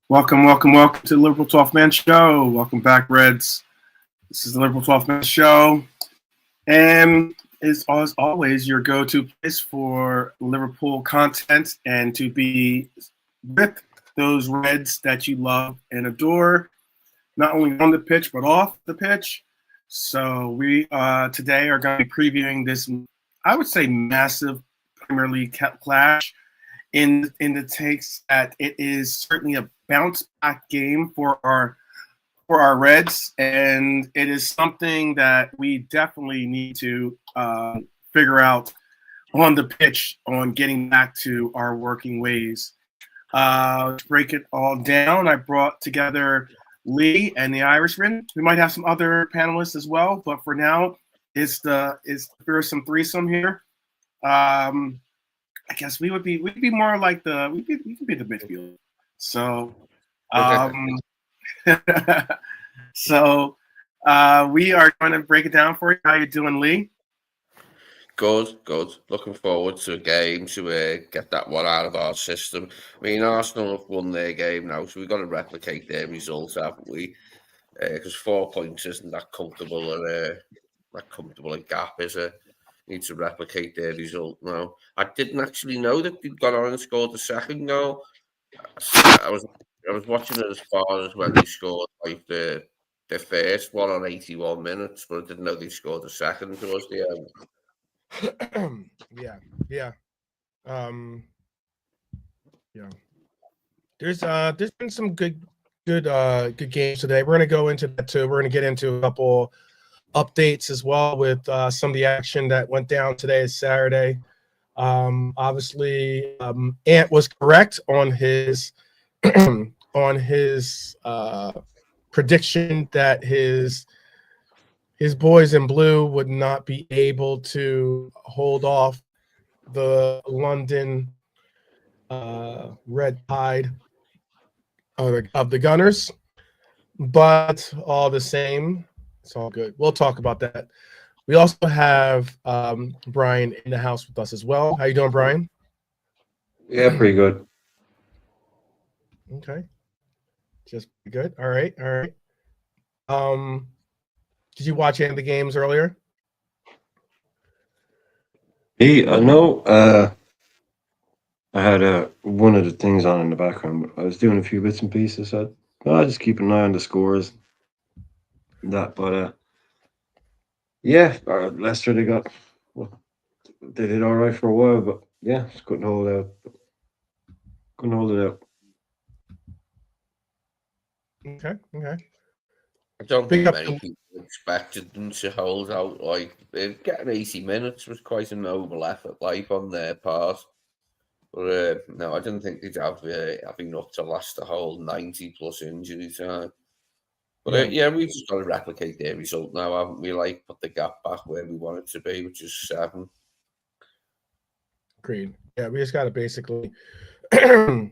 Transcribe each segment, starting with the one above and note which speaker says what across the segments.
Speaker 1: Welcome to the Liverpool 12th Man Show. Welcome back, Reds. This is the Liverpool 12th Man Show. And as always, your go-to place for Liverpool content and to be with those Reds that you love and adore, not only on the pitch, but off the pitch. So we today are going to be previewing this, I would say, massive Premier League clash in the takes that it is certainly a bounce back game for our Reds, and it is something that we definitely need to figure out on the pitch on getting back to our working ways. To break it all down, I brought together Lee and the Irishman. We might have some other panelists as well, but for now, it's the fearsome threesome here. I guess we'd be more like we could be the midfield. So, so we are going to break it down for you. How you doing, Lee?
Speaker 2: Good. Looking forward to a game to get that one out of our system. I mean, Arsenal have won their game now, so we've got to replicate their results, haven't we? Because 4 points isn't that comfortable a gap, is it? Need to replicate their result now. I didn't actually know that they'd gone on and scored the second goal. I was watching it as far as when they scored like the first one on 81 minutes, but I didn't know they scored the second towards the end.
Speaker 3: Yeah. Yeah. There's been some good games today. We're gonna go into that too. We're gonna get into a couple updates as well with some of the action that went down today. Is Saturday. Obviously, Ant was correct on his on his prediction that his boys in blue would not be able to hold off the London Red Tide of the Gunners, but all the same, it's all good. We'll talk about that. We also have Brian in the house with us as well. How you doing, Brian?
Speaker 4: Yeah, pretty good.
Speaker 3: Okay, just pretty good. All right. Did you watch any of the games earlier?
Speaker 4: I know. I had one of the things on in the background. I was doing a few bits and pieces. So I'll just keep an eye on the scores. And that, but Leicester they did all right for a while, but yeah, just couldn't hold out. Couldn't hold it out.
Speaker 3: Okay.
Speaker 2: I don't think many people expected them to hold out. Like, getting 80 minutes was quite a noble effort, like, on their part. But no, I didn't think they'd have enough to last the whole 90 plus injury time. But we just got to replicate their result now, haven't we? Like, put the gap back where we want it to be, which is 7.
Speaker 3: Agreed. Yeah, we just got to basically, go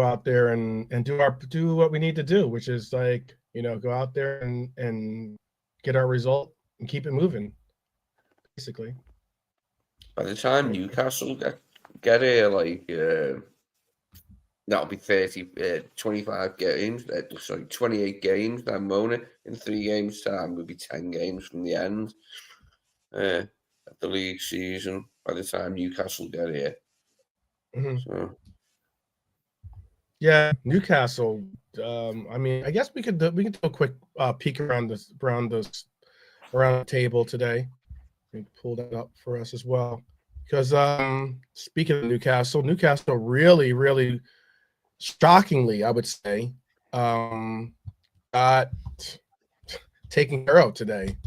Speaker 3: out there and do what we need to do, which is like, go out there and get our result and keep it moving, basically.
Speaker 2: By the time Newcastle get here, like, that'll be 25 games, 28 games. Then Mona in 3 games' time will be 10 games from the end of the league season. By the time Newcastle get here, So.
Speaker 3: Yeah, Newcastle. I mean, I guess we could do a quick peek around the table today. Let me pull that up for us as well, because speaking of Newcastle really, really shockingly, I would say, got taken care of today,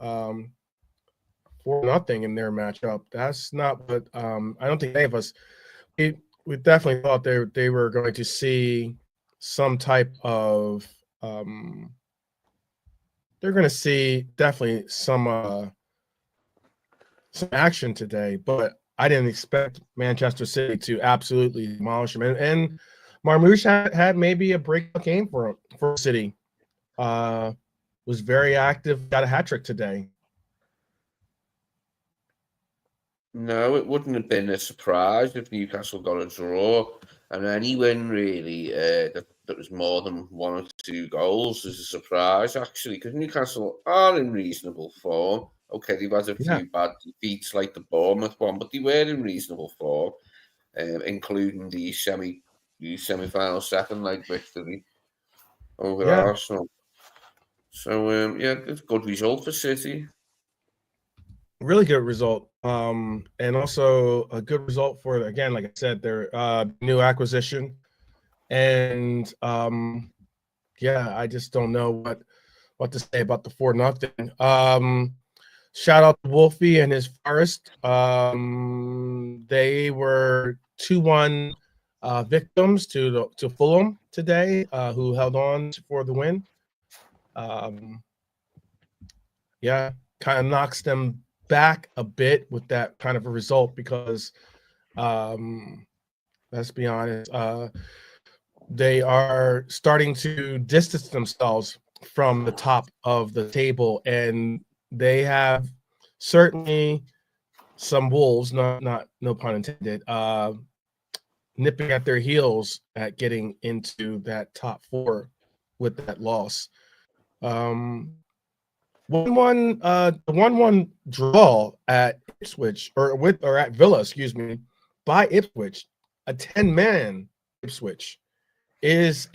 Speaker 3: 4-0 in their matchup. That's not what I don't think any of us. We definitely thought they were going to see some type of they're going to see definitely some action today, but I didn't expect Manchester City to absolutely demolish them. And Marmoush had maybe a breakout game for City. Was very active, got a hat trick today.
Speaker 2: No, it wouldn't have been a surprise if Newcastle got a draw. And any win really that was more than 1 or 2 goals is a surprise actually, because Newcastle are in reasonable form. Okay, they've had a
Speaker 3: Yeah.
Speaker 2: few bad defeats like the Bournemouth one, but they were in reasonable form, including the semi-final second leg victory over
Speaker 3: Yeah.
Speaker 2: Arsenal. So yeah, it's a good result for City.
Speaker 3: Really good result. And also a good result for, again, like I said, their new acquisition. And yeah, I just don't know what to say about the 4-0. Shout out to Wolfie and his Forest. They were 2-1 victims to Fulham today, who held on for the win. Yeah, kind of knocks them back a bit with that kind of a result because, let's be honest, they are starting to distance themselves from the top of the table, and they have certainly some wolves, no pun intended, nipping at their heels at getting into that top 4 with that loss. 1-1, the 1-1 draw at Ipswich or at Villa, excuse me, by Ipswich, a 10-man Ipswich is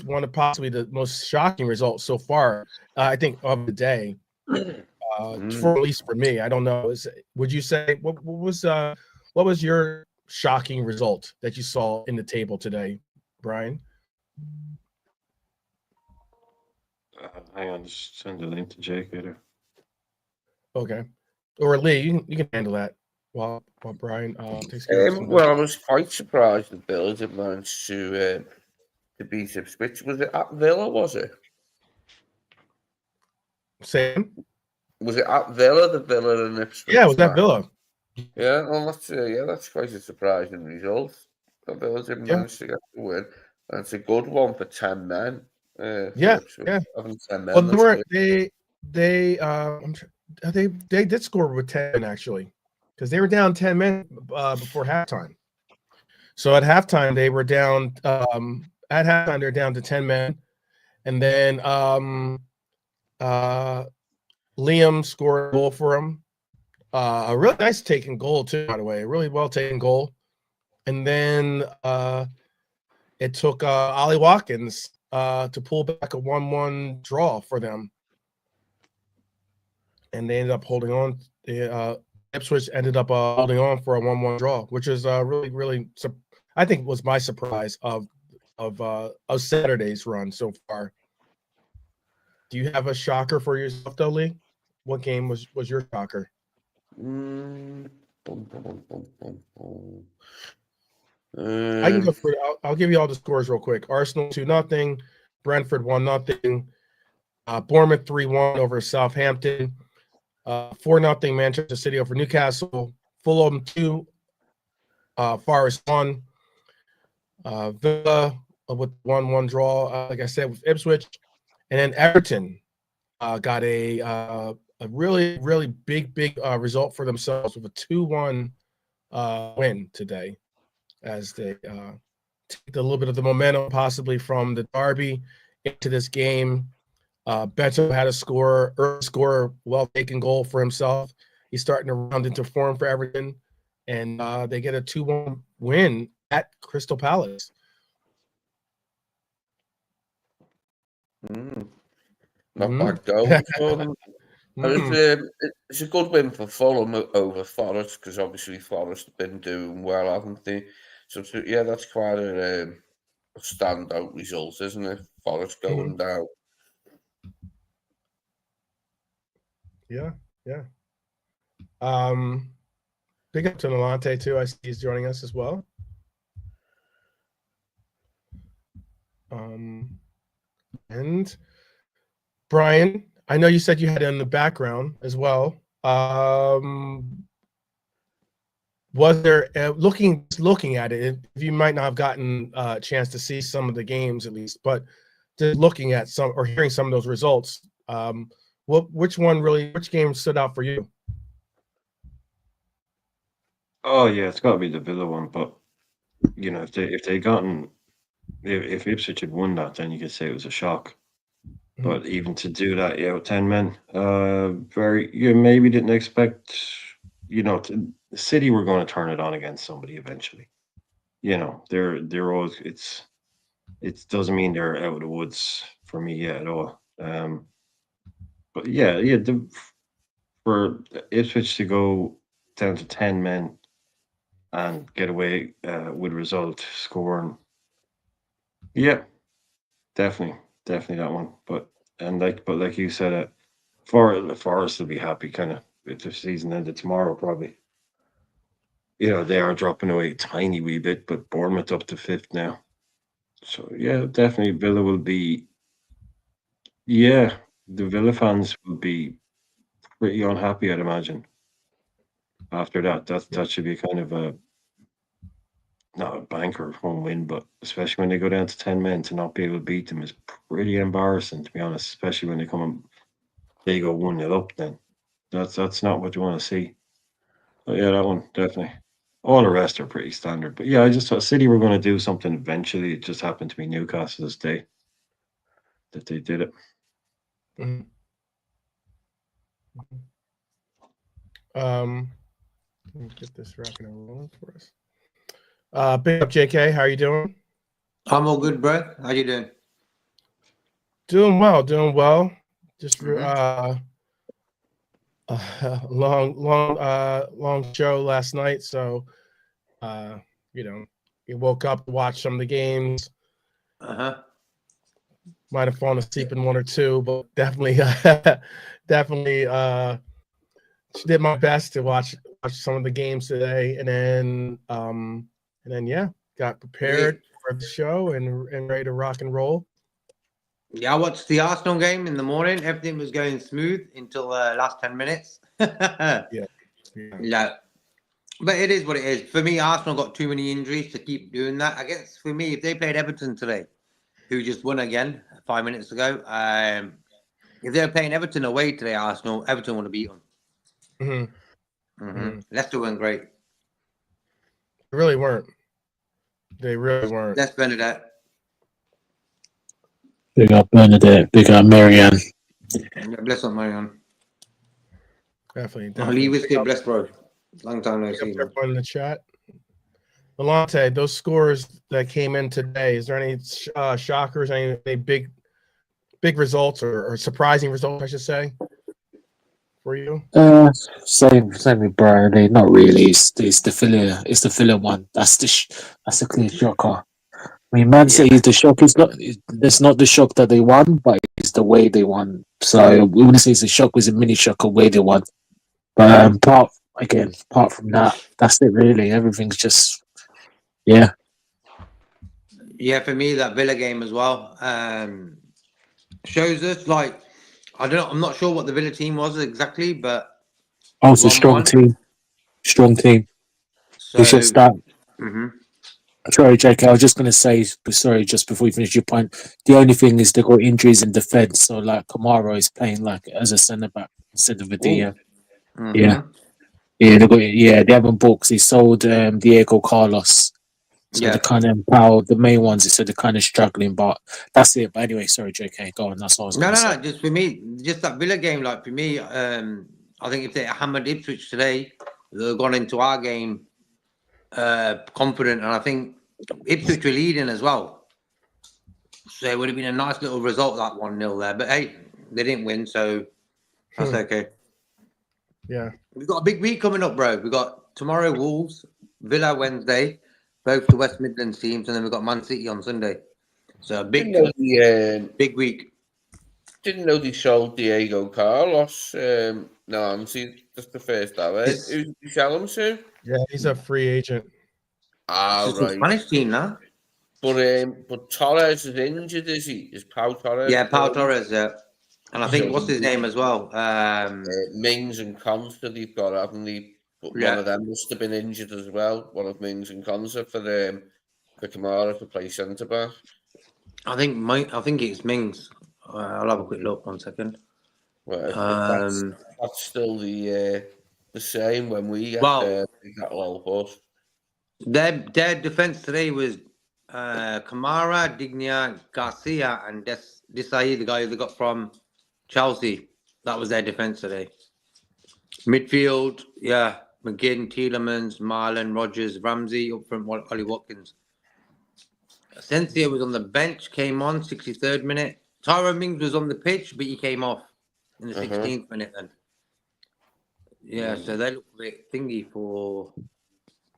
Speaker 3: one of possibly the most shocking results so far. I think of the day, for at least for me. I don't know. Would you say what was your shocking result that you saw in the table today, Brian?
Speaker 4: Hang on, just send the link to Jake later.
Speaker 3: Okay, or Lee, you can handle that while Brian takes care of something.
Speaker 2: Well, I was quite surprised that Villa didn't manage to beat Ipswich. Was it at Villa? Was it?
Speaker 3: Sam?
Speaker 2: Was it at Villa? The Villa and Ipswich?
Speaker 3: Yeah, it was at Villa.
Speaker 2: Yeah, well, that's quite a surprising result. That Villa didn't manage to get the win, and it's a good one for 10 men.
Speaker 3: Yeah.
Speaker 2: Having 10 men.
Speaker 3: Well,
Speaker 2: That's
Speaker 3: they did score with 10 actually, because they were down 10 men before halftime. So at halftime they were down. At halftime they're down to 10 men, and then Liam scored a goal for them. A really nice taken goal too, by the way. A really well taken goal. And then it took Ollie Watkins to pull back a 1-1 draw for them. And they ended up holding on. Ipswich ended up holding on for a 1-1 draw, which is really, I think was my surprise of Saturday's run so far. Do you have a shocker for yourself, though, Lee? What game was your shocker? I can go through it. I'll give you all the scores real quick. Arsenal 2-0, Brentford 1-0, Bournemouth 3-1 over Southampton, 4-0 Manchester City over Newcastle, Fulham 2, Forest 1, Villa with 1-1 draw, like I said, with Ipswich, and then Everton got a really big result for themselves with a 2-1 win today, as they take a little bit of the momentum possibly from the derby into this game. Beto had a early score, well-taken goal for himself. He's starting to round into form for Everton, and they get a 2-1 win at Crystal Palace.
Speaker 2: Not bad goals for them. It's a good win for Fulham over Forest, because obviously Forest have been doing well, haven't they? So yeah, that's quite a standout result, isn't it? Forest going down.
Speaker 3: Yeah. Big up to Nolante too. I see he's joining us as well. And Brian, I know you said you had it in the background as well. Was there looking at it? If you might not have gotten a chance to see some of the games at least, but just looking at some or hearing some of those results, which game stood out for you?
Speaker 4: Oh yeah, it's got to be the Villa one, but You know, if they gotten if Ipswich had won that, then you could say it was a shock. But even to do that, yeah, with 10 men, very you maybe didn't expect. You know, the City were going to turn it on against somebody eventually. You know, they're always it doesn't mean they're out of the woods for me yet at all. But yeah, for Ipswich to go down to 10 men and get away with result scoring, yeah, definitely that one. But like you said, Forest will be happy kind of if the season ended tomorrow, probably. You know, they are dropping away a tiny wee bit, but Bournemouth up to fifth now. So yeah, definitely Villa will be. Yeah, the Villa fans will be pretty unhappy, I'd imagine. After that, that should be kind of a not a banker home win, but especially when they go down to 10 men to not be able to beat them is pretty embarrassing, to be honest. Especially when they go 1-0 up. Then that's not what you want to see. But yeah, that one definitely. All the rest are pretty standard. But yeah, I just thought City were going to do something eventually. It just happened to be Newcastle this day that they did it.
Speaker 3: Mhm. Let me get this rocking and rolling for us. Big up, JK. How are you doing?
Speaker 5: I'm all good, bro. How you doing?
Speaker 3: Doing well. Just long show last night. So, you woke up to watch some of the games. Might have fallen asleep in one or two, but definitely did my best to watch some of the games today, and then yeah, got prepared for the show and ready to rock and roll.
Speaker 5: Yeah, I watched the Arsenal game in the morning. Everything was going smooth until the last 10 minutes. Yeah. But it is what it is. For me, Arsenal got too many injuries to keep doing that. I guess for me, if they played Everton today, who just won again 5 minutes ago, if they're playing Everton away today, Everton want to beat them. Leicester went great.
Speaker 3: They really weren't.
Speaker 5: Let's Bernadette.
Speaker 6: Big up Bernadette. Big up Marianne.
Speaker 5: Yeah, bless up, Marianne.
Speaker 3: Definitely.
Speaker 5: I'll leave it bless, bro. Long time no see.
Speaker 3: Everyone in the chat. Alante, those scores that came in today, is there any shockers, any big results or surprising results, I should say, for you?
Speaker 6: Same with Brian. Not really. It's the Villa one. That's the clear shocker. I mean, Man City, the shock is not. It's not the shock that they won, but it's the way they won. So we wouldn't say it's a shock. It was a mini shock of way they won. But apart from that, that's it really. Everything's just yeah.
Speaker 5: Yeah, for me, that Villa game as well shows us like I'm not sure what the Villa team was exactly, but
Speaker 6: Also, strong team.
Speaker 5: So,
Speaker 6: we should start. Sorry, Jake. I was just going to say, sorry, just before you finish your point, the only thing is they got injuries in defence. So, like, Kamara is playing like as a centre back instead of a DM. Yeah, they haven't bought because he sold Diego Carlos. So they kind of empowered the main ones. So they're kind of struggling, but that's it. But anyway, sorry, JK, go on. That's what I was going to say.
Speaker 5: No. Just for me, just that Villa game, like for me, I think if they hammered Ipswich today, they've gone into our game confident, and I think Ipswich were leading as well. So it would have been a nice little result, that 1-0 there. But hey, they didn't win, so that's okay.
Speaker 3: Yeah.
Speaker 5: We've got a big week coming up, bro. We've got tomorrow Wolves, Villa Wednesday, both the West Midlands teams, and then we've got Man City on Sunday. So a big week.
Speaker 2: Didn't know they sold Diego Carlos. No, that's the first I've heard. Who did you sell him to?
Speaker 3: Yeah, he's a free agent.
Speaker 2: Ah,
Speaker 5: it's
Speaker 2: right.
Speaker 5: a Spanish team now.
Speaker 2: But Torres is injured, is he? Is Pau Torres?
Speaker 5: Yeah, Pau Torres, yeah. And I think, what's his name as well?
Speaker 2: Mings and Consta they've got, haven't they? But one of them must have been injured as well. One of Mings and Consta for Kamara to play centre back.
Speaker 5: I think it's Mings. I'll have a quick look. 1 second.
Speaker 2: Well, that's still the same when we get that low bus.
Speaker 5: Their defense today was Kamara, Digna, Garcia, and Desai, the guy they got from Chelsea. That was their defense today. Midfield, yeah, McGinn, Tielemans, Marlon, Rogers, Ramsey, up front, Ollie Watkins. Asensio was on the bench, came on 63rd minute. Tyrone Mings was on the pitch, but he came off in the 16th minute then. Yeah, so they look a bit thingy for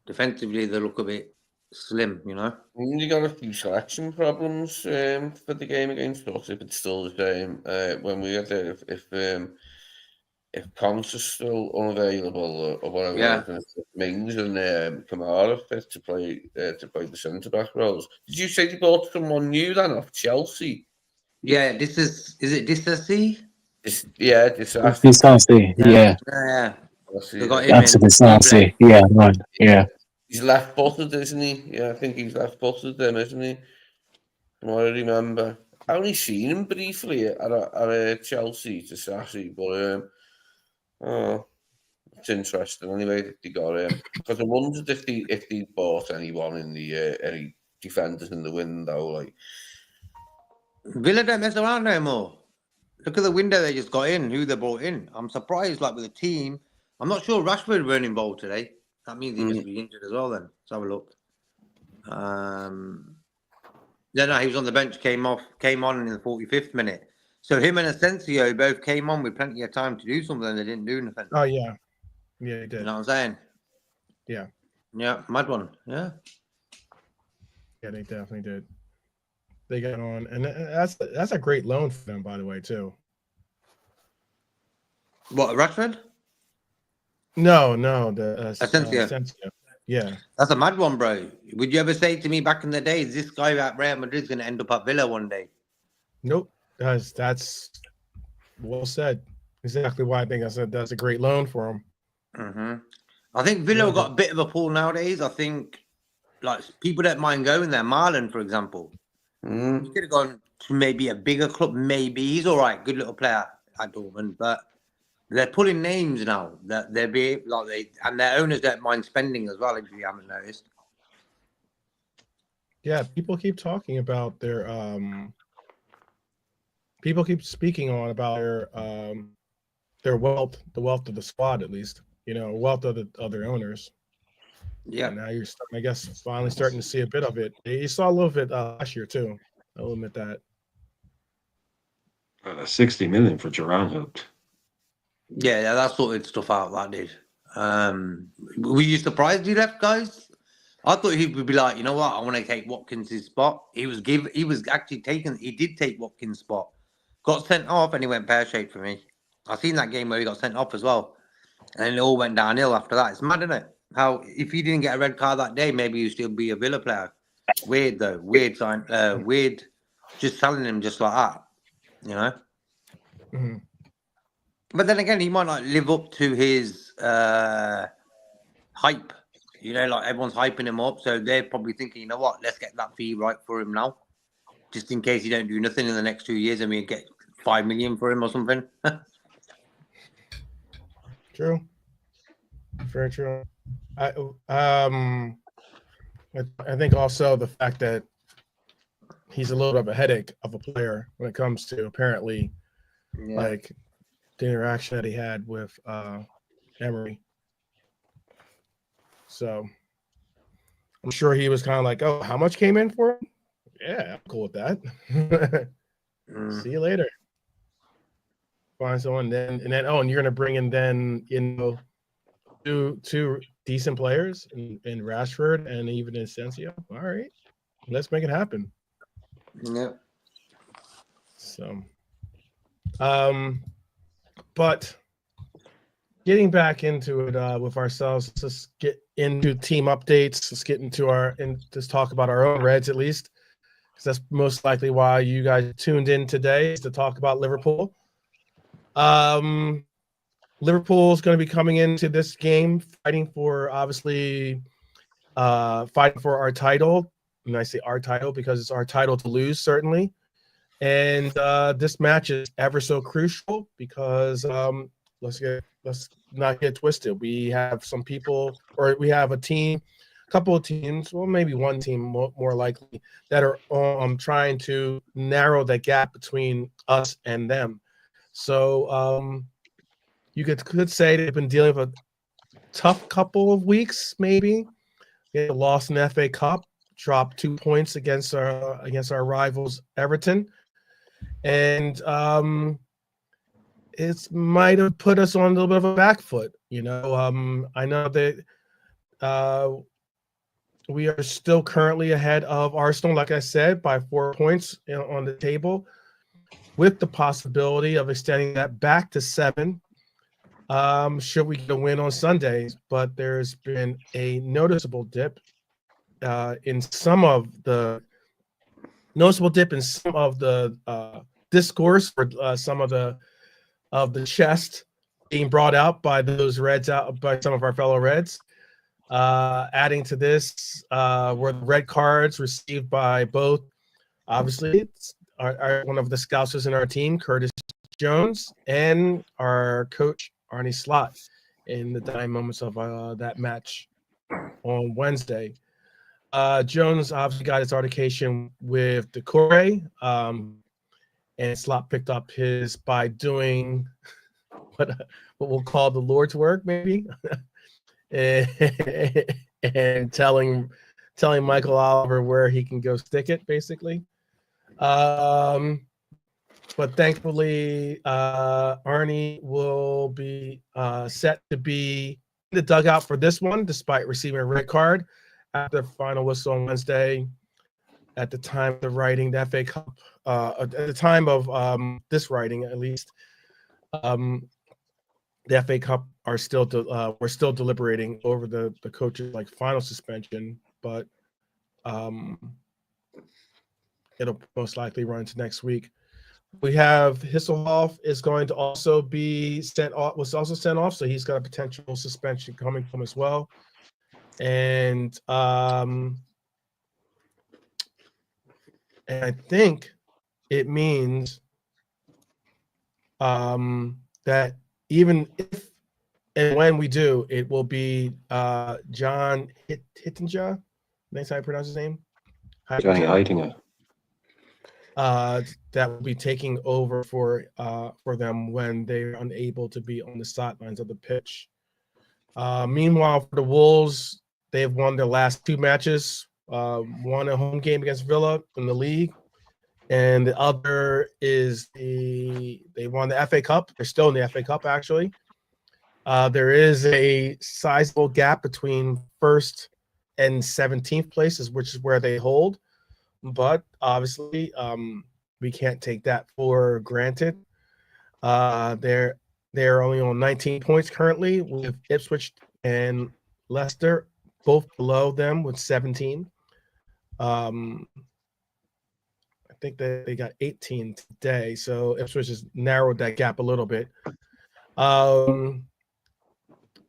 Speaker 5: defensively. They look a bit slim, you know.
Speaker 2: You got a few selection problems for the game against us if it's still the same. When we get there, if Con's is still unavailable or whatever,
Speaker 5: Yeah.
Speaker 2: and if Mings and Kamara fit to play the centre back roles. Did you say they bought someone new then off Chelsea?
Speaker 5: Yeah, is it Disasi?
Speaker 2: This
Speaker 6: Disasi, yeah.
Speaker 5: Yeah. They got him
Speaker 6: That's
Speaker 5: in.
Speaker 6: Disasi, yeah, right, yeah.
Speaker 2: He's left-footed, isn't he? Yeah, I think he's left-footed then, isn't he? From what I remember. I only seen him briefly at Chelsea to Sassy, but it's interesting anyway that they got him. Because I wondered if they bought anyone in the any defenders in the window, like.
Speaker 5: Villa don't mess around no more. Look at the window they just got in, who they brought in. I'm surprised, like with the team. I'm not sure Rashford weren't involved today. That means he must be injured as well then. Let's have a look. No, he was on the bench, came on in the 45th minute. So him and Asensio both came on with plenty of time to do something. They didn't do nothing.
Speaker 3: Oh, yeah. Yeah, he did.
Speaker 5: You know what I'm saying?
Speaker 3: Yeah.
Speaker 5: Yeah, mad one. Yeah.
Speaker 3: Yeah, they definitely did. They got on, and that's a great loan for them, by the way, too.
Speaker 5: What, Rashford?
Speaker 3: No, the
Speaker 5: Asensio.
Speaker 3: Yeah,
Speaker 5: That's a mad one, bro. Would you ever say to me back in the day, is this guy at Real Madrid going to end up at Villa one day?
Speaker 3: nope. That's well said. Exactly why I think I said that's a great loan for him.
Speaker 5: Mm-hmm. I think Villa got a bit of a pull nowadays. I think like people don't mind going there. Marlon, for example, he could have gone to maybe a bigger club. Maybe he's all right, good little player at Dortmund, but they're pulling names now that they're be like and their owners don't mind spending as well. If you haven't noticed,
Speaker 3: Yeah, people keep talking about their people keep speaking on about their wealth, the wealth of the squad, at least, wealth of their owners.
Speaker 5: yeah.
Speaker 3: And now you're I guess finally starting to see a bit of it. You saw a little bit last year too. I'll admit that.
Speaker 4: 60 million for Duran helped.
Speaker 5: Yeah, that sorted stuff out. That did. Were you surprised he left, guys? I thought he would be like, you know what, I want to take Watkins' spot. He did take Watkins' spot. Got sent off and he went pear-shaped for me. I've seen that game where he got sent off as well. And it all went downhill after that. It's mad, isn't it? How if he didn't get a red card that day, maybe he'd still be a Villa player. Weird though. Weird sign. Weird just selling him just like that. You know?
Speaker 3: Mm-hmm.
Speaker 5: But then again, he might not live up to his hype. Like everyone's hyping him up. So they're probably thinking, you know what, let's get that fee right for him now. Just in case he don't do nothing in the next 2 years and we get 5 million for him or something.
Speaker 3: True. Very true. I think also the fact that he's a little bit of a headache of a player when it comes to apparently like the interaction that he had with Emery. So I'm sure he was kind of like, oh, how much came in for him? Yeah, I'm cool with that. See you later. Find someone and then and you're gonna bring in then two decent players in Rashford and even in Asensio. All right, let's make it happen.
Speaker 5: Yeah.
Speaker 3: So, but getting back into it with ourselves, let's get into team updates. Let's get into let's talk about our own Reds at least, because that's most likely why you guys tuned in today is to talk about Liverpool. Liverpool's going to be coming into this game fighting for our title. And I say our title because it's our title to lose, certainly. And this match is ever so crucial because let's not get twisted. We have some people, or we have a team couple of teams, well, maybe one team more likely, that are trying to narrow the gap between us and them. So you could say they've been dealing with a tough couple of weeks, maybe. They lost in the FA Cup, dropped 2 points against our rivals Everton, and it might have put us on a little bit of a back foot. I know that we are still currently ahead of Arsenal, like I said, by 4 points on the table, with the possibility of extending that back to 7. Should we get a win on Sunday? But there's been a noticeable dip in some of the discourse for some of the chest being brought out by those Reds, out by some of our fellow Reds. Adding to this were the red cards received by both, obviously, one of the scousers in our team, Curtis Jones, and our coach, Arne Slot, in the dying moments of that match on Wednesday. Jones obviously got his altercation with Decore, and Slot picked up his by doing what we'll call the Lord's work, maybe, and telling Michael Oliver where he can go stick it, basically. But thankfully, Arnie will be set to be in the dugout for this one, despite receiving a red card after the final whistle on Wednesday. At the time of the writing, the FA Cup, at the time of this writing, at least, the FA Cup we're still deliberating over the coach's final suspension, but it'll most likely run into next week. We have Hisselhoff is going to also be sent off. Was also sent off, so he's got a potential suspension coming from as well. And I think it means that even if and when we do, it will be John Hittinger. That's how I pronounce his name.
Speaker 4: Johnny Heitinga.
Speaker 3: That will be taking over for them when they're unable to be on the sidelines of the pitch. Meanwhile, for the Wolves, they've won their last 2 matches. One a home game against Villa in the league, and the other is they won the FA Cup. They're still in the FA Cup, actually. There is a sizable gap between 1st and 17th places, which is where they hold. But obviously, we can't take that for granted. They're only on 19 points currently, with Ipswich and Leicester both below them with 17. I think that they got 18 today, so Ipswich has narrowed that gap a little bit.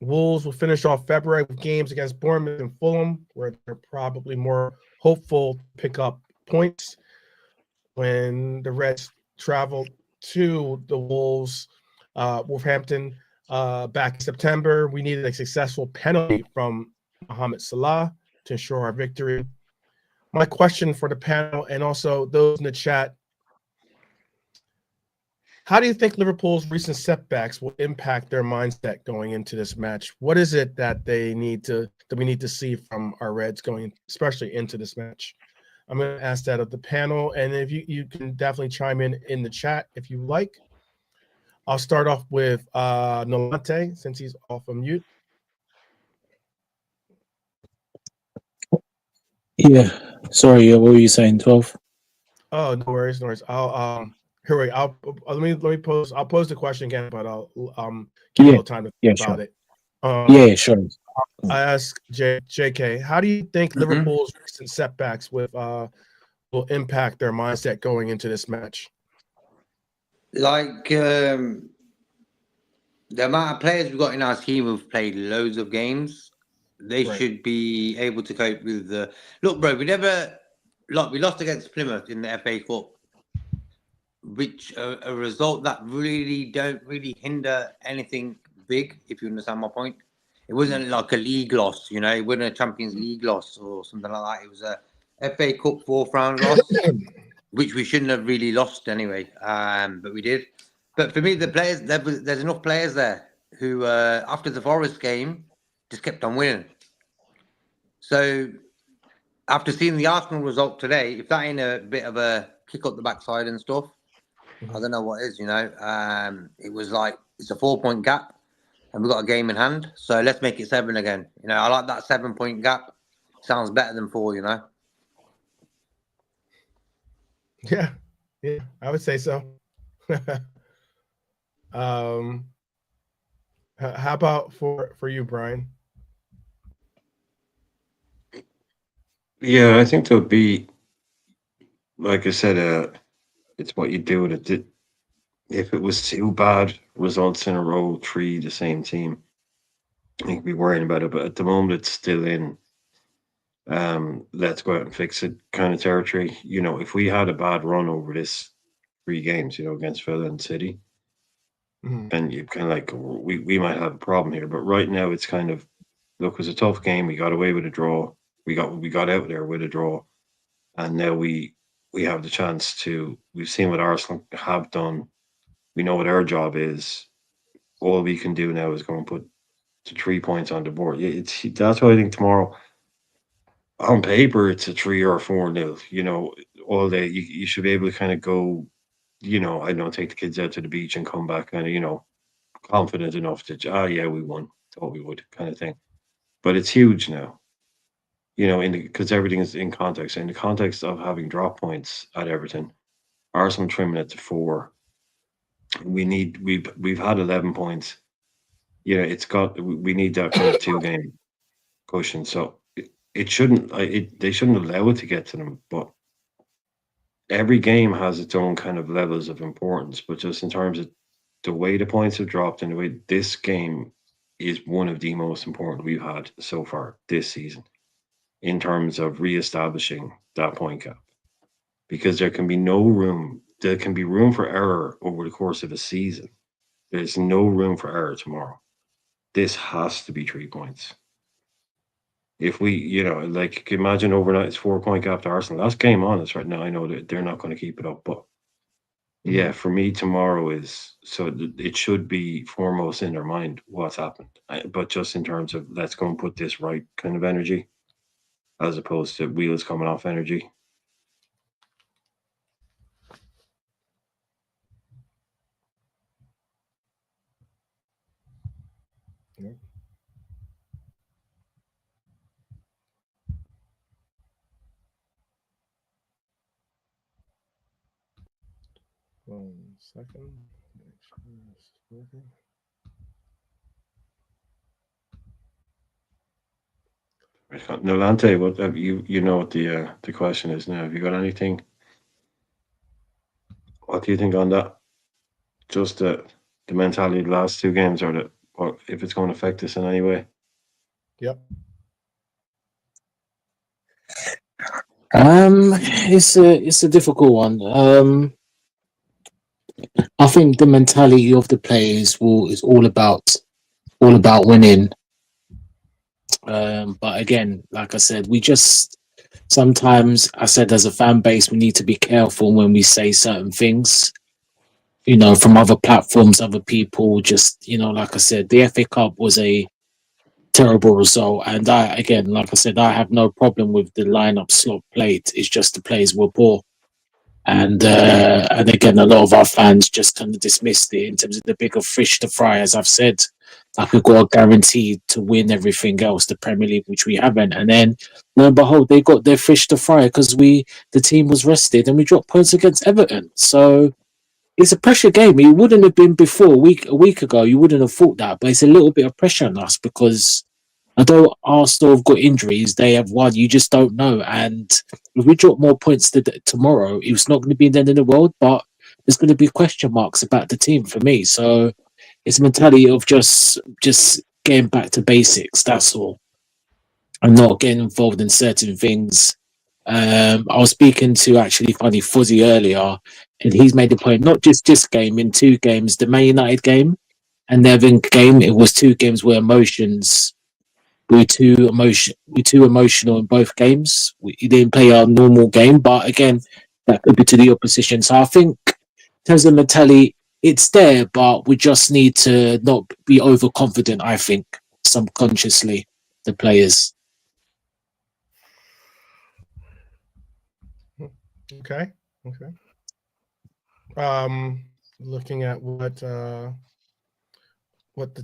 Speaker 3: Wolves will finish off February with games against Bournemouth and Fulham, where they're probably more hopeful to pick up points. When the Reds travel to the Wolves, Wolverhampton, back in September, we needed a successful penalty from Mohamed Salah to ensure our victory. My question for the panel and also those in the chat: how do you think Liverpool's recent setbacks will impact their mindset going into this match? What is it that we need to see from our Reds going, especially into this match? I'm going to ask that of the panel, and if you can definitely chime in the chat if you like. I'll start off with Nolante, since he's off of mute.
Speaker 6: Yeah, sorry. What were you saying, 12?
Speaker 3: Oh, no worries. I'll let me pose. I'll pose the question again, but I'll give you a little time to think about it.
Speaker 6: Yeah, sure.
Speaker 3: I ask JK, how do you think Liverpool's recent setbacks will impact their mindset going into this match?
Speaker 5: The amount of players we've got in our team who've played loads of games, they should be able to cope with the look, bro. We lost against Plymouth in the FA Cup, which a result that really don't hinder anything big, if you understand my point. It wasn't like a league loss, you know. It wasn't a Champions League loss or something like that. It was a FA Cup 4th round loss, which we shouldn't have really lost anyway. But we did. But for me, the players, there's enough players there who, after the Forest game, just kept on winning. So after seeing the Arsenal result today, if that ain't a bit of a kick up the backside and stuff, I don't know what is, you know. It was like, it's a 4-point gap and we've got a game in hand. So let's make it 7 again. You know, I like that 7-point gap. Sounds better than 4, you know.
Speaker 3: Yeah, I would say so. How about for you, Brian?
Speaker 4: Yeah, I think there'll be, like I said, it's what you do with it. If it was 2 bad results in a row, 3 the same team, I think we'd be worrying about it. But at the moment, it's still in let's go out and fix it kind of territory. You know, if we had a bad run over this 3 games, you know, against Villa and City, then you kind of like, we might have a problem here. But right now, it's kind of, look, it was a tough game. We got away with a draw. We got out there with a draw, and now we have the chance to. We've seen what Arsenal have done. We know what our job is. All we can do now is go and put the 3 points on the board. Yeah, that's why I think tomorrow, on paper, it's a 3 or 4-0. You know, all day you should be able to kind of go. You know, I don't take the kids out to the beach and come back kind of, you know, confident enough to, yeah, we won, thought we would, kind of thing. But it's huge now, you know, because everything is in context. In the context of having drop points at Everton, Arsenal trimming it to 4. We've had 11 points. You know, we need that kind of 2-game cushion. So it shouldn't, they shouldn't allow it to get to them, but every game has its own kind of levels of importance, but just in terms of the way the points have dropped and the way this game is one of the most important we've had so far this season in terms of reestablishing that point gap. Because there can be room for error over the course of a season. There's no room for error tomorrow. This has to be 3 points. If we, you know, like, imagine overnight it's 4-point gap to Arsenal. That's game on us right now. I know that they're not going to keep it up, but yeah, for me tomorrow is, so it should be foremost in their mind what's happened. But just in terms of, let's go and put this right kind of energy, as opposed to wheels coming off energy.
Speaker 3: Yeah. One second. Make sure it's working.
Speaker 4: Nolante, what have you know what the question is now? Have you got anything? What do you think on that? Just the mentality of the last 2 games, or if it's going to affect us in any way?
Speaker 3: Yep.
Speaker 6: It's a difficult one. I think the mentality of the players is all about winning. But again, like I said, we just sometimes, I said, as a fan base, we need to be careful when we say certain things. You know, from other platforms, other people. Just, you know, like I said, the FA Cup was a terrible result, and like I said, I have no problem with the lineup slot played. It's just the players were poor. And again, a lot of our fans just kind of dismissed it in terms of the bigger fish to fry, as I've said. Like, we've got a guarantee to win everything else, the Premier League, which we haven't. And then, lo and behold, they got their fish to fry because the team was rested and we dropped points against Everton. So it's a pressure game. It wouldn't have been before. A week ago, you wouldn't have thought that. But it's a little bit of pressure on us because although Arsenal have got injuries, they have won. You just don't know. And if we drop more points tomorrow, it's not going to be the end of the world, but there's going to be question marks about the team for me. So it's a mentality of just getting back to basics. That's all. And not getting involved in certain things. I was speaking to actually Funny Fuzzy earlier, and he's made the point, not just this game, in 2 games, the Man United game and the Everton game, it was 2 games where emotions we're too emotional in both games. We didn't play our normal game, but again, that could be to the opposition. So I think in terms of mentality, it's there, but we just need to not be overconfident. I think subconsciously, the players.
Speaker 3: Okay. Looking at what the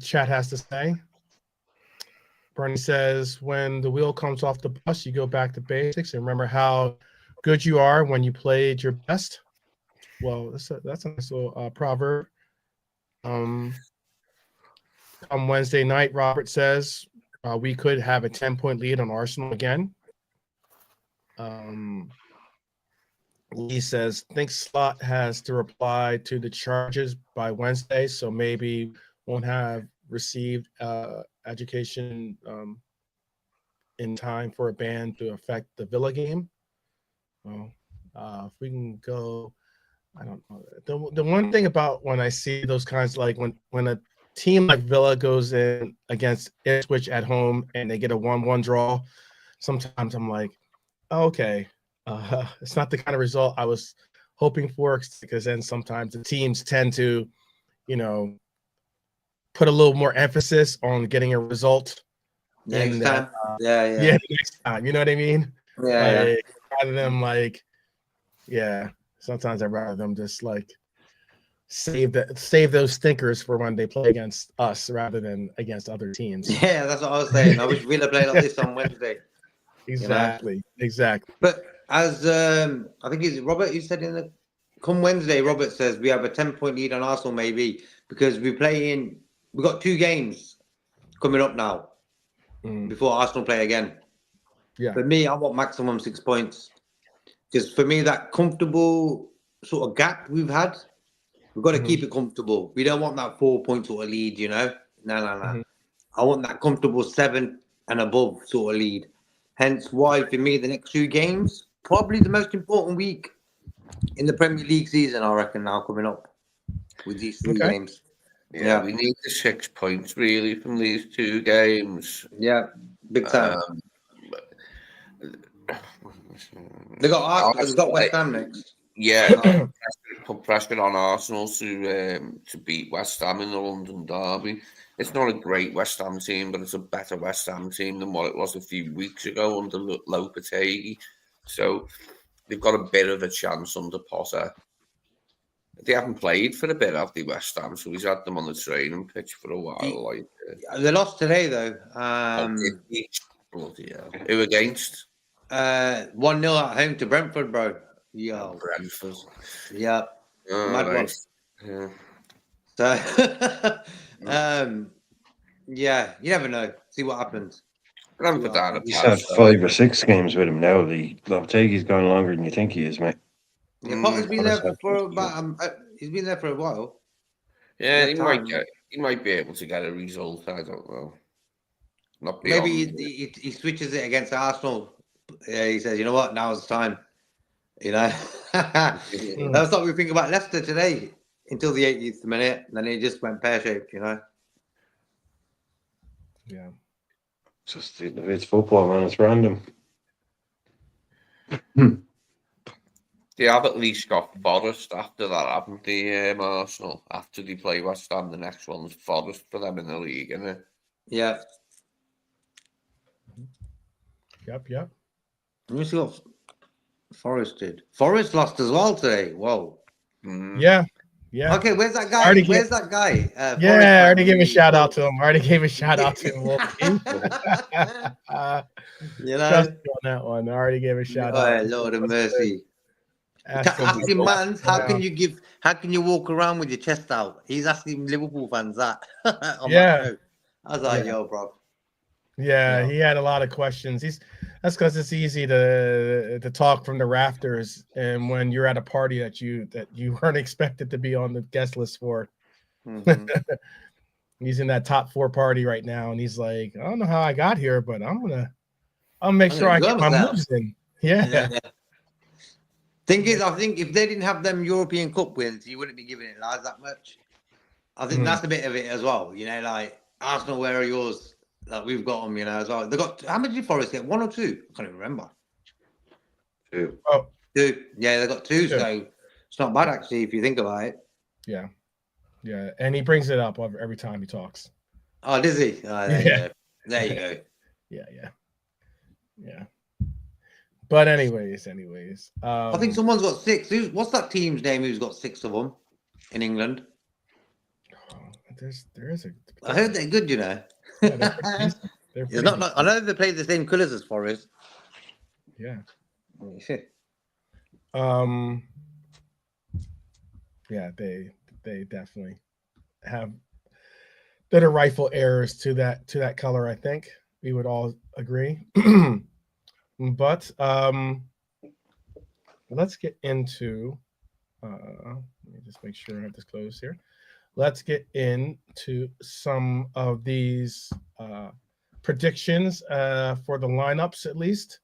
Speaker 3: chat has to say. Bernie says, when the wheel comes off the bus, you go back to basics and remember how good you are when you played your best. Well, that's a nice little proverb. On Wednesday night, Robert says, we could have a 10-point lead on Arsenal again. Lee says, think Slot has to reply to the charges by Wednesday, so maybe won't have received education in time for a ban to affect the Villa game. Well, if we can go, I don't know. The one thing about when I see those kinds, like when a team like Villa goes in against Ipswich at home and they get a 1-1 draw, sometimes I'm like, okay, it's not the kind of result I was hoping for, because then sometimes the teams tend to, put a little more emphasis on getting a result
Speaker 5: Next
Speaker 3: in
Speaker 5: time.
Speaker 3: that. Next time. You know what I mean?
Speaker 5: Yeah.
Speaker 3: Rather than sometimes I'd rather them just save those stinkers for when they play against us rather than against other teams.
Speaker 5: Yeah, that's what I was saying. I wish Villa played like this on Wednesday.
Speaker 3: Exactly.
Speaker 5: But as I think it's Robert who said come Wednesday, Robert says we have a 10-point lead on Arsenal maybe because we've got 2 games coming up now before Arsenal play again.
Speaker 3: Yeah.
Speaker 5: For me, I want maximum 6 points. Because for me, that comfortable sort of gap we've had, we've got to keep it comfortable. We don't want that 4-point sort of lead, No. I want that comfortable 7 and above sort of lead. Hence why, for me, the next 2 games, probably the most important week in the Premier League season, I reckon, now coming up with these 3 games.
Speaker 2: Yeah, we need the 6 points, really, from these 2 games.
Speaker 5: Yeah, big time. They got Arsenal, they've got West Ham next.
Speaker 2: Yeah, put pressure on Arsenal to beat West Ham in the London derby. It's not a great West Ham team, but it's a better West Ham team than what it was a few weeks ago under Lopetegui. So they've got a bit of a chance under Potter. They haven't played for a bit, have they, West Ham? So he's had them on the training pitch for a while.
Speaker 5: They lost today, though.
Speaker 2: Bloody hell. Who against?
Speaker 5: 1-0 at home to Brentford, bro. Yo.
Speaker 2: Brentford.
Speaker 5: Yeah. Mad
Speaker 2: nice.
Speaker 5: One. So, yeah, you never know. See what happens.
Speaker 2: Brentford are
Speaker 4: He's had 5 or 6 games with him now. Lopetegui's gone longer than you think he is, mate.
Speaker 5: Yeah, Potter's been there for about. He's been there for a while.
Speaker 2: Yeah, he might be able to get a result. I don't know. Not
Speaker 5: maybe he switches it against Arsenal. Yeah, he says, you know what, now's the time. That's what we think about Leicester today until the 80th minute. And then it just went pear-shaped,
Speaker 3: Yeah.
Speaker 4: It's football, man. It's random.
Speaker 2: They have at least got Forest after that, haven't they, Arsenal? After they play West Ham, the next one's Forest for them in the league, isn't it?
Speaker 5: Yeah.
Speaker 3: Yep.
Speaker 5: Let me see what Forest did. Forest lost as well today. Whoa.
Speaker 3: Yeah.
Speaker 5: Okay, where's that guy? Where's that guy?
Speaker 3: I already gave a shout out to him. Trust me on that one. I already gave a shout out.
Speaker 5: Oh, Lord of mercy. Asking man, how can you walk around with your chest out? He's asking Liverpool fans that. I was like, yo, bro.
Speaker 3: Yeah, he had a lot of questions. That's because it's easy to talk from the rafters, and when you're at a party that you weren't expected to be on the guest list for. He's in that top 4 party right now, and he's like, I don't know how I got here, but I'll make sure I get my moves in. Yeah.
Speaker 5: Thing is, I think if they didn't have them European Cup wins, he wouldn't be giving it lies that much. I think that's a bit of it as well. Like, Arsenal, where are yours? that we've got them, as well. They got how many did Forest get? 1 or 2? I can't even remember.
Speaker 4: 2.
Speaker 3: Oh,
Speaker 5: 2. Yeah, they got 2.
Speaker 3: 2.
Speaker 5: So it's not bad actually if you think about it.
Speaker 3: Yeah, and he brings it up every time he talks.
Speaker 5: Oh, does he? Oh, there you go. There you go.
Speaker 3: Yeah. But anyways,
Speaker 5: I think someone's got 6. What's that team's name who's got 6 of them in England?
Speaker 3: There is a.
Speaker 5: I heard they're good,
Speaker 3: Yeah, they're
Speaker 5: It's not. I know they play the same colours as Forest.
Speaker 3: Yeah. Yeah, they definitely have that are rightful heirs to that color. I think we would all agree. But let's get into. Let me just make sure I have this closed here. Let's get into some of these predictions for the lineups, at least.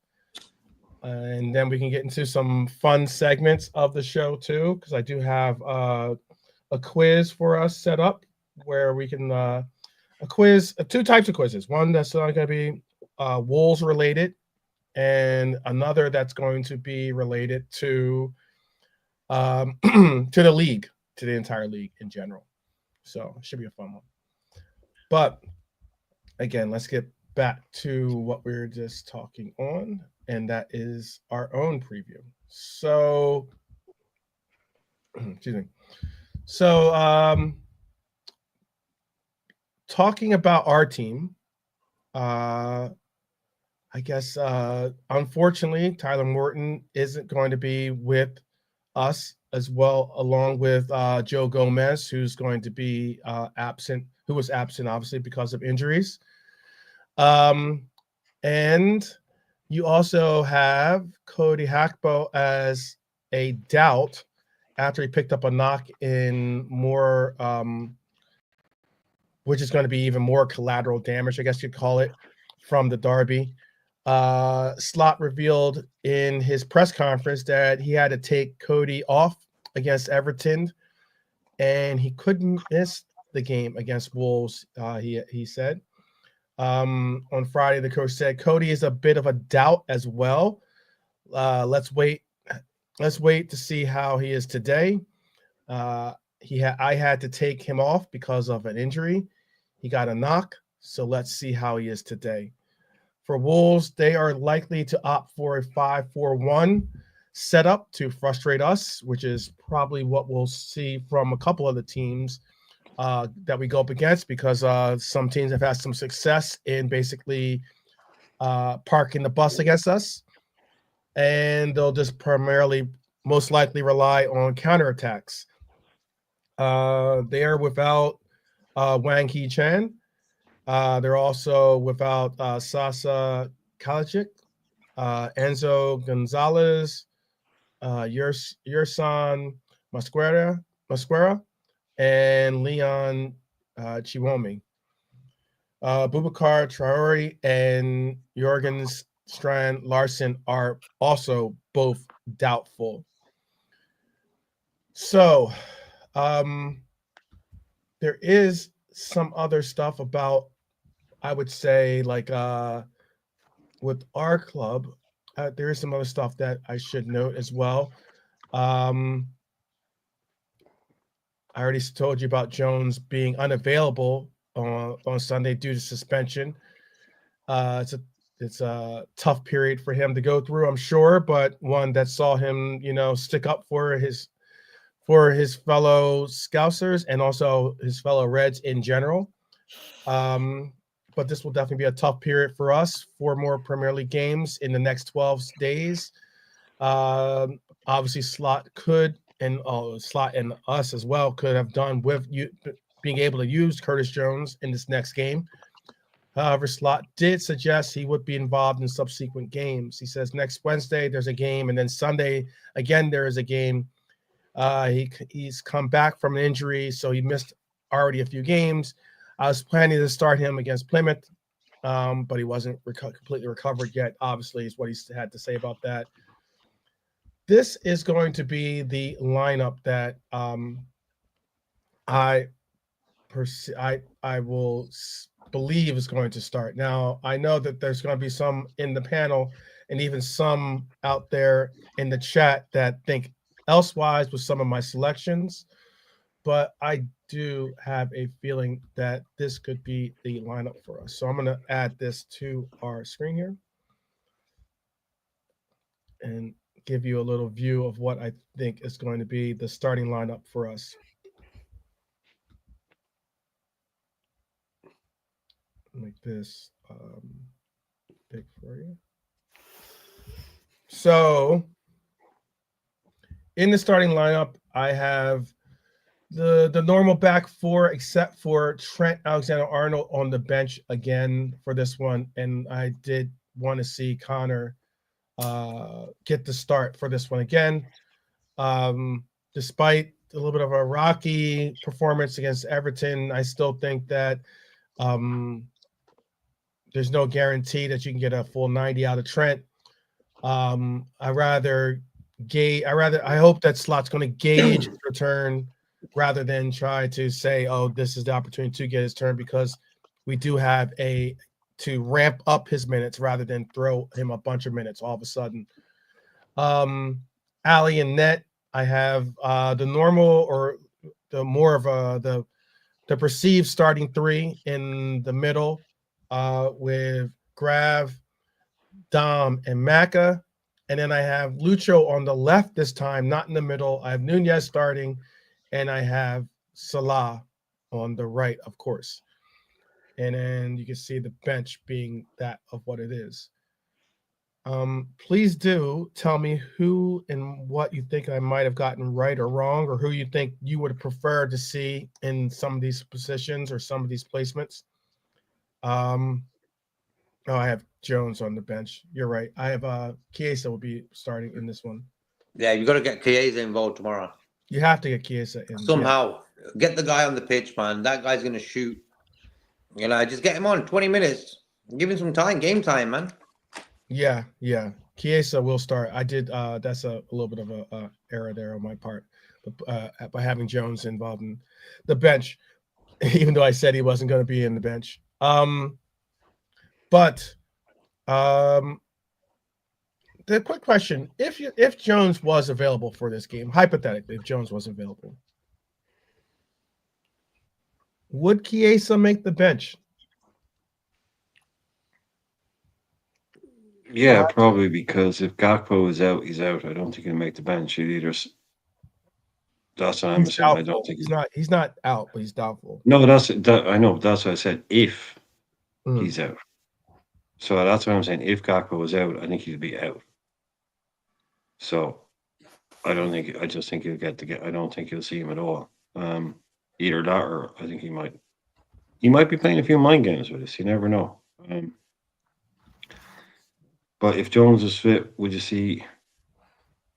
Speaker 3: And then we can get into some fun segments of the show, too, because I do have a quiz for us set up where we can a quiz, 2 types of quizzes. One that's going to be Wolves related, and another that's going to be related to to the league, to the entire league in general. So it should be a fun one. But again, let's get back to what we were just talking on, and that is our own preview. So, excuse me. So, talking about our team, I guess, unfortunately, Tyler Morton isn't going to be with us as well, along with Joe Gomez, who's going to be absent, who was absent, obviously, because of injuries. And you also have Cody Hackbo as a doubt after he picked up a knock in more, which is going to be even more collateral damage, I guess you'd call it, from the derby. Slot revealed in his press conference that he had to take Cody off against Everton, and he couldn't miss the game against Wolves. He said on Friday, the coach said Cody is a bit of a doubt as well. Let's wait to see how he is today. I had to take him off because of an injury. He got a knock, so let's see how he is today. For Wolves, they are likely to opt for a 5-4-1 setup to frustrate us, which is probably what we'll see from a couple of the teams that we go up against, because some teams have had some success in basically parking the bus against us, and they'll just primarily, most likely, rely on counterattacks. They are without Wang Hee-chan. They're also without Sasa Kalajdzic, Enzo Gonzalez, Yerson Masquera, and Leon Chiwomi. Boubacar Traore and Jorgen Strand Larsen are also both doubtful. So there is some other stuff about, I would say, like with our club, there is some other stuff that I should note as well. I already told you about Jones being unavailable on Sunday due to suspension. It's a tough period for him to go through, I'm sure, but one that saw him, stick up for his fellow Scousers and also his fellow Reds in general. But this will definitely be a tough period for us. 4 more Premier League games in the next 12 days. Obviously, Slot and us as well could have done with you being able to use Curtis Jones in this next game. However, Slot did suggest he would be involved in subsequent games. He says next Wednesday there's a game, and then Sunday again there is a game. He's come back from an injury, so he missed already a few games. I was planning to start him against Plymouth, but he wasn't completely recovered yet, obviously, is what he had to say about that. This is going to be the lineup that I will believe is going to start. Now, I know that there's going to be some in the panel and even some out there in the chat that think elsewise with some of my selections, but I do have a feeling that this could be the lineup for us. So I'm going to add this to our screen here and give you a little view of what I think is going to be the starting lineup for us. Make this big for you. So in the starting lineup, I have the normal back four, except for Trent Alexander-Arnold on the bench again for this one. And I did want to see Connor get the start for this one again. Despite a little bit of a rocky performance against Everton, I still think that there's no guarantee that you can get a full 90 out of Trent. I hope that Slot's going to gauge his return rather than try to say, oh, this is the opportunity to get his turn, because we do have to ramp up his minutes rather than throw him a bunch of minutes all of a sudden. Ali and net, I have the normal or the more of the perceived starting three in the middle with Grav, Dom, and Maka. And then I have Lucho on the left this time, not in the middle. I have Nunez starting, and I have Salah on the right, of course. And then you can see the bench being that of what it is. Please do tell me who and what you think I might have gotten right or wrong, or who you think you would prefer to see in some of these positions or some of these placements. Oh, I have Jones on the bench. You're right. I have Chiesa will be starting in this one.
Speaker 5: Yeah, you got to get Chiesa involved tomorrow.
Speaker 3: You have to get Chiesa in.
Speaker 5: Somehow. Yeah. Get the guy on the pitch, man. That guy's going to shoot. You know, just get him on 20 minutes. Give him some time, game time, man.
Speaker 3: Yeah. Chiesa will start. I did. That's a little bit of a error there on my part, but by having Jones involved in the bench, even though I said he wasn't going to be in the bench. But the quick question: if Jones was available for this game, hypothetically, if Jones was available, would Chiesa make the bench?
Speaker 4: Yeah, probably, because if Gakpo is out, he's out. I don't think he'll make the bench. He'll either. That's what I'm saying.
Speaker 3: Doubtful.
Speaker 4: I don't think
Speaker 3: he's not out, but he's doubtful.
Speaker 4: No, I know. That's what I said. If he's out, so that's what I'm saying. If Gakpo was out, I think he'd be out. So I don't think. I just think he'll I don't think you'll see him at all. Either that, or I think he might. He might be playing a few mind games with us. You never know. But if Jones is fit, would you see?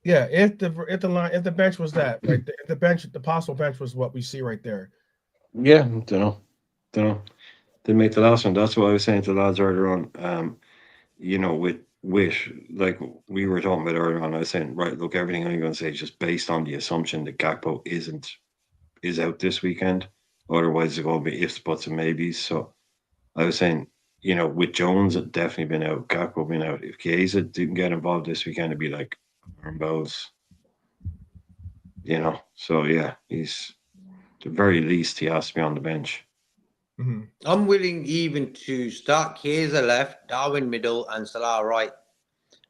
Speaker 3: Yeah, if the bench was that, right? If the possible bench was what we see right there.
Speaker 4: Yeah, don't know. Didn't make the last one. That's what I was saying to the lads earlier on. You know, with like we were talking about earlier on, I was saying, right, look, everything I'm going to say is just based on the assumption that Gakpo is out this weekend. Otherwise, it's going to be ifs, buts, and maybes. So I was saying, you know, with Jones, it definitely been out. Gakpo been out. If Chiesa didn't get involved this weekend, it'd be like arm bows. You know, so yeah, he's at the very least he has to be on the bench.
Speaker 3: Mm-hmm.
Speaker 5: I'm willing even to start Chiesa left, Darwin middle, and Salah right.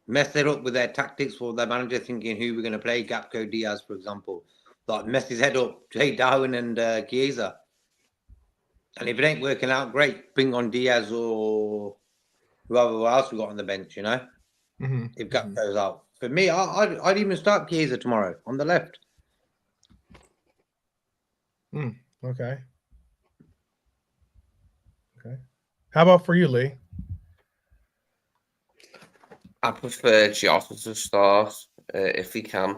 Speaker 5: Mess it up with their tactics for their manager thinking who we're going to play, Gakpo, Diaz, for example. Like, mess his head up, play Darwin and Chiesa. And if it ain't working out, great, bring on Diaz or whoever else we got on the bench, you know?
Speaker 3: Mm-hmm.
Speaker 5: If Gakpo's out. For me, I'd even start Chiesa tomorrow on the left.
Speaker 3: Okay. How about for you, Lee?
Speaker 2: I prefer Jota to start if he can.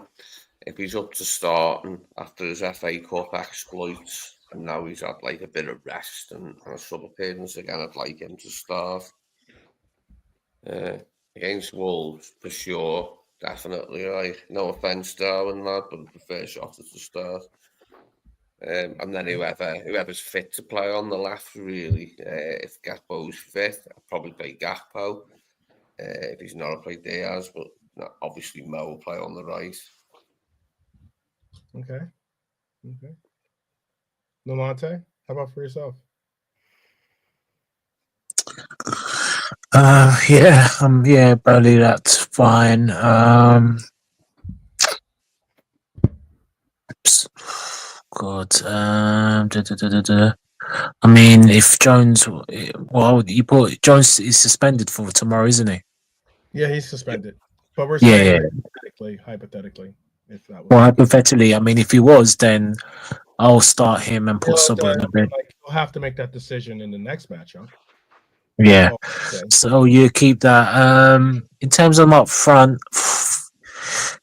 Speaker 2: If he's up to starting after his FA Cup exploits, and now he's had like a bit of rest and a sub appearance again, I'd like him to start. Against Wolves, for sure, definitely. Like, no offence, Darwin, lad, but I prefer Jota to start. And then whoever's fit to play on the left, really. If Gakpo's fit, I'll probably play Gakpo. If he's not, I'll play Diaz. But obviously, Mo will play on the right.
Speaker 3: Okay. Nolante, how about for yourself?
Speaker 6: Yeah, Burnley, that's fine. God, I mean, if Jones, well, you put Jones is suspended for tomorrow, isn't he?
Speaker 3: Yeah, he's suspended. But we're
Speaker 6: Yeah,
Speaker 3: saying
Speaker 6: yeah.
Speaker 3: hypothetically, if that was.
Speaker 6: Well, hypothetically, I mean, if he was, then I'll start him and put
Speaker 3: Well,
Speaker 6: Sobel in the bed.
Speaker 3: you'll have to make that decision in the next matchup.
Speaker 6: Yeah.
Speaker 3: Okay.
Speaker 6: So you keep that. In terms of them up front,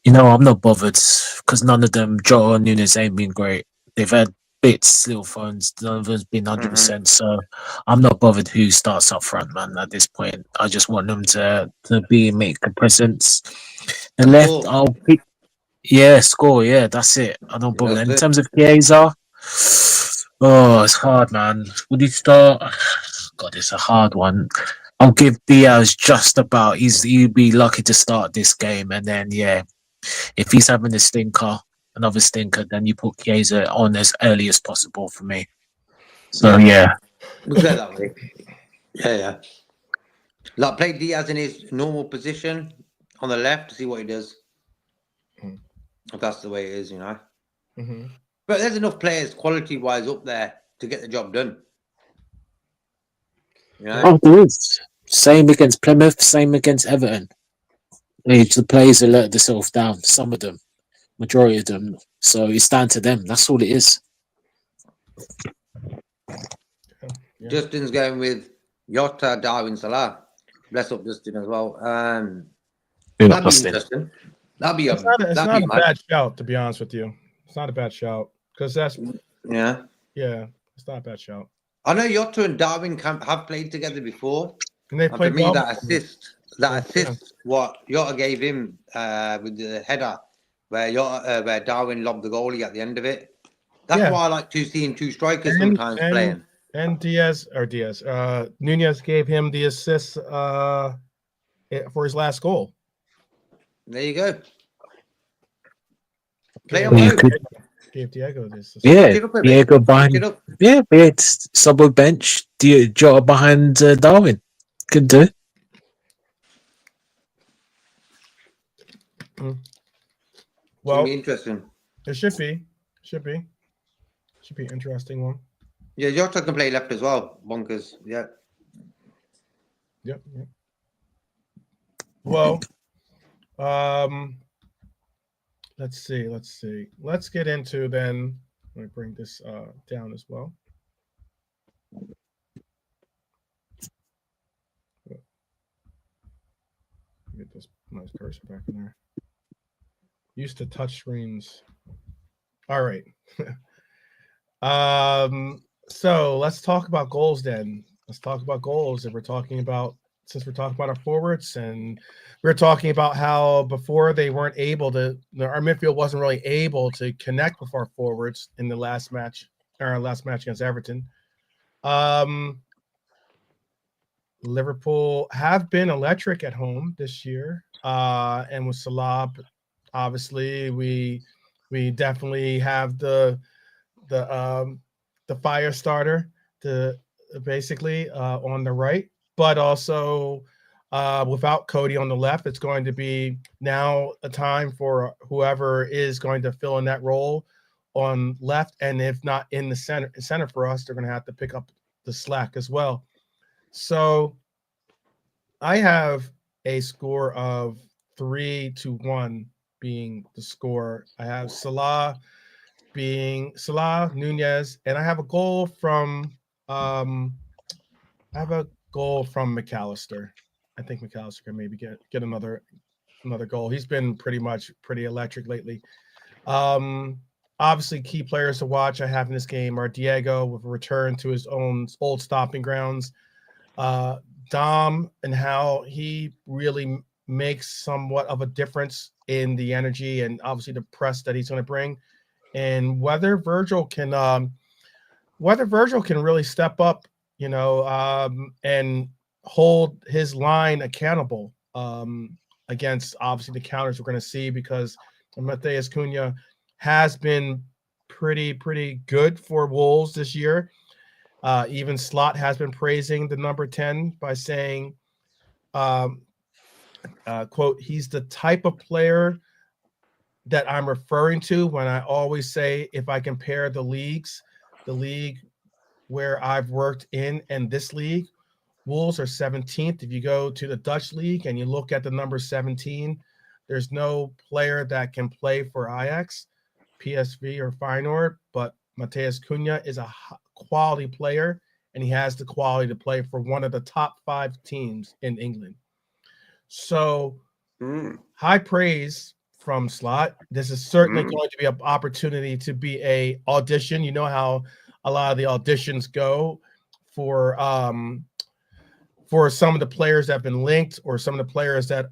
Speaker 6: I'm not bothered because none of them, Joe and Nunes, ain't been great. They've had bits, little phones. None of them's been 100%. So I'm not bothered who starts up front, man. At this point, I just want them to make a presence. And left,
Speaker 5: Score.
Speaker 6: I'll pick. Yeah, score. Yeah, that's it. I don't bother.
Speaker 5: That's
Speaker 6: In
Speaker 5: it.
Speaker 6: terms of Chiesa, it's hard, man. Would he start? God, it's a hard one. I'll give Diaz just about. He'd be lucky to start this game, and then if he's having another stinker, then you put Chiesa on as early as possible for me. So
Speaker 5: Look at that way. Yeah. Like play Diaz in his normal position on the left to see what he does. If that's the way it is,
Speaker 3: Mm-hmm.
Speaker 5: But there's enough players quality-wise up there to get the job done.
Speaker 6: Oh, there is. Same against Plymouth, same against Everton. The players have let themselves down. Some of them, majority of them. So it's down to them. That's all it is.
Speaker 3: Yeah.
Speaker 5: Justin's going with Jota, Darwin, Salah. Bless up Justin as well. That'd be interesting. That'd be
Speaker 3: it's not a bad shout, to be honest with you. It's not a bad shout because that's it's not a bad shout.
Speaker 5: I know Jota and Darwin have played together before,
Speaker 3: and they played
Speaker 5: for me
Speaker 3: well
Speaker 5: that assist what Jota gave him with the header, where Darwin lobbed the goalie at the end of it. That's why I like to see two strikers sometimes playing.
Speaker 3: And Nunez gave him the assist for his last goal.
Speaker 5: There you go.
Speaker 3: Play
Speaker 5: on both.
Speaker 3: Gave Diego this.
Speaker 6: Diego behind. Yeah, it's sub bench. Jota behind Darwin. Could do.
Speaker 5: Well, interesting.
Speaker 3: It should be an interesting one.
Speaker 5: Yeah, Jota can play left as well. Bonkers. Yeah.
Speaker 3: Yep. Well, let's see. Let's get into then. Let me bring this down as well. Get this nice cursor back in there. Used to touch screens. All right. So let's talk about goals then. Let's talk about goals. If we're talking about, since we're talking about our forwards, and we're talking about how before they weren't able to, our midfield wasn't really able to connect with our forwards in the last match, our last match against Everton. Liverpool have been electric at home this year, and with Salah, obviously we definitely have the fire starter basically on the right, but also without Cody on the left, it's going to be now a time for whoever is going to fill in that role on left, and if not in the center for us, they're going to have to pick up the slack as well. So I have a score of 3-1 being the score. I have Salah, Nunez, and I have a goal from McAllister. I think McAllister can maybe get another goal. He's been pretty electric lately. Obviously, key players to watch I have in this game are Diego with a return to his own old stomping grounds. Dom and how he really makes somewhat of a difference in the energy and obviously the press that he's going to bring. and whether Virgil can really step up, and hold his line accountable against obviously the counters we're going to see, because Matheus Cunha has been pretty good for Wolves this year. Even Slot has been praising the number 10 by saying, quote, he's the type of player that I'm referring to when I always say, if I compare the league where I've worked in and this league, Wolves are 17th. If you go to the Dutch league and you look at the number 17, there's no player that can play for Ajax, PSV, or Feyenoord, but Matheus Cunha is a quality player, and he has the quality to play for one of the top 5 teams in England. So high praise from Slot. This is certainly going to be an opportunity to be a audition. You know how a lot of the auditions go for some of the players that have been linked, or some of the players that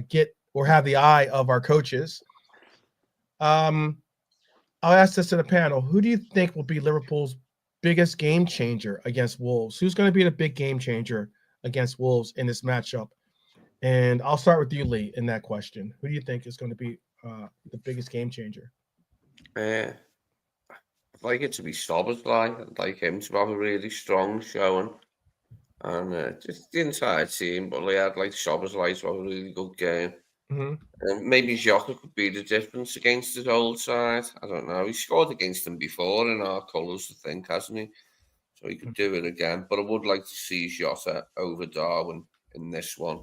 Speaker 3: get or have the eye of our coaches. I'll ask this to the panel. Who do you think will be Liverpool's biggest game changer against Wolves? Who's going to be the big game changer against Wolves in this matchup? And I'll start with you, Lee, in that question. Who do you think is going to be the biggest game changer?
Speaker 2: I'd like it to be Szoboszlai. I'd like him to have a really strong showing. And just the entire team, but I'd like Szoboszlai to have a really good game. Maybe Jota could be the difference against his old side. I don't know. He scored against them before in our colours, I think, hasn't he? So he could do it again. But I would like to see Jota over Darwin in this one.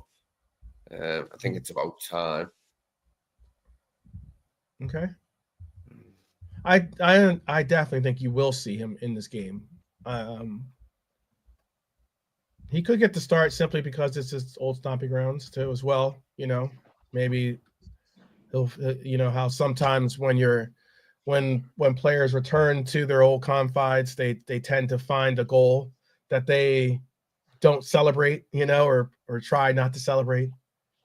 Speaker 2: I think it's about time.
Speaker 3: Okay. I definitely think you will see him in this game. He could get the start simply because it's his old stomping grounds too, as well. Maybe he'll, how sometimes when players return to their old confides, they tend to find a goal that they don't celebrate, or try not to celebrate.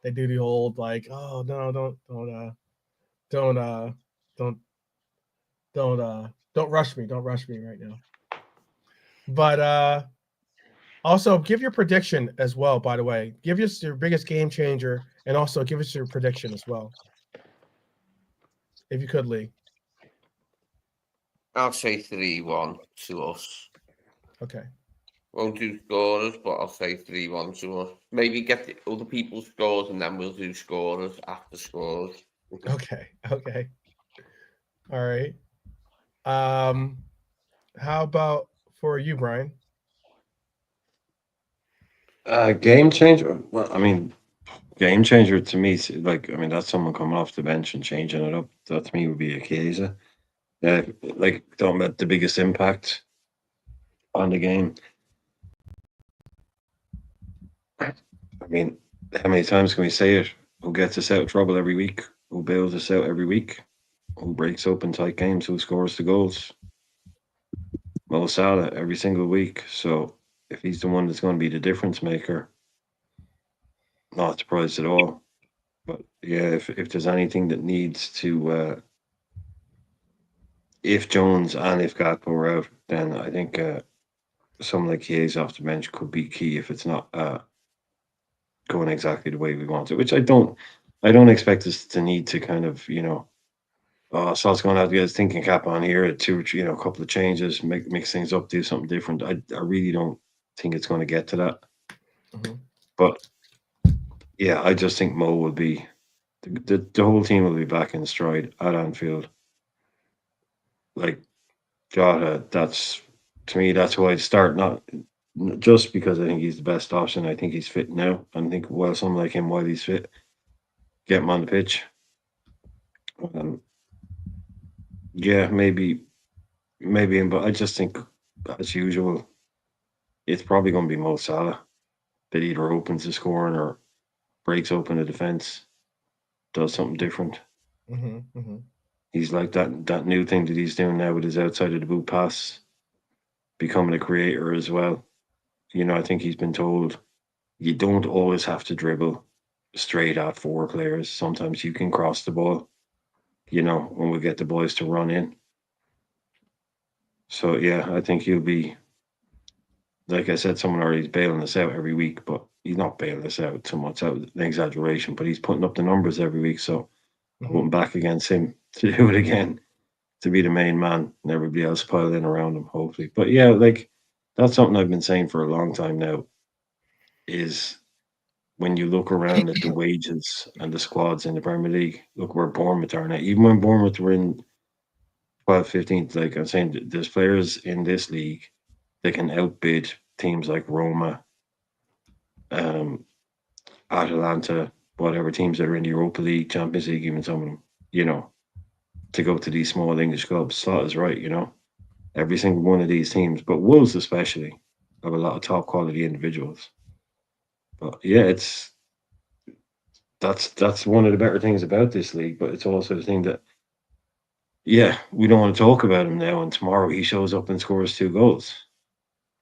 Speaker 3: They do the old like, oh no, don't rush me, don't rush me right now. But also give your prediction as well. By the way, give us your biggest game changer, and also give us your prediction as well, if you could, Lee.
Speaker 2: I'll say 3-1 to us.
Speaker 3: Okay.
Speaker 2: Won't do scorers, but I'll say 3-1 to us. Maybe get the other people's scores, and then we'll do scorers after scores.
Speaker 3: Okay. All right. How about for you, Brian?
Speaker 4: Game changer. Well, I mean, game changer to me, that's someone coming off the bench and changing it up. That to me would be a Chiesa. Talking about the biggest impact on the game. I mean, how many times can we say it? Who gets us out of trouble every week? Who bails us out every week? Who breaks open tight games? Who scores the goals? Mo Salah every single week. So if he's the one that's going to be the difference maker, not surprised at all. But yeah, if there's anything that needs to, if Jones and if Gakpo are out, then I think someone like Chiesa off the bench could be key if it's not going exactly the way we want it. Which I don't expect us to need to kind of Sal's going to have to get his thinking cap on here at a couple of changes, mix things up, do something different. I really don't think it's going to get to that. But yeah, I just think Mo will be the whole team will be back in stride at Anfield. Like Jota, to me that's why I'd start, not just because I think he's the best option. I think he's fit now. I think someone like him, while he's fit, get him on the pitch. Yeah, maybe him, but I just think, as usual, it's probably going to be Mo Salah that either opens the scoring or breaks open the defense, does something different. He's like that new thing that he's doing now with his outside of the boot pass, becoming a creator as well. I think he's been told you don't always have to dribble straight at 4 players. Sometimes you can cross the ball, when we get the boys to run in. So yeah, I think he'll be. Like I said, someone already is bailing us out every week, but he's not bailing us out too much. Out an exaggeration, but he's putting up the numbers every week. So
Speaker 3: Mhm.
Speaker 4: going back against him to do it again, to be the main man, and everybody else pile in around him, hopefully. But yeah, like that's something I've been saying for a long time now. Is when you look around at the wages and the squads in the Premier League, look where Bournemouth are now. Even when Bournemouth were in 12th, 15th, like I'm saying, there's players in this league that can outbid teams like Roma, um, Atalanta, whatever teams that are in the Europa League, Champions League, even some of them, to go to these small English clubs. Slot is right. Every single one of these teams, but Wolves especially, have a lot of top quality individuals. But yeah, that's one of the better things about this league, but it's also the thing that we don't want to talk about him now, and tomorrow he shows up and scores 2 goals.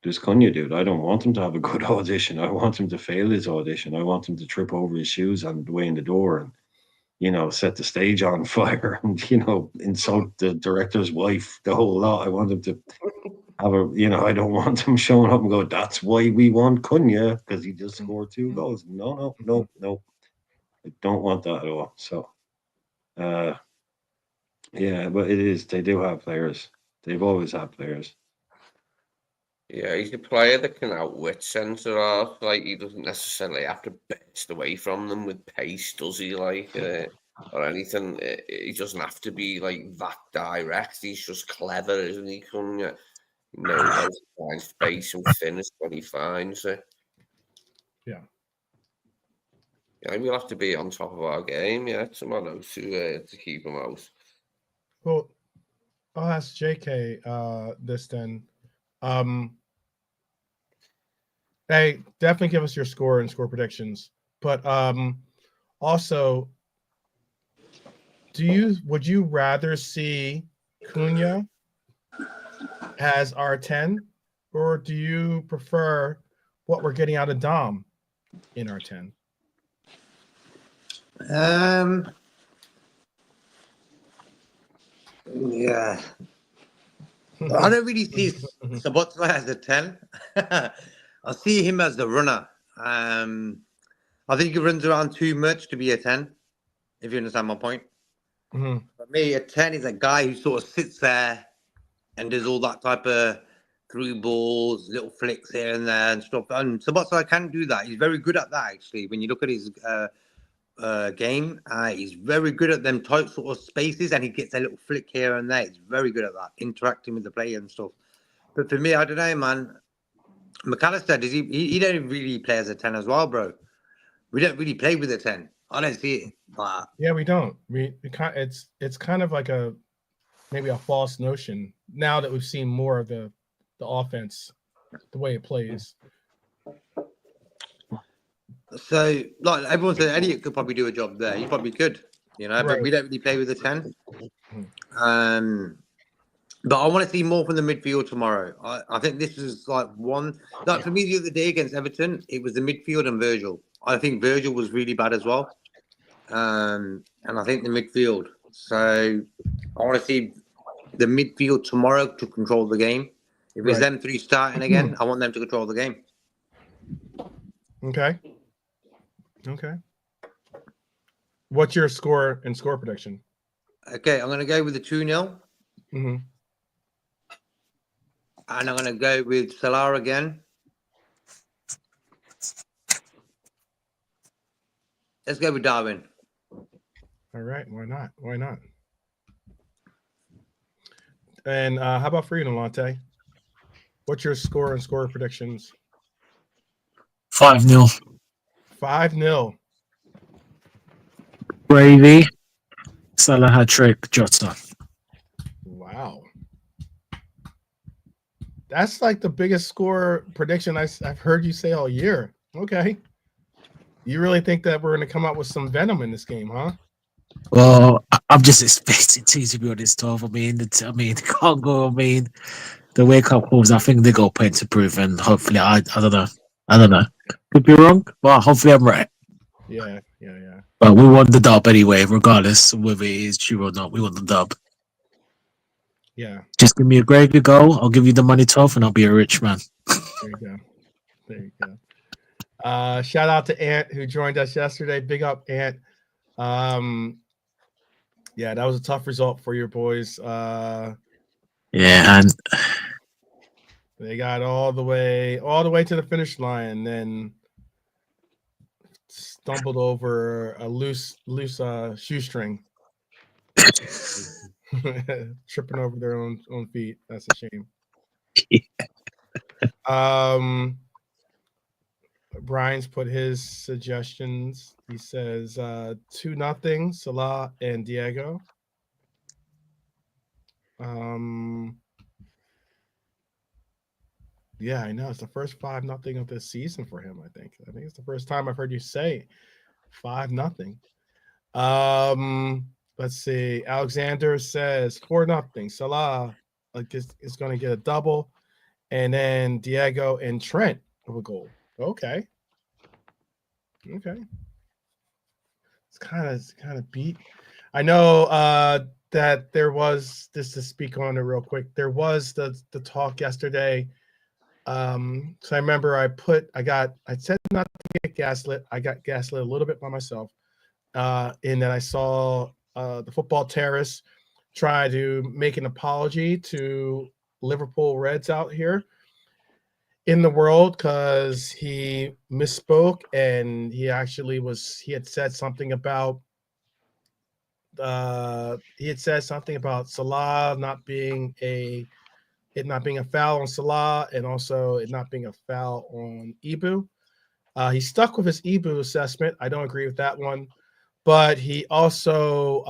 Speaker 4: Just Cunha, dude. I don't want him to have a good audition. I want him to fail his audition. I want him to trip over his shoes on the way in the door and, set the stage on fire and, insult the director's wife, the whole lot. I want him to have I don't want him showing up and go, that's why we want Cunha, because he just scored 2 goals. No. I don't want that at all. So, yeah, but they do have players. They've always had players.
Speaker 2: Yeah, he's a player that can outwit centre half. Like he doesn't necessarily have to burst away from them with pace, does he? Or anything. He doesn't have to be like that direct. He's just clever, isn't he? Cunha knows how to find space and finish when he finds it.
Speaker 3: Yeah.
Speaker 2: Yeah, we'll have to be on top of our game, tomorrow to keep him out.
Speaker 3: Well, I'll ask JK this then. Hey, definitely give us your score and score predictions. But also, would you rather see Cunha as our 10, or do you prefer what we're getting out of Dom in our 10?
Speaker 5: Yeah. I don't really see Sabotla as a 10. I see him as the runner. I think he runs around too much to be a 10, if you understand my point.
Speaker 3: Mm-hmm.
Speaker 5: For me, a 10 is a guy who sort of sits there and does all that type of through balls, little flicks here and there and stuff. And Sabotla can do that. He's very good at that, actually. When you look at his game, he's very good at them tight sort of spaces, and he gets a little flick here and there. He's very good at that, interacting with the player and stuff. But for me, I don't know, man. McAllister, he don't really play as a 10 as well, bro. We don't really play with a 10. I don't see it. But
Speaker 3: yeah, we don't. It's kind of like maybe a false notion now that we've seen more of the offense, the way it plays.
Speaker 5: So, like everyone said, Elliot could probably do a job there. He probably could,
Speaker 3: Right.
Speaker 5: But we don't really play with a 10. But I want to see more from the midfield tomorrow. I think this is like for me the other day against Everton, it was the midfield and Virgil. I think Virgil was really bad as well. And I think the midfield. So I want to see the midfield tomorrow to control the game. If it's them three starting again, I want them to control the game.
Speaker 3: Okay. What's your score and score prediction?
Speaker 5: Okay, I'm going to go with the 2-0.
Speaker 3: Mm-hmm.
Speaker 5: And I'm going to go with Salah again. Let's go with Darwin.
Speaker 3: All right. Why not? And how about for you, Nolante? What's your score and score predictions?
Speaker 6: 5-0.
Speaker 3: 5-0.
Speaker 6: Gravy. Salah hat-trick, Jota.
Speaker 3: Wow. That's like the biggest score prediction I've heard you say all year. Okay. You really think that we're going to come out with some venom in this game, huh?
Speaker 6: Well, I'm just expecting teams to be on this stuff. I mean, Congo. The wake up calls. I think they got point to prove, and hopefully, I don't know. Could be wrong, but hopefully, I'm right.
Speaker 3: Yeah.
Speaker 6: But we want the dub anyway, regardless of whether it is true or not. We want the dub.
Speaker 3: Yeah,
Speaker 6: Just give me a Gravy goal. I'll give you the money 12 and I'll be a rich man.
Speaker 3: there you go. There you go. Shout out to Ant who joined us yesterday. Big up, Ant. Yeah, that was a tough result for your boys.
Speaker 6: Yeah, and
Speaker 3: They got all the way to the finish line, and then stumbled over a loose shoestring, tripping over their own feet. That's a shame. Brian's put his suggestions. He says 2-0 Salah and Diego. Yeah, I know. It's the first 5-0 of this season for him, I think. I think it's the first time I've heard you say 5-0. Let's see. Alexander says 4-0. Salah is going to get a double. And then Diego and Trent with a goal. Okay. It's kind of beat. I know that there was, just to speak on it real quick, there was the talk yesterday. So I remember I said not to get gaslit. I got gaslit a little bit by myself. In that I saw the football terrorists try to make an apology to Liverpool Reds out here in the world because he misspoke and he had said something about Salah not being a foul on Salah and also it not being a foul on Ibu. He stuck with his Ibu assessment. I don't agree with that one, but he also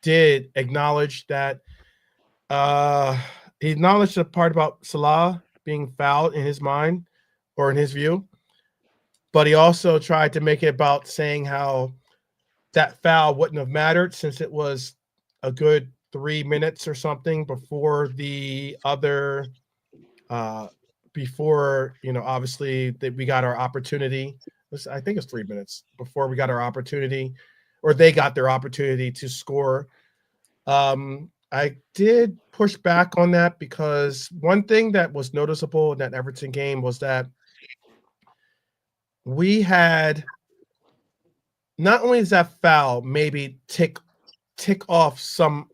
Speaker 3: did acknowledge that he acknowledged the part about Salah being fouled in his mind or in his view, but he also tried to make it about saying how that foul wouldn't have mattered since it was a good 3 minutes or something before the other obviously that we got our opportunity. I think it's 3 minutes before we got our opportunity, or they got their opportunity to score. I did push back on that because one thing that was noticeable in that Everton game was that we had, not only is that foul maybe tick off some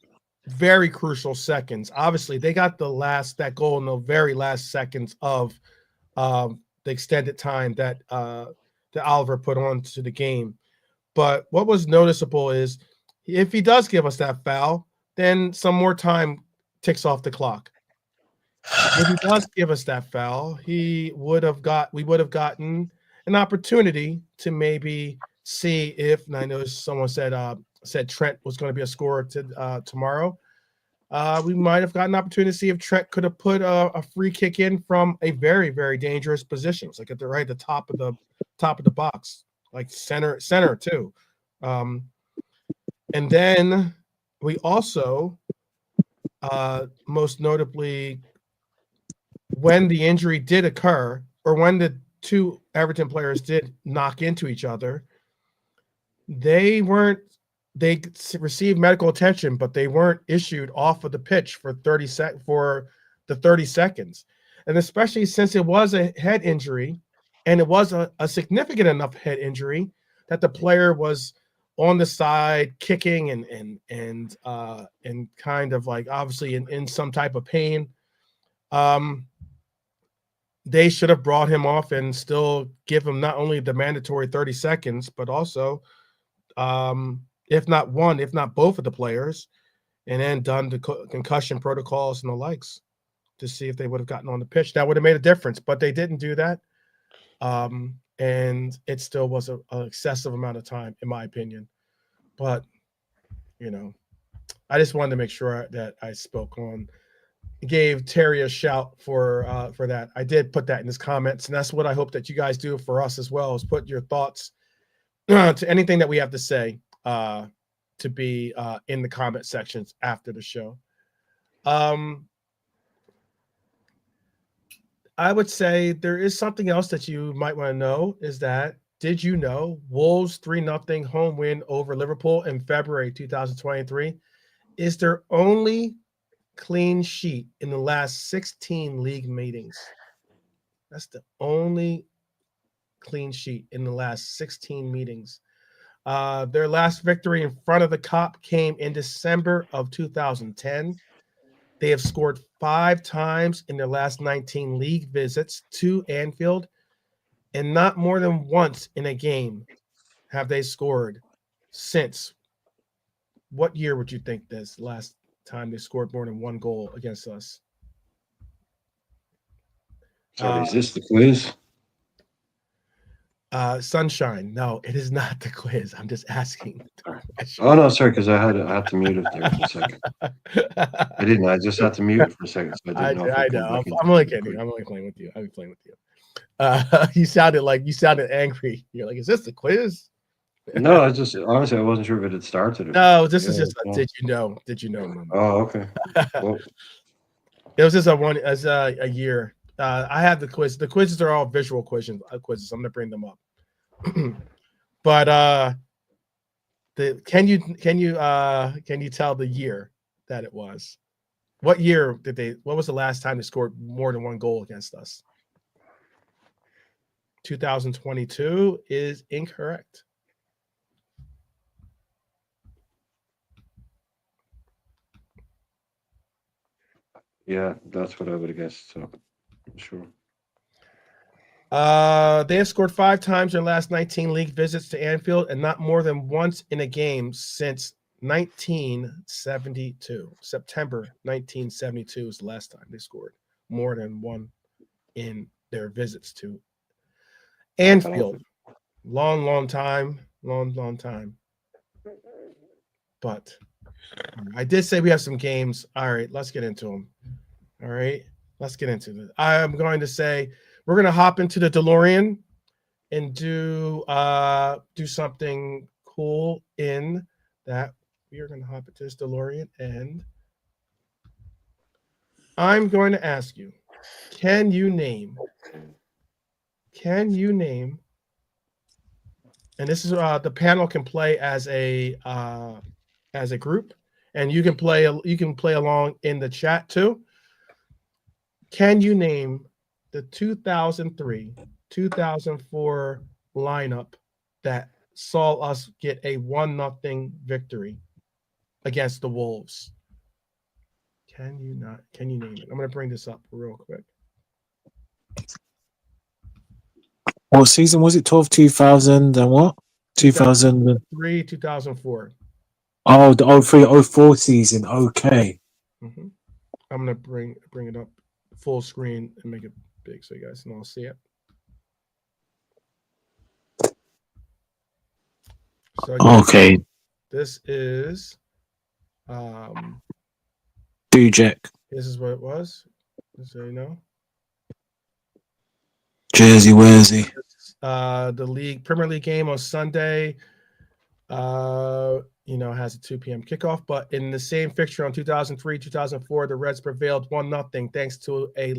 Speaker 3: very crucial seconds. Obviously, they got that goal in the very last seconds of the extended time that Oliver put on to the game. But what was noticeable is if he does give us that foul, then some more time ticks off the clock. If he does give us that foul, we would have gotten an opportunity to maybe see if, and I know someone said Trent was going to be a scorer tomorrow. We might have gotten an opportunity to see if Trent could have put a free kick in from a very, very dangerous position. It's like at the top of the box, like center too. And then we also, most notably, when the injury did occur, or when the two Everton players did knock into each other, they received medical attention, but they weren't issued off of the pitch for 30 seconds. And especially since it was a head injury, and it was a significant enough head injury that the player was on the side kicking and kind of like obviously in some type of pain. They should have brought him off and still give him not only the mandatory 30 seconds, but also if not both of the players, and then done the concussion protocols and the likes to see if they would have gotten on the pitch. That would have made a difference, but they didn't do that. And it still was an excessive amount of time, in my opinion. But, I just wanted to make sure that I gave Terry a shout for that. I did put that in his comments, and that's what I hope that you guys do for us as well, is put your thoughts to anything that we have to say to be in the comment sections after the show. I would say there is something else that you might want to know, is that, did you know Wolves' 3-0 home win over Liverpool in February 2023 is their only clean sheet in the last 16 league meetings. That's the only clean sheet in the last 16 meetings. Their last victory in front of the Cop came in December of 2010. They have scored 5 times in their last 19 league visits to Anfield, and not more than once in a game have they scored since. What year would you think this last time they scored more than 1 goal against us?
Speaker 4: Sorry, is this the quiz?
Speaker 3: Sunshine. No, it is not the quiz. I'm just asking.
Speaker 4: Oh no, sorry, because I had to mute it there for a second. I didn't. I just had to mute it for a second, so I didn't know. If
Speaker 3: I
Speaker 4: it
Speaker 3: know.
Speaker 4: come back
Speaker 3: I'm only kidding. I'm only playing with you. I'm playing with you. You sounded angry. You're like, is this the quiz?
Speaker 4: No, I just honestly I wasn't sure if it had started.
Speaker 3: No, this is just
Speaker 4: no.
Speaker 3: did you know? Did you know? Moment.
Speaker 4: Oh, okay. Well,
Speaker 3: It was just a year. I have the quiz. The quizzes are all visual quizzes. I'm gonna bring them up. But can you tell the year that it was? What year did they? What was the last time they scored more than 1 goal against us? 2022 is incorrect.
Speaker 4: yeah, that's what I would have guessed. So, sure.
Speaker 3: They have scored 5 times in their last 19 league visits to Anfield, and not more than once in a game since 1972. September 1972 is the last time they scored more than 1 in their visits to Anfield. Long time. But I did say we have some games. All right, let's get into them. All right, let's get into this. I'm going to say we're going to hop into the DeLorean and do something cool in that. We are going to hop into this DeLorean, and I'm going to ask you, can you name, and this is the panel can play as a group, and you can play along in the chat too. Can you name the 2003-2004 lineup that saw us get a 1-0 victory against the Wolves? Can you name it? I'm going to bring this up real quick.
Speaker 6: What season was it? 2000 and what? 2003,
Speaker 3: 2004.
Speaker 6: Oh, the 03-04 season. Okay.
Speaker 3: Mm-hmm. I'm going to bring it up full screen and make it big so you guys can all see it. So
Speaker 6: okay.
Speaker 3: This is
Speaker 6: Dujek.
Speaker 3: This is what it was. Just so you know.
Speaker 6: Jersey Wersey.
Speaker 3: The league Premier League game on Sunday. Has a 2 p.m. kickoff, but in the same fixture on 2003-2004, the Reds prevailed 1-0 thanks to a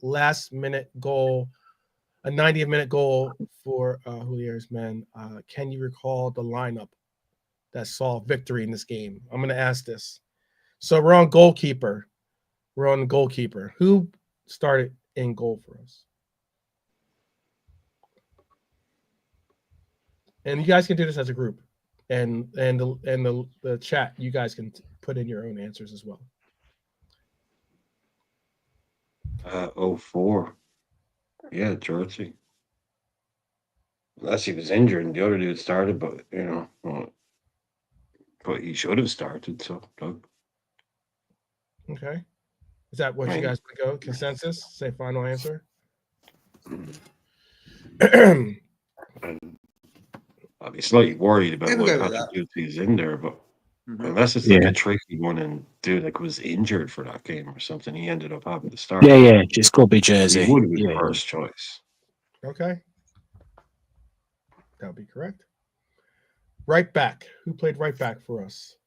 Speaker 3: last-minute goal, a 90th-minute goal for Julier's men. Can you recall the lineup that saw victory in this game? I'm going to ask this. So we're on goalkeeper. Who started in goal for us? And you guys can do this as a group. And the chat, you guys can put in your own answers as well.
Speaker 4: 04. Yeah, Jersey. Unless he was injured and the other dude started, but but he should have started. So, Doug.
Speaker 3: Okay. Is that what you guys want to go? Consensus? Say final answer.
Speaker 4: I'd be slightly worried about what Patrick Duty's in there, but unless it's like a tricky one and dude like was injured for that game or something, he ended up having to start.
Speaker 6: Yeah, just got to be Jersey.
Speaker 4: He would have been first choice.
Speaker 3: Okay. That would be correct. Right back. Who played right back for us?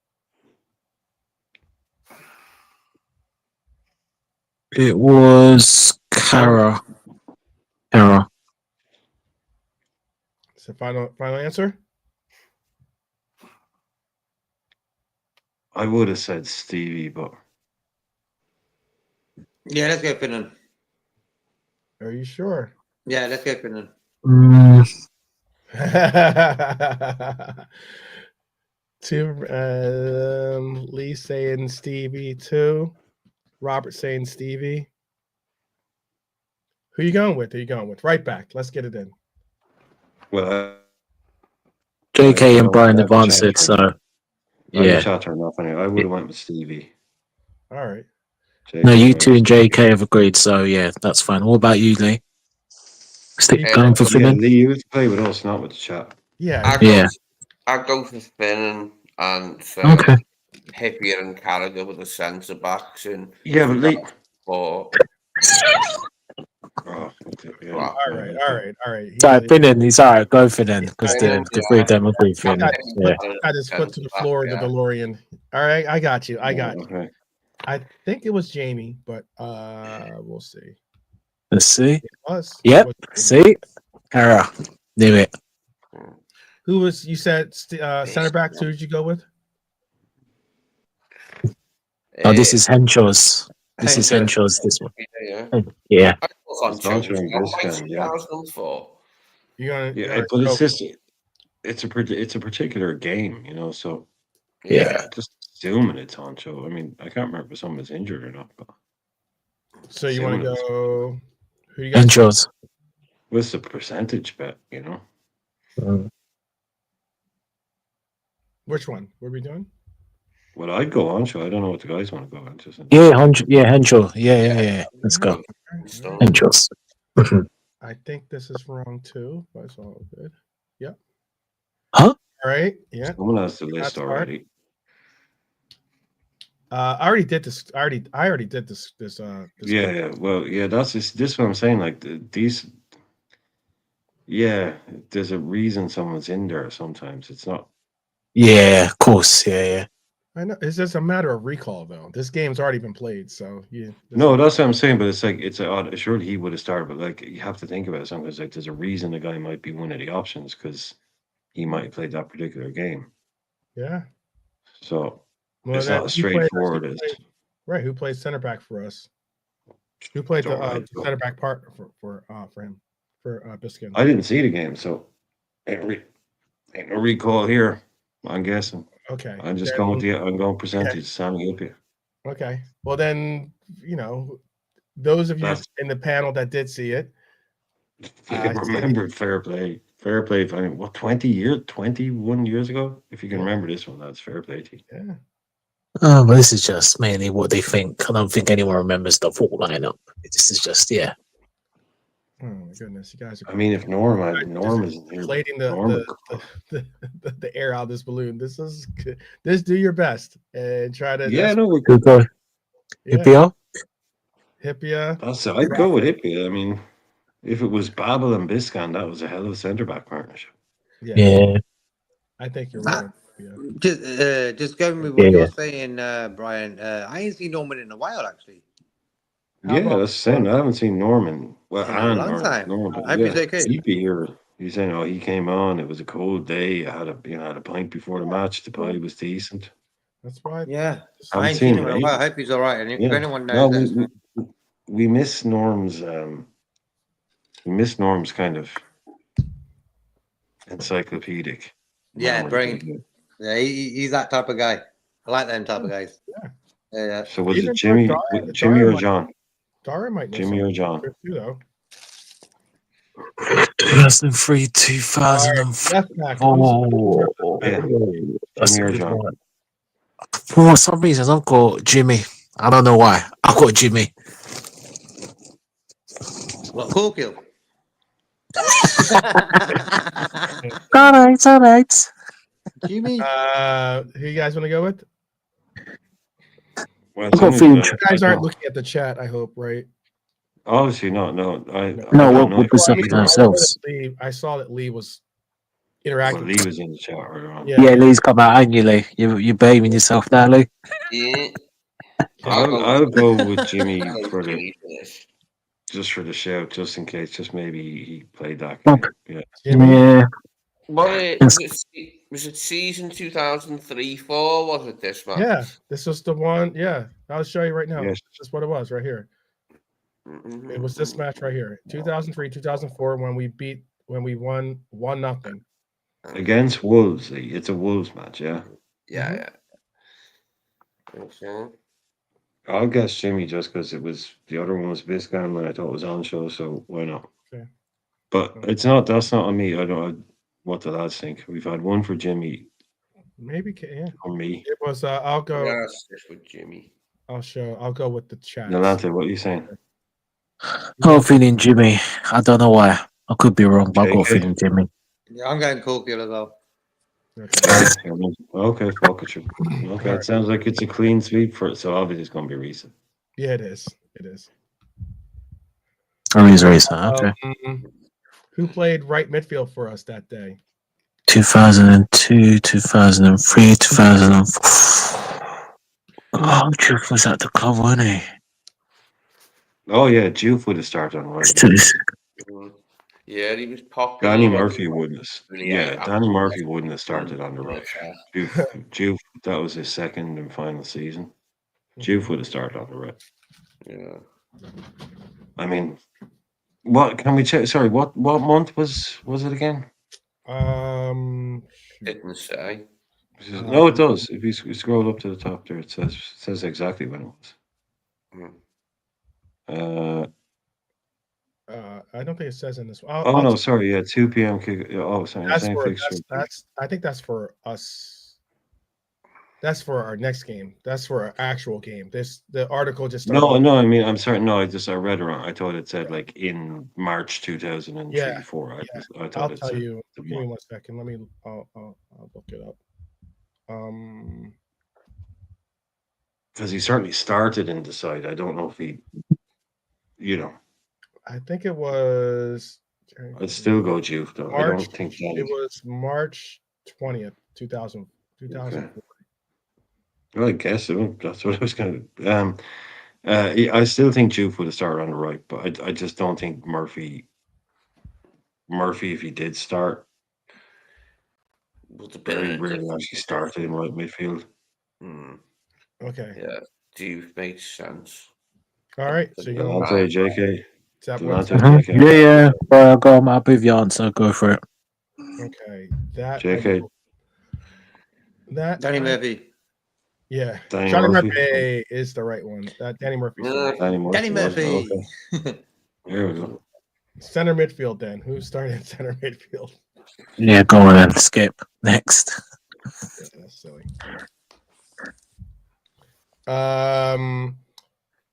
Speaker 6: It was Kara.
Speaker 3: So final answer?
Speaker 4: I would have said Stevie, but
Speaker 5: Yeah, let's go Finland.
Speaker 3: Are you sure?
Speaker 5: Yeah, let's go Finland.
Speaker 3: Lee saying Stevie too. Robert saying Stevie. Who you going with? Right back. Let's get it in.
Speaker 4: Well,
Speaker 6: JK and Brian
Speaker 4: I
Speaker 6: advanced it, so
Speaker 4: I
Speaker 6: yeah.
Speaker 4: chat turned off anyway. I would have went with Stevie.
Speaker 3: All right.
Speaker 6: No, you two and JK have agreed, so yeah, that's fine. What about you, Lee? Stick going for
Speaker 4: Yeah,
Speaker 6: Finland?
Speaker 4: Lee, you have to play with us, not with the chat.
Speaker 3: Yeah.
Speaker 2: I'd go for Finland and say
Speaker 6: Okay.
Speaker 2: Hippier and Carragher with the centre backs and
Speaker 4: Yeah, but Lee.
Speaker 2: or
Speaker 4: Oh, yeah.
Speaker 3: All right.
Speaker 6: Sorry, Finland. He's all right. Go Finland because
Speaker 2: Finland,
Speaker 6: the three of them agree
Speaker 3: I got,
Speaker 6: Finland. Yeah.
Speaker 3: got his foot to the floor in the DeLorean. All right, I got you.
Speaker 4: Okay.
Speaker 3: I think it was Jamie, but we'll see.
Speaker 6: Let's see.
Speaker 3: It was.
Speaker 6: Yep. See, Hera. Knew it.
Speaker 3: Who was you said center back? Who did you go with?
Speaker 6: Oh, this is Henshaw's. This is Henshaw's. This one. Yeah.
Speaker 2: I was on
Speaker 4: Sancho
Speaker 2: Chelsea
Speaker 4: and Giscard,
Speaker 2: in
Speaker 4: yeah.
Speaker 2: 2004.
Speaker 4: But it's just it's a particular game, you know. So
Speaker 6: Yeah.
Speaker 4: just assuming it's Sancho. I mean, I can't remember if someone's injured or not. But
Speaker 3: So you want to go? Who you got?
Speaker 6: Henshaw's.
Speaker 4: What's the percentage bet? You know.
Speaker 3: Which one? What are we doing?
Speaker 4: Well, I'd go Ancho. I don't know what the guys want to go into.
Speaker 6: Yeah, Henshaw. Yeah. Let's go. Henshaw's.
Speaker 3: I think this is wrong too, but it's all good. Yep.
Speaker 6: Huh?
Speaker 3: All right. Yeah.
Speaker 4: Someone has the list
Speaker 3: That's
Speaker 4: already.
Speaker 3: I already did this. I already did this.
Speaker 4: Yeah. Well, yeah. That's this is what I'm saying. Like these. Yeah, there's a reason someone's in there. Sometimes it's not.
Speaker 6: Yeah, of course. Yeah.
Speaker 3: I know it's just a matter of recall, though. This game's already been played, so yeah.
Speaker 4: No, that's what I'm saying. But it's like it's odd. Surely he would have started, but like you have to think about it sometimes. Like there's a reason the guy might be one of the options because he might have played that particular game.
Speaker 3: Yeah.
Speaker 4: So it's not as straightforward.
Speaker 3: Right. Who plays center back for us? Who played the center back part for him for Biskin?
Speaker 4: I didn't see the game, so ain't no recall here. I'm guessing.
Speaker 3: Okay.
Speaker 4: I'm just going with I'm going percentage. Sammy Hippier.
Speaker 3: Okay. Well, then those of you in the panel that did see it,
Speaker 4: I remember fair play. Fair play. What 21 years ago? If you can remember this one, that's fair play to you.
Speaker 3: Yeah.
Speaker 6: Oh, but this is just mainly what they think. I don't think anyone remembers the full lineup. This is just
Speaker 3: Oh my goodness, you guys are.
Speaker 4: I mean, if Norm isn't here,
Speaker 3: inflating the air out of this balloon. This do your best and try to.
Speaker 4: Yeah, no, we're
Speaker 6: good. Hippia.
Speaker 4: I'd go with Hippia. I mean, if it was Babel and Biscan, that was a hell of a centre back partnership.
Speaker 6: Yeah.
Speaker 3: I think you're right.
Speaker 5: Just going with what you're saying, Brian. I ain't seen Norman in a while, actually.
Speaker 4: That's the same. I haven't seen Norman. Well,
Speaker 5: in a long time. I hope he's okay.
Speaker 4: He'd be here. He's saying, "Oh, he came on. It was a cold day. I had a pint before the match. The pie was decent."
Speaker 3: That's right.
Speaker 5: Yeah, I ain't seen him in a while. I hope he's all right. And if anyone knows,
Speaker 4: we miss Norm's. We miss Norm's kind of encyclopedic.
Speaker 5: Yeah, brain. Yeah, he's that type of guy. I like them type of guys. Yeah.
Speaker 4: So was it Jimmy or John?
Speaker 3: Dara might know
Speaker 4: Jimmy or John?
Speaker 3: Too, though.
Speaker 6: 2003, 2004.
Speaker 4: Oh, yeah.
Speaker 6: That's
Speaker 4: Jimmy
Speaker 6: a
Speaker 4: or
Speaker 6: good
Speaker 4: John?
Speaker 6: one. For some reason, I've got Jimmy. I don't know why. I've got Jimmy.
Speaker 5: What, Corkill?
Speaker 6: All right.
Speaker 5: Jimmy?
Speaker 3: Who you guys want to go with?
Speaker 4: Well,
Speaker 3: you guys aren't looking at the chat, I hope, right?
Speaker 4: Obviously not. No,
Speaker 6: we'll put something ourselves.
Speaker 3: I saw that Lee was interacting.
Speaker 4: Lee was in the chat earlier on.
Speaker 6: Yeah, Lee's come out, ain't you, Lee? You're behaving yourself now, Lee.
Speaker 2: Yeah.
Speaker 4: I'll go with Jimmy just for the shout, just in case, just maybe he played that game.
Speaker 6: Yeah.
Speaker 2: Was it season 2003-4? Was it this one?
Speaker 3: Yeah, this was the one. Yeah, I'll show you right now.
Speaker 4: Yes.
Speaker 3: This is what it was right here. It was this match right here, 2003, 2004, when we won 1-0.
Speaker 4: Against Wolves. It's a Wolves match, yeah.
Speaker 2: Yeah. Okay.
Speaker 4: I'll guess Jimmy just because it was the other one was Biscan and I thought it was on show, so why not?
Speaker 3: Okay.
Speaker 4: But it's not. That's not on me. I don't know what the lads think. We've had one for Jimmy
Speaker 3: Maybe, yeah.
Speaker 4: or me.
Speaker 3: It was. I'll go.
Speaker 2: Yeah, stick with Jimmy.
Speaker 3: I'll go with the chat.
Speaker 4: Nolante, what are you saying?
Speaker 6: I'm feeling Jimmy. I don't know why. I could be wrong, but I got a
Speaker 4: JK?
Speaker 6: feeling Jimmy.
Speaker 5: Yeah, I'm going Corkill as well.
Speaker 4: Okay, fuck it. Okay, it sounds like it's a clean sweep for it, so obviously it's going to be recent.
Speaker 3: Yeah, it is. It is.
Speaker 6: Oh, he's recent. Okay.
Speaker 3: Who played right midfield for us that day?
Speaker 6: 2002, 2003, 2004. Oh, Juve was at the club, wasn't he?
Speaker 4: Oh yeah, Juve would have started on right.
Speaker 2: Yeah, he was popular.
Speaker 4: Danny Murphy wouldn't have.
Speaker 2: Yeah,
Speaker 4: Yeah, Danny Murphy wouldn't have started on the right. Juve, that was his second and final season. Juve would have started on the right.
Speaker 2: Yeah.
Speaker 4: I mean, what can we check? Sorry, what month was it again?
Speaker 2: Didn't say.
Speaker 4: No, it does. If you scroll up to the top there, it says exactly when it was.
Speaker 3: I don't think it says in this one.
Speaker 4: No, sorry. Yeah, 2 p.m. kick. Oh, sorry.
Speaker 3: I think that's for us. That's for our next game. That's for our actual game. The article just started.
Speaker 4: No. I mean, I'm sorry. No, I read it wrong. I thought it said like in March 2004. I thought
Speaker 3: I'll
Speaker 4: it
Speaker 3: tell
Speaker 4: said
Speaker 3: you. Give me 1 second. Let me. I'll look it up.
Speaker 4: Because he certainly started in the side. I don't know if he,
Speaker 3: I think it was.
Speaker 4: I'd still go Juve though. I don't think
Speaker 3: it was March 20th, 2004.
Speaker 4: Well, I guess that's what I was going to. I still think Juve would have started on the right, but I just don't think Murphy, if he did start,
Speaker 2: would have been
Speaker 4: really actually started in right midfield.
Speaker 3: Okay.
Speaker 2: Yeah, Juve makes sense.
Speaker 3: All right. So you
Speaker 4: I'll say JK.
Speaker 6: Yeah. I'll go. I'm happy with your answer. Go for it.
Speaker 3: Okay. That
Speaker 4: JK.
Speaker 5: Danny Murphy.
Speaker 3: Yeah.
Speaker 4: Danny
Speaker 3: Johnny
Speaker 4: Murphy.
Speaker 3: Murphy is the right one. Danny Murphy.
Speaker 5: Danny Murphy.
Speaker 4: Okay. There we go.
Speaker 3: Center midfield then. Who started center midfield?
Speaker 6: Yeah, go on then. Skip. Next.
Speaker 3: Yeah, that's silly.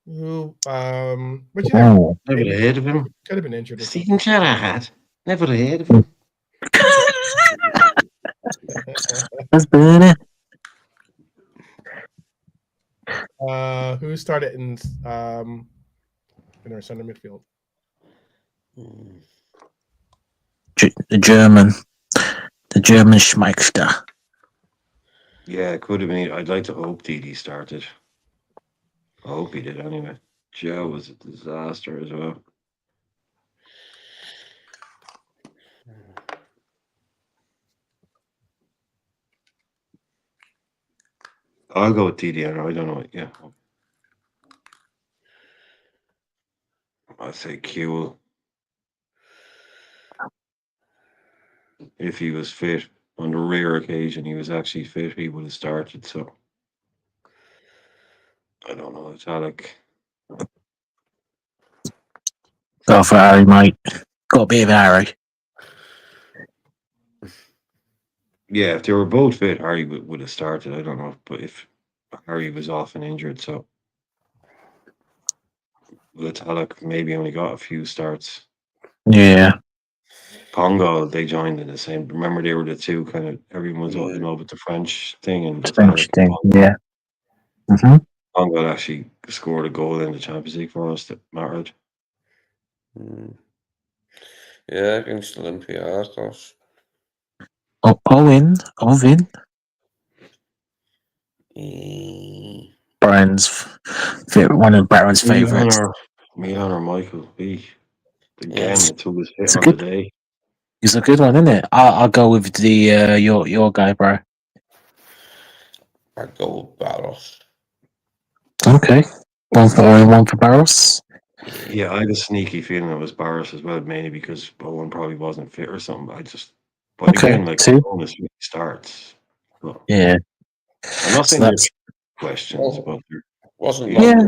Speaker 3: Who but you
Speaker 6: Oh.
Speaker 4: Never heard of him.
Speaker 3: could have been injured or
Speaker 4: Stephen Shanahan. Never heard of him.
Speaker 6: That's been
Speaker 3: who started in our center midfield?
Speaker 6: the German Schmeichster.
Speaker 4: Yeah, it could have been. I'd like to hope Didi started. I hope he did anyway. Joe was a disaster as well. I'll go with Didi. I don't know. Yeah. I'd say Kuhl. If he was fit, on the rare occasion he was actually fit, he would have started. So I don't know. It's Alec.
Speaker 6: Go for Harry, mate. Got a bit of Harry.
Speaker 4: Yeah, if they were both fit, Harry would have started. I don't know, but if Harry was off and injured, so Alec maybe only got a few starts.
Speaker 6: Yeah.
Speaker 4: Pongo, they joined in the same. Remember, they were the two kind of. Everyone was in love with the French thing, and
Speaker 6: French thing. Yeah.
Speaker 4: Pongo actually scored a goal in the Champions League for us that mattered.
Speaker 2: Yeah, against Olympiacos.
Speaker 6: Owen. One of Baron's favourites.
Speaker 4: Milan or Michael B. Again, it's who was hit on the day.
Speaker 6: It's a good one, isn't it? I'll go with the your guy, bro.
Speaker 2: I'd go with Barros.
Speaker 6: Okay. One for Owen, one for Barros.
Speaker 4: Yeah, I had a sneaky feeling it was Barris as well, mainly because Bowen probably wasn't fit or something. But
Speaker 6: Okay,
Speaker 4: again, like
Speaker 6: two.
Speaker 4: bonus really starts. But
Speaker 6: Yeah.
Speaker 4: I'm not
Speaker 6: So
Speaker 4: saying there's
Speaker 6: that's
Speaker 4: questions, but
Speaker 2: Wasn't
Speaker 6: yeah.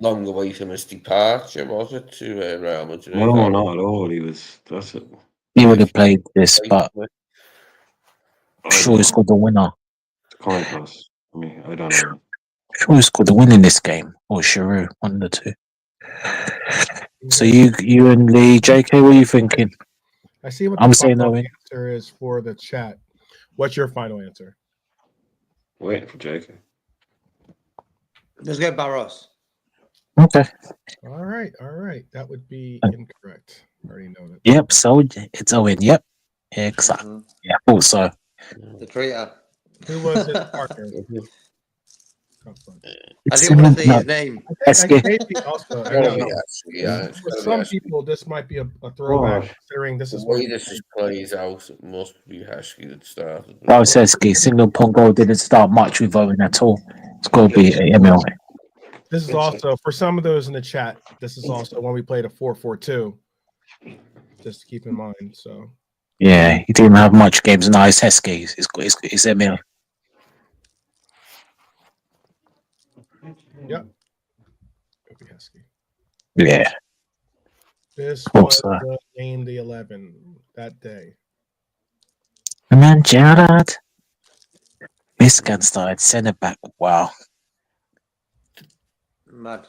Speaker 2: long away from his departure, was it, to Real Madrid?
Speaker 4: no, not at all. That's it.
Speaker 6: He would
Speaker 4: If
Speaker 6: have played this, but
Speaker 4: I
Speaker 6: sure
Speaker 4: don't
Speaker 6: he
Speaker 4: know,
Speaker 6: scored the winner.
Speaker 4: it's a coin toss. I mean, I don't know.
Speaker 6: Sure he scored the win in this game, or Giroud, one of the two. So
Speaker 3: Okay.
Speaker 6: you and Lee, JK, what are you thinking?
Speaker 3: I see what
Speaker 6: I'm
Speaker 3: the
Speaker 6: saying
Speaker 3: final
Speaker 6: no win.
Speaker 3: answer is for the chat. What's your final answer?
Speaker 4: Waiting for JK.
Speaker 5: Let's go Barros.
Speaker 6: Okay.
Speaker 3: All right. That would be incorrect. I already know that.
Speaker 6: Yep. So it's Owen. Yep. Exactly.
Speaker 5: Mhm.
Speaker 6: Yeah. Also.
Speaker 5: The traitor.
Speaker 3: Who was his partner?
Speaker 5: I didn't want to say his name.
Speaker 3: I maybe also. I know.
Speaker 2: Yeah, it's
Speaker 3: For
Speaker 2: gotta be
Speaker 3: some
Speaker 2: Heskey.
Speaker 3: people, this might be a throwback,
Speaker 4: What?
Speaker 3: considering this
Speaker 2: The
Speaker 3: is
Speaker 2: way
Speaker 3: what
Speaker 2: this plays out, it must be Heskey that started.
Speaker 6: Balseski, single point goal didn't start much with Owen at all. It's got to be Emil.
Speaker 3: this is also for some of those in the chat. This is also when we played a 4-4-2. Just to keep in mind. So
Speaker 6: Yeah, he didn't have much games. No, it's Heskey. It's Emil.
Speaker 3: yep. Kobe Heskey.
Speaker 6: Yeah.
Speaker 3: This
Speaker 6: course,
Speaker 3: was game the 11 that day.
Speaker 6: And then Gerard. Biscan started centre back. Wow.
Speaker 5: Mad.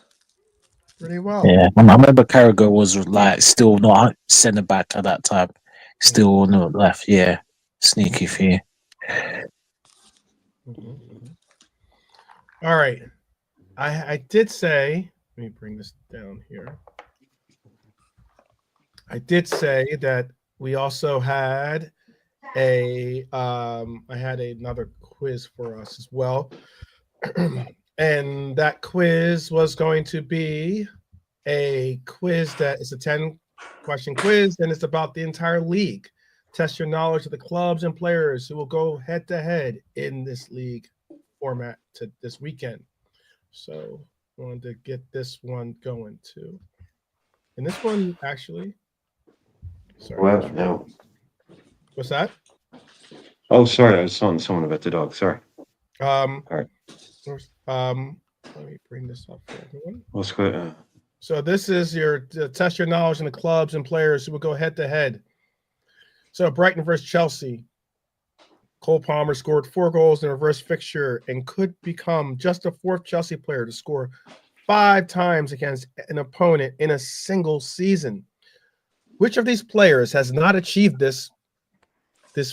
Speaker 3: Pretty well.
Speaker 6: Yeah. I remember Carragher was like still not centre back at that time. Still on the left. Yeah. Sneaky for you.
Speaker 3: All right. I did say, let me bring this down here. I did say that we also had I had another quiz for us as well. And that quiz was going to be a quiz that is a 10-question quiz, and it's about the entire league. Test your knowledge of the clubs and players who will go head to head in this league format to this weekend. So wanted to get this one going too. And this one actually, sorry.
Speaker 4: Well, no.
Speaker 3: What's that?
Speaker 4: Oh, sorry. I was telling someone about the dog. Sorry.
Speaker 3: All
Speaker 4: right.
Speaker 3: Let me bring this up for everyone.
Speaker 4: What's good?
Speaker 3: So this is your test your knowledge in the clubs and players who will go head to head. So Brighton versus Chelsea. Cole Palmer scored 4 goals in a reverse fixture and could become just the 4th Chelsea player to score 5 times against an opponent in a single season. Which of these players has not achieved this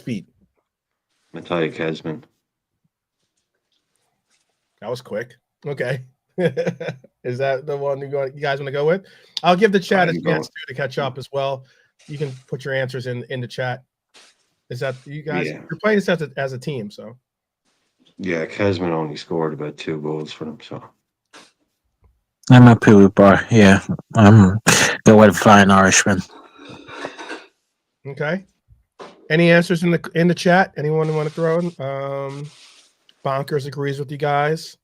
Speaker 3: feat?
Speaker 4: Mattia Kesman.
Speaker 3: That was quick. Okay. Is that the one you guys want to go with? I'll give the chat a chance to catch up as well. You can put your answers in the chat. Is that you guys?
Speaker 4: Yeah.
Speaker 3: You're playing this as a team, so.
Speaker 4: Yeah, Kesman only scored about 2 goals for them, so.
Speaker 6: I'm happy with Bar. Yeah. Go with Flying Irishman.
Speaker 3: Okay. Any answers in the chat? Anyone want to throw in? Bonkers agrees with you guys.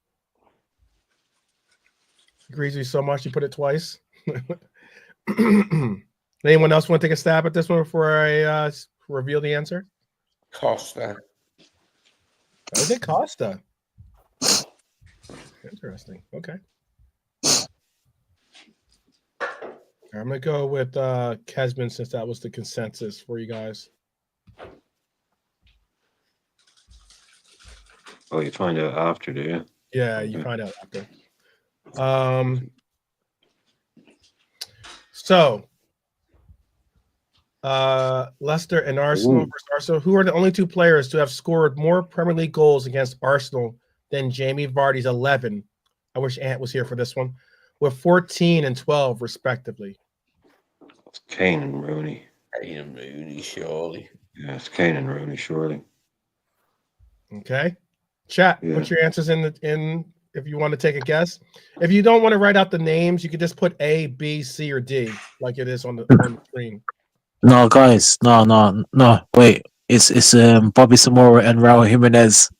Speaker 3: Agrees with you so much you put it twice. Anyone else want to take a stab at this one before I reveal the answer?
Speaker 2: Costa.
Speaker 3: Oh, is it Costa? Interesting. Okay. I'm gonna go with Kesman since that was the consensus for you guys.
Speaker 4: Oh, you find out after, do you?
Speaker 3: Yeah, you find out after. So Leicester and Arsenal versus Arsenal. Who are the only 2 players to have scored more Premier League goals against Arsenal than Jamie Vardy's 11? I wish Ant was here for this one. With 14 and 12, respectively.
Speaker 4: It's Kane and Rooney.
Speaker 2: Kane and Rooney, surely.
Speaker 4: Yeah, it's Kane and Rooney, surely.
Speaker 3: Okay. Chat,
Speaker 4: Yeah.
Speaker 3: put your answers in if you want to take a guess. If you don't want to write out the names, you could just put A, B, C, or D, like it is on the screen.
Speaker 6: No, guys. No. Wait. It's Bobby Samora and Raul Jimenez.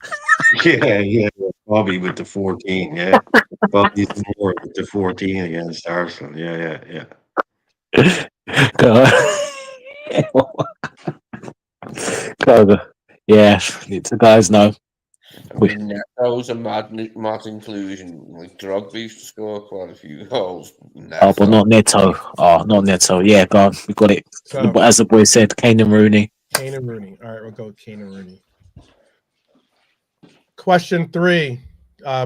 Speaker 4: Yeah. Bobby with the 14. Yeah, Bobby's more with the 14 against Arsenal. Yeah.
Speaker 6: Go go. Yeah, the guys know.
Speaker 2: I mean, that was a mad inclusion. Like Drogba used to score quite a few goals.
Speaker 6: Oh, but
Speaker 2: Neto.
Speaker 6: not Neto. Oh, not Neto. Yeah, go on. We got it.
Speaker 3: So
Speaker 6: As the boy said, Kane and Rooney.
Speaker 3: Kane and Rooney. All right, we'll go with Kane and Rooney. Question 3.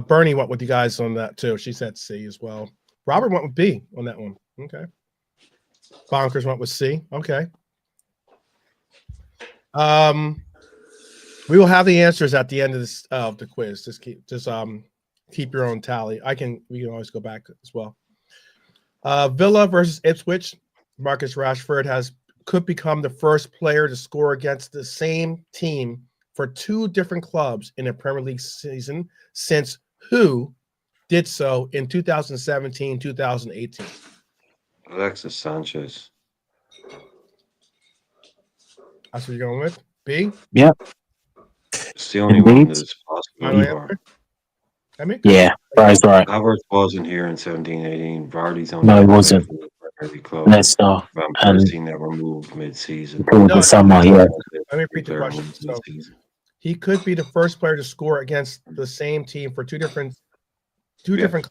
Speaker 3: Bernie went with you guys on that too. She said C as well. Robert went with B on that one. Okay. Bonkers went with C. Okay. We will have the answers at the end of this the quiz. Just keep your own tally. We can always go back as well. Villa versus Ipswich. Marcus Rashford could become the first player to score against the same team for 2 different clubs in a Premier League season since who did so in 2017-2018?
Speaker 4: Alexis Sanchez.
Speaker 3: That's what you're going with? B?
Speaker 6: Yep.
Speaker 4: It's the only
Speaker 6: Indeed.
Speaker 4: one that's
Speaker 3: Final
Speaker 4: possible.
Speaker 3: answer? I mean,
Speaker 6: Yeah, right.
Speaker 4: Havertz wasn't here in 17-18. Vardy's only
Speaker 6: No, he
Speaker 4: ever played
Speaker 6: wasn't.
Speaker 4: for the Premier League club.
Speaker 6: Leicester
Speaker 4: Van
Speaker 6: and
Speaker 4: Persie never moved mid-season.
Speaker 6: for the summer. Yeah.
Speaker 3: let me repeat the question. So he could be the first player to score against the same team for two different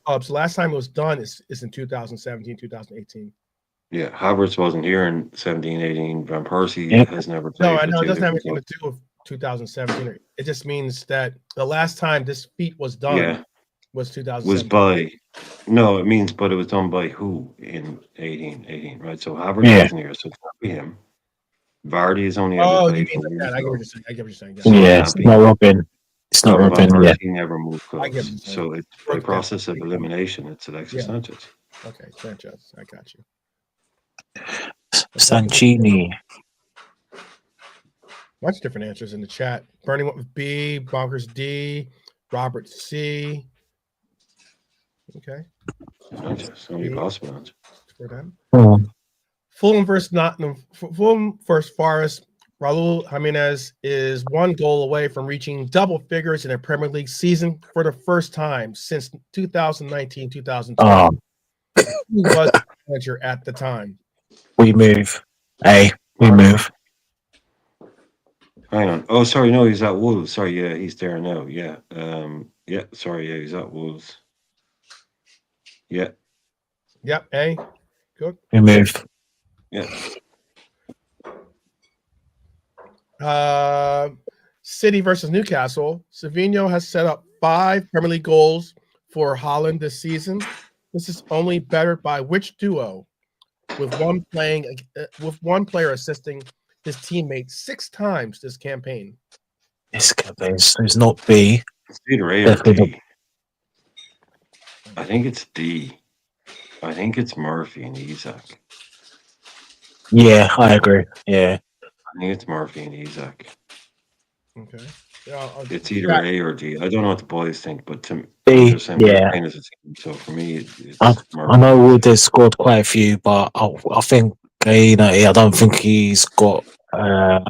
Speaker 3: clubs. The last time it was done is in 2017, 2018.
Speaker 4: Yeah, Havertz wasn't here in 17-18. Van Persie has never played.
Speaker 3: No, I
Speaker 4: for
Speaker 3: know it
Speaker 4: 2
Speaker 3: doesn't have
Speaker 4: different
Speaker 3: anything to do with 2017. It just means that the last time this feat was done
Speaker 4: Yeah.
Speaker 3: was
Speaker 4: Was
Speaker 3: 2017.
Speaker 4: but it was done by who in 18, right? So Havertz
Speaker 6: Yeah.
Speaker 4: wasn't here, so it's not him. Vardy has only ever
Speaker 3: Oh, you
Speaker 4: played
Speaker 3: mean
Speaker 4: for
Speaker 3: like that? I get what you're saying.
Speaker 4: So
Speaker 6: Yeah,
Speaker 4: it
Speaker 6: it's
Speaker 4: can't be.
Speaker 6: not Robin. It's not
Speaker 4: So Van
Speaker 6: Robin. Yeah.
Speaker 4: Persie never moved
Speaker 3: I get what you're
Speaker 4: clubs.
Speaker 3: saying.
Speaker 4: So it's by
Speaker 3: Okay.
Speaker 4: process of elimination, it's Alexis
Speaker 3: Yeah.
Speaker 4: Sanchez.
Speaker 3: Okay, Sanchez. I got you.
Speaker 6: Sanchini.
Speaker 3: Much different answers in the chat. Bernie went with B, Bonkers D, Robert C. Okay.
Speaker 4: Sanchez, only possible answer.
Speaker 3: For them.
Speaker 6: Oh,
Speaker 3: Fulham versus Nottingham. Fulham versus Forest. Raul Jimenez is 1 goal away from reaching double figures in a Premier League season for the first time since 2019-2020.
Speaker 6: oh,
Speaker 3: Who was the manager at the time?
Speaker 6: we move. Hey, we move.
Speaker 4: Hang on. Oh, sorry, no, he's at Wolves. Sorry, yeah, he's there now. Yeah. He's at Wolves. Yeah.
Speaker 3: Yep, A. Good.
Speaker 6: We move.
Speaker 4: Yeah.
Speaker 3: City versus Newcastle. Savinho has set up 5 Premier League goals for Holland this season. This is only bettered by which duo, with one player assisting his teammate 6 times this campaign.
Speaker 6: It's not B.
Speaker 4: It's either A or
Speaker 6: Definitely
Speaker 4: D. I think it's D. I think it's Murphy and Isak.
Speaker 6: Yeah, I agree. Yeah.
Speaker 4: I think it's Murphy and Isak.
Speaker 3: Okay.
Speaker 4: It's either A or D. I don't know what the boys think, but to
Speaker 6: B,
Speaker 4: I'm just saying we're
Speaker 6: yeah.
Speaker 4: playing as a team. So for me, it's
Speaker 6: I
Speaker 4: Murphy.
Speaker 6: know Wood has scored quite a few, but I think I don't think he's got 5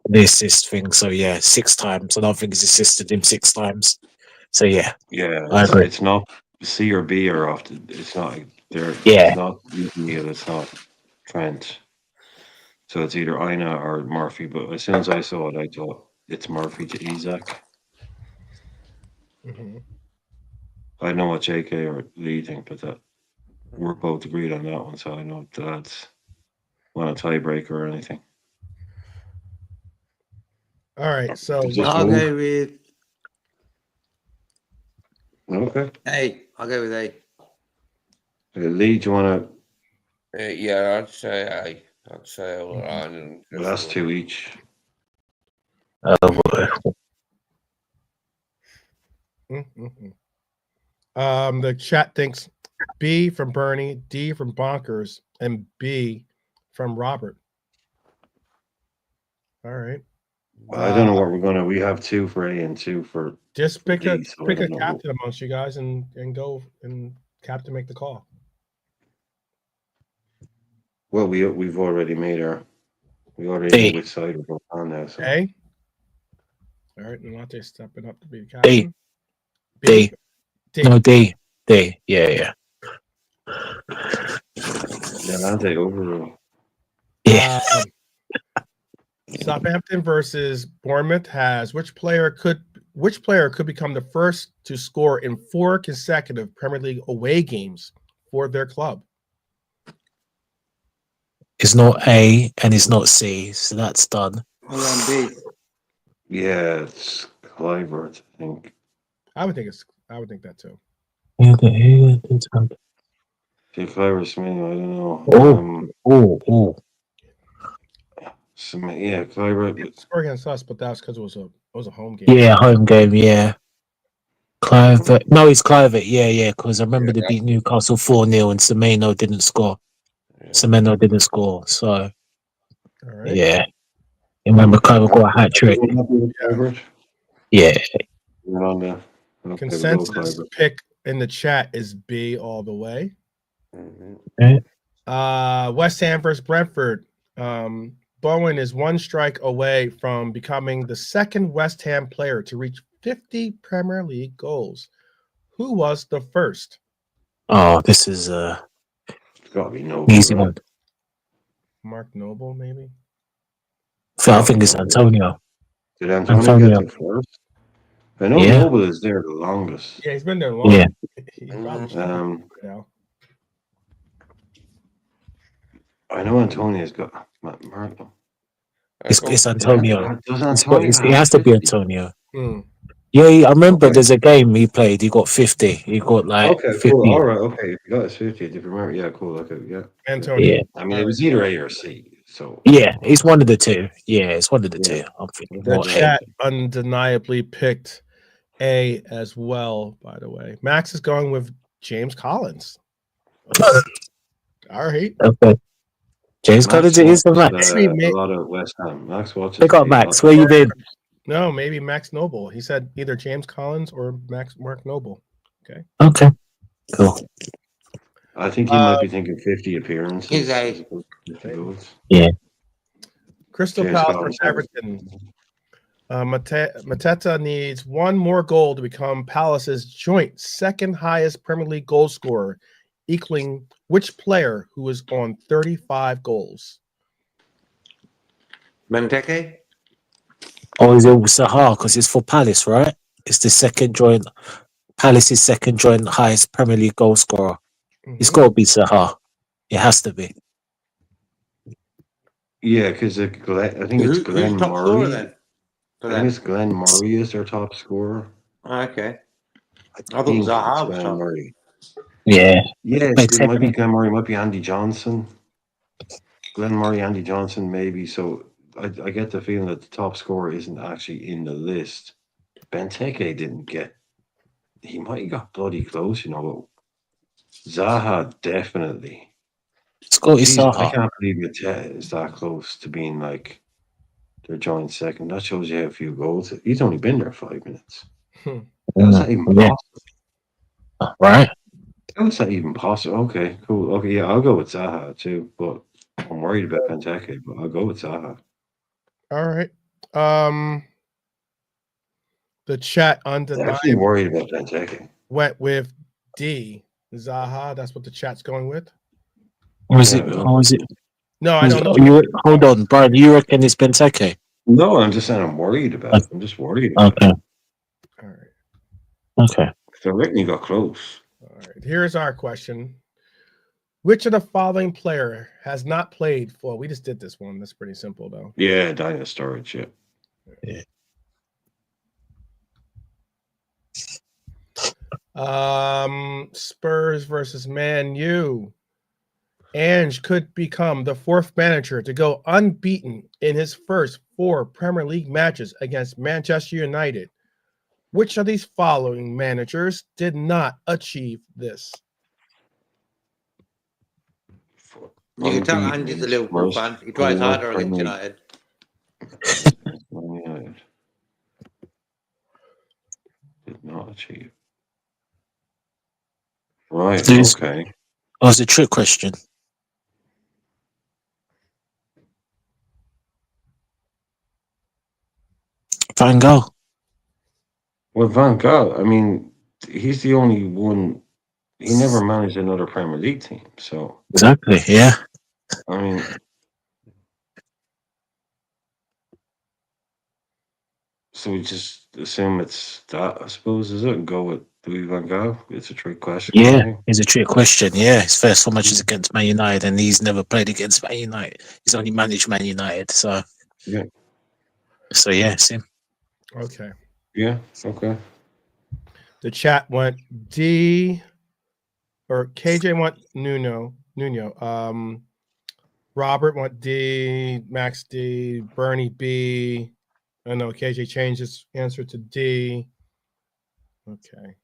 Speaker 6: the assist thing. So yeah, 6 times. I don't think he's assisted him 6 times. So yeah,
Speaker 4: Yeah,
Speaker 6: I agree.
Speaker 4: it's not C or B are often. It's not there.
Speaker 6: Yeah.
Speaker 4: It's not Neil. It's not Trent. So it's either Ina or Murphy. But as soon as I saw it, I thought it's Murphy to Isak.
Speaker 3: Mm-hmm.
Speaker 4: I don't know what JK or Lee think, but that we're both agreed on that one. So I know that's not a tiebreaker or anything.
Speaker 3: All right. So
Speaker 4: Just
Speaker 5: I'll
Speaker 4: move.
Speaker 5: go with
Speaker 4: Okay.
Speaker 5: A. I'll go with A.
Speaker 4: Lee, do you want
Speaker 2: Yeah, I'd say A. I'd say O'Ryan.
Speaker 4: to last 2 each?
Speaker 3: The chat thinks B from Bernie, D from Bonkers, and B from Robert. All right.
Speaker 4: I don't know what we're gonna. We have 2 for A and 2 for.
Speaker 3: Just pick
Speaker 4: D,
Speaker 3: a
Speaker 4: so I don't know.
Speaker 3: captain amongst you guys and go and captain make the call.
Speaker 4: Well, we've already made our We already
Speaker 6: B.
Speaker 4: know which side we're going on now. So.
Speaker 3: A. All right, Nolante stepping up to be the
Speaker 6: D.
Speaker 3: captain.
Speaker 6: D.
Speaker 3: D.
Speaker 6: No, D. D. Yeah, yeah.
Speaker 4: Delante overrule.
Speaker 6: Yeah.
Speaker 3: Southampton versus Bournemouth has which player could become the first to score in 4 consecutive Premier League away games for their club?
Speaker 6: It's not A and it's not C, so that's done.
Speaker 5: And then B.
Speaker 4: Yeah, it's Clivert, I think.
Speaker 3: I would think that too.
Speaker 6: Oh,
Speaker 4: See, Clivert Smith, I don't know.
Speaker 6: oh.
Speaker 4: Smith, yeah, Clivert.
Speaker 3: It scored against us, but that's because it was a home game.
Speaker 6: Yeah, home game, yeah. Clivert. No, it's Clivert. Yeah, because I remember they beat Newcastle 4-0 and Semenyo didn't score. So,
Speaker 3: All right.
Speaker 6: yeah. You remember Clivert got a hat trick. Yeah.
Speaker 3: Consensus pick in the chat is B all the way.
Speaker 2: Mm-hmm.
Speaker 3: West Ham versus Brentford. Bowen is 1 strike away from becoming the second West Ham player to reach 50 Premier League goals. Who was the first?
Speaker 6: Oh, this is
Speaker 4: It's got to be Noble.
Speaker 6: easy one.
Speaker 3: Mark Noble, maybe?
Speaker 6: I think it's Antonio.
Speaker 4: Did Antonio get it first? I know
Speaker 6: Yeah.
Speaker 4: Noble is there the longest.
Speaker 3: Yeah, he's been there long.
Speaker 6: Yeah.
Speaker 3: He probably should be now.
Speaker 4: I know Antonio's got Marco.
Speaker 6: It's Antonio.
Speaker 4: Does Antonio
Speaker 6: It has to be Antonio.
Speaker 3: Hmm.
Speaker 6: Yeah, I remember there's a game he played. He got 50. He got like
Speaker 4: Okay,
Speaker 6: 50.
Speaker 4: cool. All right, okay. You got his 50. If you remember, yeah, cool. Okay, yeah.
Speaker 3: Antonio.
Speaker 6: Yeah.
Speaker 4: I mean, it was either A or C. So
Speaker 6: Yeah, it's one of the two. Yeah, it's one of the two. I'm thinking
Speaker 3: The
Speaker 6: more A.
Speaker 3: chat undeniably picked A as well, by the way. Max is going with James Collins. All right.
Speaker 6: Okay. James Collins it is the Max.
Speaker 4: a lot of West Ham. Max watches.
Speaker 6: Pick up Max. Where you been?
Speaker 3: No, maybe Max Noble. He said either James Collins or Mark Noble. Okay.
Speaker 6: Okay. Cool.
Speaker 4: I think he might be thinking 50 appearances.
Speaker 5: He's A.
Speaker 4: 50 goals.
Speaker 6: Yeah.
Speaker 3: Crystal
Speaker 4: James
Speaker 3: Palace
Speaker 4: Collins.
Speaker 3: versus Everton. Mateta needs 1 more goal to become Palace's joint second highest Premier League goal scorer, equaling which player who is on 35 goals?
Speaker 5: Benteke?
Speaker 6: Or is it Sahar? Because it's for Palace, right? It's the second joint. Palace's second joint highest Premier League goal scorer. It's got to be Sahar. It has to be.
Speaker 4: Yeah, because I think it's Glenn
Speaker 5: Who's top scorer
Speaker 4: Murray.
Speaker 5: then?
Speaker 4: I think it's Glenn Murray is their top scorer.
Speaker 5: Okay. I thought
Speaker 4: think
Speaker 5: Zaha
Speaker 4: it's
Speaker 5: was
Speaker 4: Glenn
Speaker 5: top.
Speaker 4: Murray.
Speaker 6: Yeah.
Speaker 4: Yes, it might be Glenn Murray. It might be Andy Johnson. Glenn Murray, Andy Johnson, maybe. So I get the feeling that the top scorer isn't actually in the list. Benteke didn't get. He might have got bloody close, you know. But Zaha definitely.
Speaker 6: Scotty
Speaker 4: Jeez, I
Speaker 6: Sahar.
Speaker 4: can't believe it is that close to being like their joint second. That shows you how few goals. He's only been there 5 minutes. How's that even possible?
Speaker 6: Right.
Speaker 4: How is that even possible? Okay, cool. Okay, yeah, I'll go with Zaha too, but I'm worried about Benteke, but I'll go with Zaha.
Speaker 3: All right. The chat undeniably
Speaker 4: worried about Benteke.
Speaker 3: Went with D. Zaha. That's what the chat's going with.
Speaker 6: Or is it? Or is it?
Speaker 3: No, I don't know.
Speaker 6: Hold on, Brian. You reckon it's Benteke?
Speaker 4: No, I'm just saying I'm worried about it. I'm just worried about
Speaker 6: it.
Speaker 3: All right.
Speaker 6: Okay.
Speaker 4: So Whitney got close.
Speaker 3: All right. Here's our question. Which of the following player has not played for? We just did this one. That's pretty simple, though.
Speaker 4: Yeah, Dino Storage, yeah.
Speaker 3: Spurs versus Man U. Ange could become the 4th manager to go unbeaten in his first 4 Premier League matches against Manchester United. Which of these following managers did not achieve this?
Speaker 5: You can tell Andy's a Liverpool fan. He tries harder against United.
Speaker 4: Did not achieve. Right, okay.
Speaker 6: Oh, it's a trick question. Van Gaal.
Speaker 4: Well, Van Gaal, I mean, he's the only one. He never managed another Premier League team, so
Speaker 6: Exactly. Yeah.
Speaker 4: I mean, so we just assume it's that. I suppose is it, and go with Louis Van Gaal. It's a trick question.
Speaker 6: Yeah.
Speaker 4: Kind of thing.
Speaker 6: It's a trick question. Yeah. His first 4 matches against Man United, and he's never played against Man United. He's only managed Man United. So
Speaker 4: Yeah.
Speaker 6: yeah, it's him.
Speaker 3: Okay.
Speaker 4: Yeah. Okay.
Speaker 3: The chat went D, or KJ went Nuno. Robert went D, Max D, Bernie B. I know KJ changed his answer to D. Okay.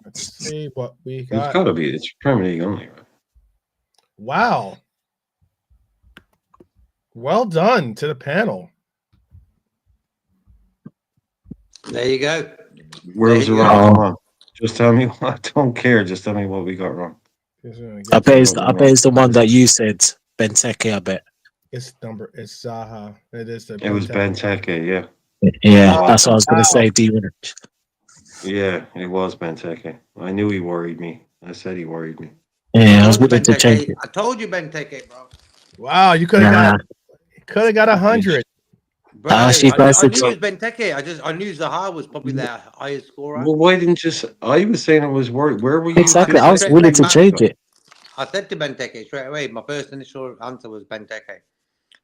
Speaker 3: Let's see what we
Speaker 4: It's
Speaker 3: got.
Speaker 4: got to be. It's Premier League only, right?
Speaker 3: Wow. Well done to the panel.
Speaker 5: There you go.
Speaker 4: Where was it
Speaker 5: There you
Speaker 4: wrong?
Speaker 6: go.
Speaker 4: Come on. Just tell me. I don't care. Just tell me what we got wrong.
Speaker 6: I bet it's the one that you said, Benteke. I bet.
Speaker 3: It's Zaha. It is the.
Speaker 4: It was Benteke. Yeah.
Speaker 6: Yeah,
Speaker 3: Oh,
Speaker 6: that's what I was going
Speaker 3: wow.
Speaker 6: to say. Do you?
Speaker 4: Yeah, it was Benteke. I knew he worried me. I said he worried me.
Speaker 6: Yeah, I was willing to change it.
Speaker 5: I told you Benteke, bro.
Speaker 3: Wow, you could have got 100.
Speaker 5: Bro,
Speaker 6: Actually,
Speaker 5: I knew
Speaker 6: that's
Speaker 5: it
Speaker 6: the
Speaker 5: was Benteke. I knew Zaha was probably their highest scorer.
Speaker 4: Well, why didn't you? I was saying it was worried. Where were you?
Speaker 6: exactly. I was
Speaker 5: Straight
Speaker 6: willing to
Speaker 5: back,
Speaker 6: change it.
Speaker 5: I said to Benteke straight away. My first initial answer was Benteke.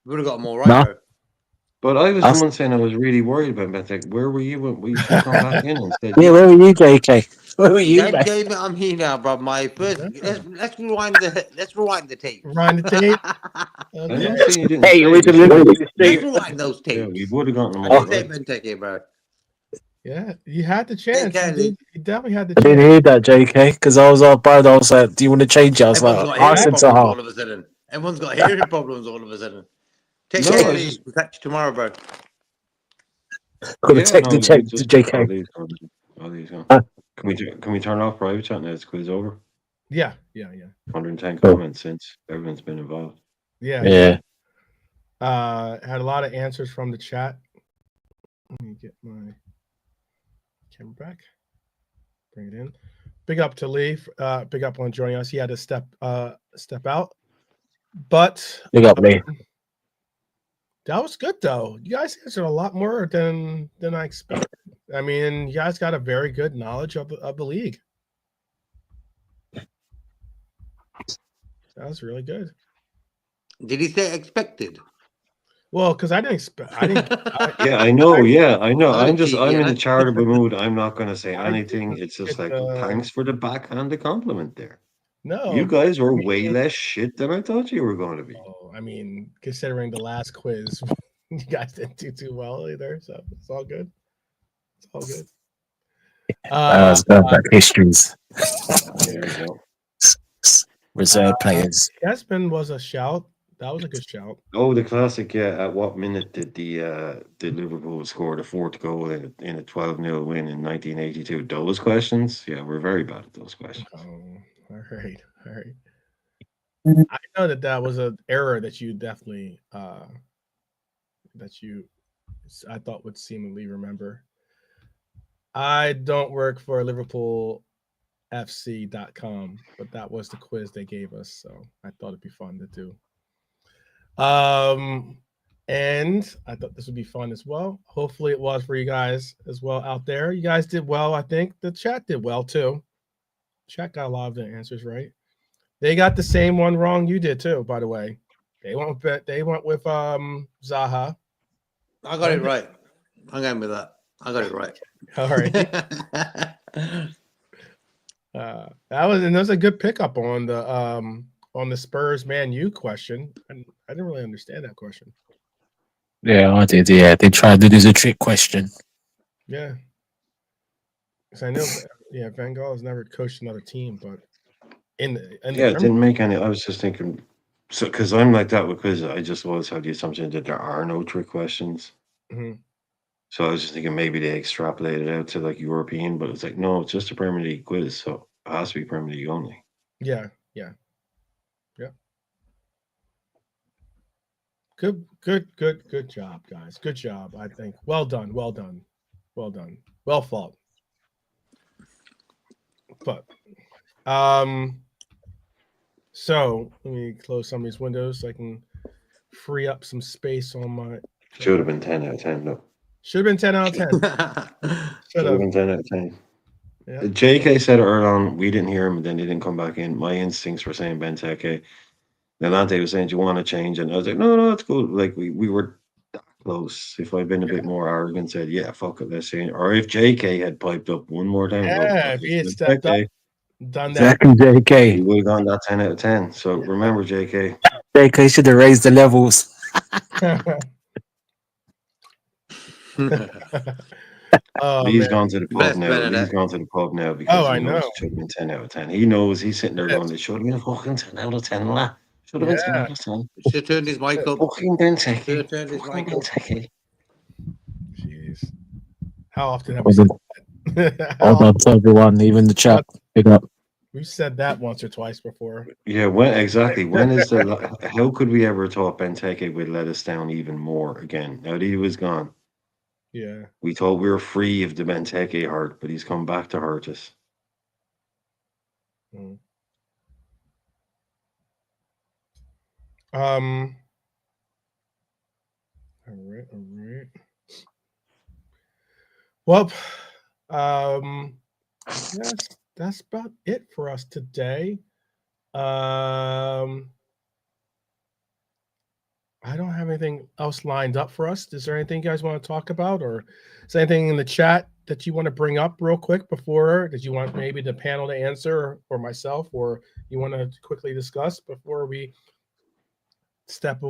Speaker 5: We would have got them all right,
Speaker 6: No.
Speaker 5: bro.
Speaker 4: But I was
Speaker 6: That's-
Speaker 4: the one saying I was really worried about Benteke. Where were you when we should come back in and said,
Speaker 6: Yeah, where were you, JK? Where were you,
Speaker 5: Then
Speaker 6: man?
Speaker 5: David, I'm here now, bro. My first.
Speaker 3: Yeah.
Speaker 5: Let's rewind the tape.
Speaker 3: Rewind the tape.
Speaker 4: I'm
Speaker 3: Okay.
Speaker 4: not saying you didn't.
Speaker 6: Hey,
Speaker 4: say
Speaker 6: we
Speaker 4: it.
Speaker 6: delivered the
Speaker 5: Let's
Speaker 6: stream.
Speaker 5: rewind those tapes.
Speaker 4: Yeah, we would have gotten them
Speaker 5: I
Speaker 4: all
Speaker 5: did say
Speaker 4: right.
Speaker 5: Benteke, bro.
Speaker 3: Yeah, you had the chance.
Speaker 5: Kelly.
Speaker 3: You definitely had the
Speaker 6: I didn't
Speaker 3: chance.
Speaker 6: hear that, JK, because I was all bad. I was like, "Do you want to change it?" I was
Speaker 5: Everyone's
Speaker 6: like,
Speaker 5: got hearing
Speaker 6: "Ask him to
Speaker 5: problems
Speaker 6: how."
Speaker 5: all of a sudden. Everyone's got hearing problems all of a sudden. Take
Speaker 4: No,
Speaker 5: care,
Speaker 4: I
Speaker 5: Lee.
Speaker 4: just-
Speaker 5: We'll catch you tomorrow, bro.
Speaker 6: Gonna
Speaker 4: Yeah,
Speaker 6: take
Speaker 4: no,
Speaker 6: the
Speaker 4: it's
Speaker 6: check
Speaker 4: good
Speaker 6: to
Speaker 4: to-
Speaker 6: JK.
Speaker 4: all these gone.
Speaker 6: Huh?
Speaker 4: Can we turn off private chat now? It's quiz over.
Speaker 3: Yeah.
Speaker 4: 110
Speaker 6: Cool.
Speaker 4: comments since everyone's been involved.
Speaker 6: Yeah.
Speaker 3: Had a lot of answers from the chat. Let me get my camera back. Bring it in. Big up to Lee. Big up on joining us. He had to step out. But
Speaker 6: Big up, Lee.
Speaker 3: that was good though. You guys answered a lot more than I expected. I mean, you guys got a very good knowledge of the league. That was really good.
Speaker 5: Did he say expected?
Speaker 3: Well, because I didn't expect. I didn't.
Speaker 4: Yeah, I know. Yeah, I know.
Speaker 5: That was
Speaker 4: I'm in a
Speaker 5: cheeky,
Speaker 4: charitable mood. I'm not going to say
Speaker 3: I
Speaker 4: anything. It's just like, thanks for the backhanded compliment there.
Speaker 3: No,
Speaker 4: You guys were
Speaker 3: I mean,
Speaker 4: way less shit than I thought you were going to be.
Speaker 3: Oh, I mean, considering the last quiz, you guys didn't do too well either, so it's all good. It's all good.
Speaker 6: That was going back histories.
Speaker 4: There you go.
Speaker 6: Reserve players.
Speaker 3: Espen was a shout. That was a good shout.
Speaker 4: Oh, the classic. Yeah. At what minute did did Liverpool score the fourth goal in a 12-0 win in 1982? Those questions. Yeah, we're very bad at those questions.
Speaker 3: Oh, all right. I know that was an error that you definitely I thought would seemingly remember. I don't work for LiverpoolFC.com, but that was the quiz they gave us, so I thought it'd be fun to do. And I thought this would be fun as well. Hopefully it was for you guys as well out there. You guys did well. I think the chat did well too. Chat got a lot of the answers right. They got the same one wrong you did too, by the way. They went with Zaha.
Speaker 5: I got it right. I'm going with that. I got it right.
Speaker 3: All right. That was a good pickup on the Spurs Man U question. And I didn't really understand that question.
Speaker 6: Yeah, I did. Yeah, they tried to do the trick question.
Speaker 3: Yeah. Because I know, Van Gaal has never coached another team, but
Speaker 4: It didn't make any. I was just thinking, so because I'm like that because I just always have the assumption that there are no trick questions.
Speaker 3: Mhm.
Speaker 4: So I was just thinking maybe they extrapolated out to like European, but it's like no, it's just a Premier League quiz, so it has to be Premier League only.
Speaker 3: Yeah. Good job, guys. Good job. I think. Well done. Well fought. But so let me close some of these windows so I can free up some space on my.
Speaker 4: Should have been 10 out of 10, though.
Speaker 3: Should have been 10 out of 10.
Speaker 4: Should have been 10 out of 10.
Speaker 3: Yeah.
Speaker 4: JK said it early on. We didn't hear him, and then he didn't come back in. My instincts were saying Benteke. Then Ante was saying, "Do you want to change?" And I was like, "No, it's good." Like we were that close. If I'd been a bit more arrogant, said, "Yeah, fuck it, let's change." Or if JK had piped up one more time,
Speaker 3: Yeah, if he had stepped up, done that.
Speaker 6: Exactly,
Speaker 4: he
Speaker 6: JK.
Speaker 4: would have gone that 10 out of 10. So remember, JK.
Speaker 6: JK should have raised the levels.
Speaker 3: Oh,
Speaker 4: He's
Speaker 3: man.
Speaker 4: gone to the pub
Speaker 5: Bless
Speaker 4: now.
Speaker 5: Bernadette.
Speaker 4: He's gone to the pub now because
Speaker 3: I
Speaker 4: he knows
Speaker 3: know.
Speaker 4: it should have been 10 out of 10. He knows he's sitting there going, "It should have been a fucking 10 out of 10, la. Should have been 10 out of 10.
Speaker 5: Should have turned his mic up.
Speaker 4: Fucking
Speaker 5: Should
Speaker 4: Benteke.
Speaker 5: have turned his
Speaker 4: Fucking
Speaker 5: mic up.
Speaker 4: Benteke."
Speaker 3: Jeez. How often have we
Speaker 6: Well
Speaker 3: said
Speaker 6: done,
Speaker 3: that?
Speaker 6: well done to everyone, even the chat. Big up.
Speaker 3: We've said that once or twice before.
Speaker 4: Yeah, when exactly? When is the? How could we ever thought Benteke would let us down even more again? Now that he was gone,
Speaker 3: Yeah.
Speaker 4: we thought we were free of the Benteke hurt, but he's come back to hurt us.
Speaker 3: Mm. All right. Well, yes, that's about it for us today. I don't have anything else lined up for us. Is there anything you guys want to talk about, or is there anything in the chat that you want to bring up real quick before? Did you want maybe the panel to answer, or myself, or you want to quickly discuss before we step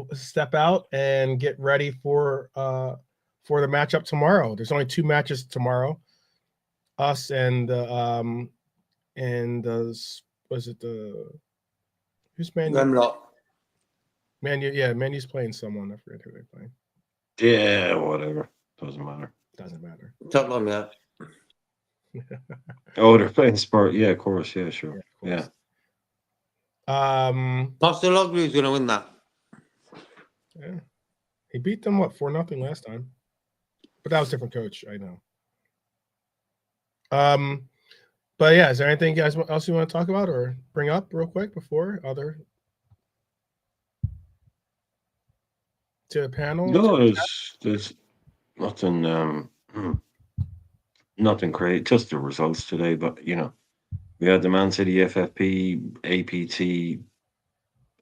Speaker 3: out and get ready for the matchup tomorrow? There's only 2 matches tomorrow. Us and was it the who's Man U?
Speaker 5: Remlock.
Speaker 3: Man U, yeah, Man U's playing someone. I forget who they're playing.
Speaker 4: Yeah, whatever. Doesn't matter.
Speaker 3: Doesn't matter.
Speaker 5: Tottenham, yeah.
Speaker 4: Oh, they're playing Spurs. Yeah, of course. Yeah, sure.
Speaker 3: Yeah, of
Speaker 4: Yeah.
Speaker 3: course.
Speaker 5: Postecoglou is going to win that.
Speaker 3: Yeah. He beat them 4-0 last time, but that was a different coach. I know. But yeah, is there anything else you want to talk about or bring up real quick before other to the panel?
Speaker 4: No, there's nothing. Nothing great. Just the results today, but we had the Man City FFP, APT,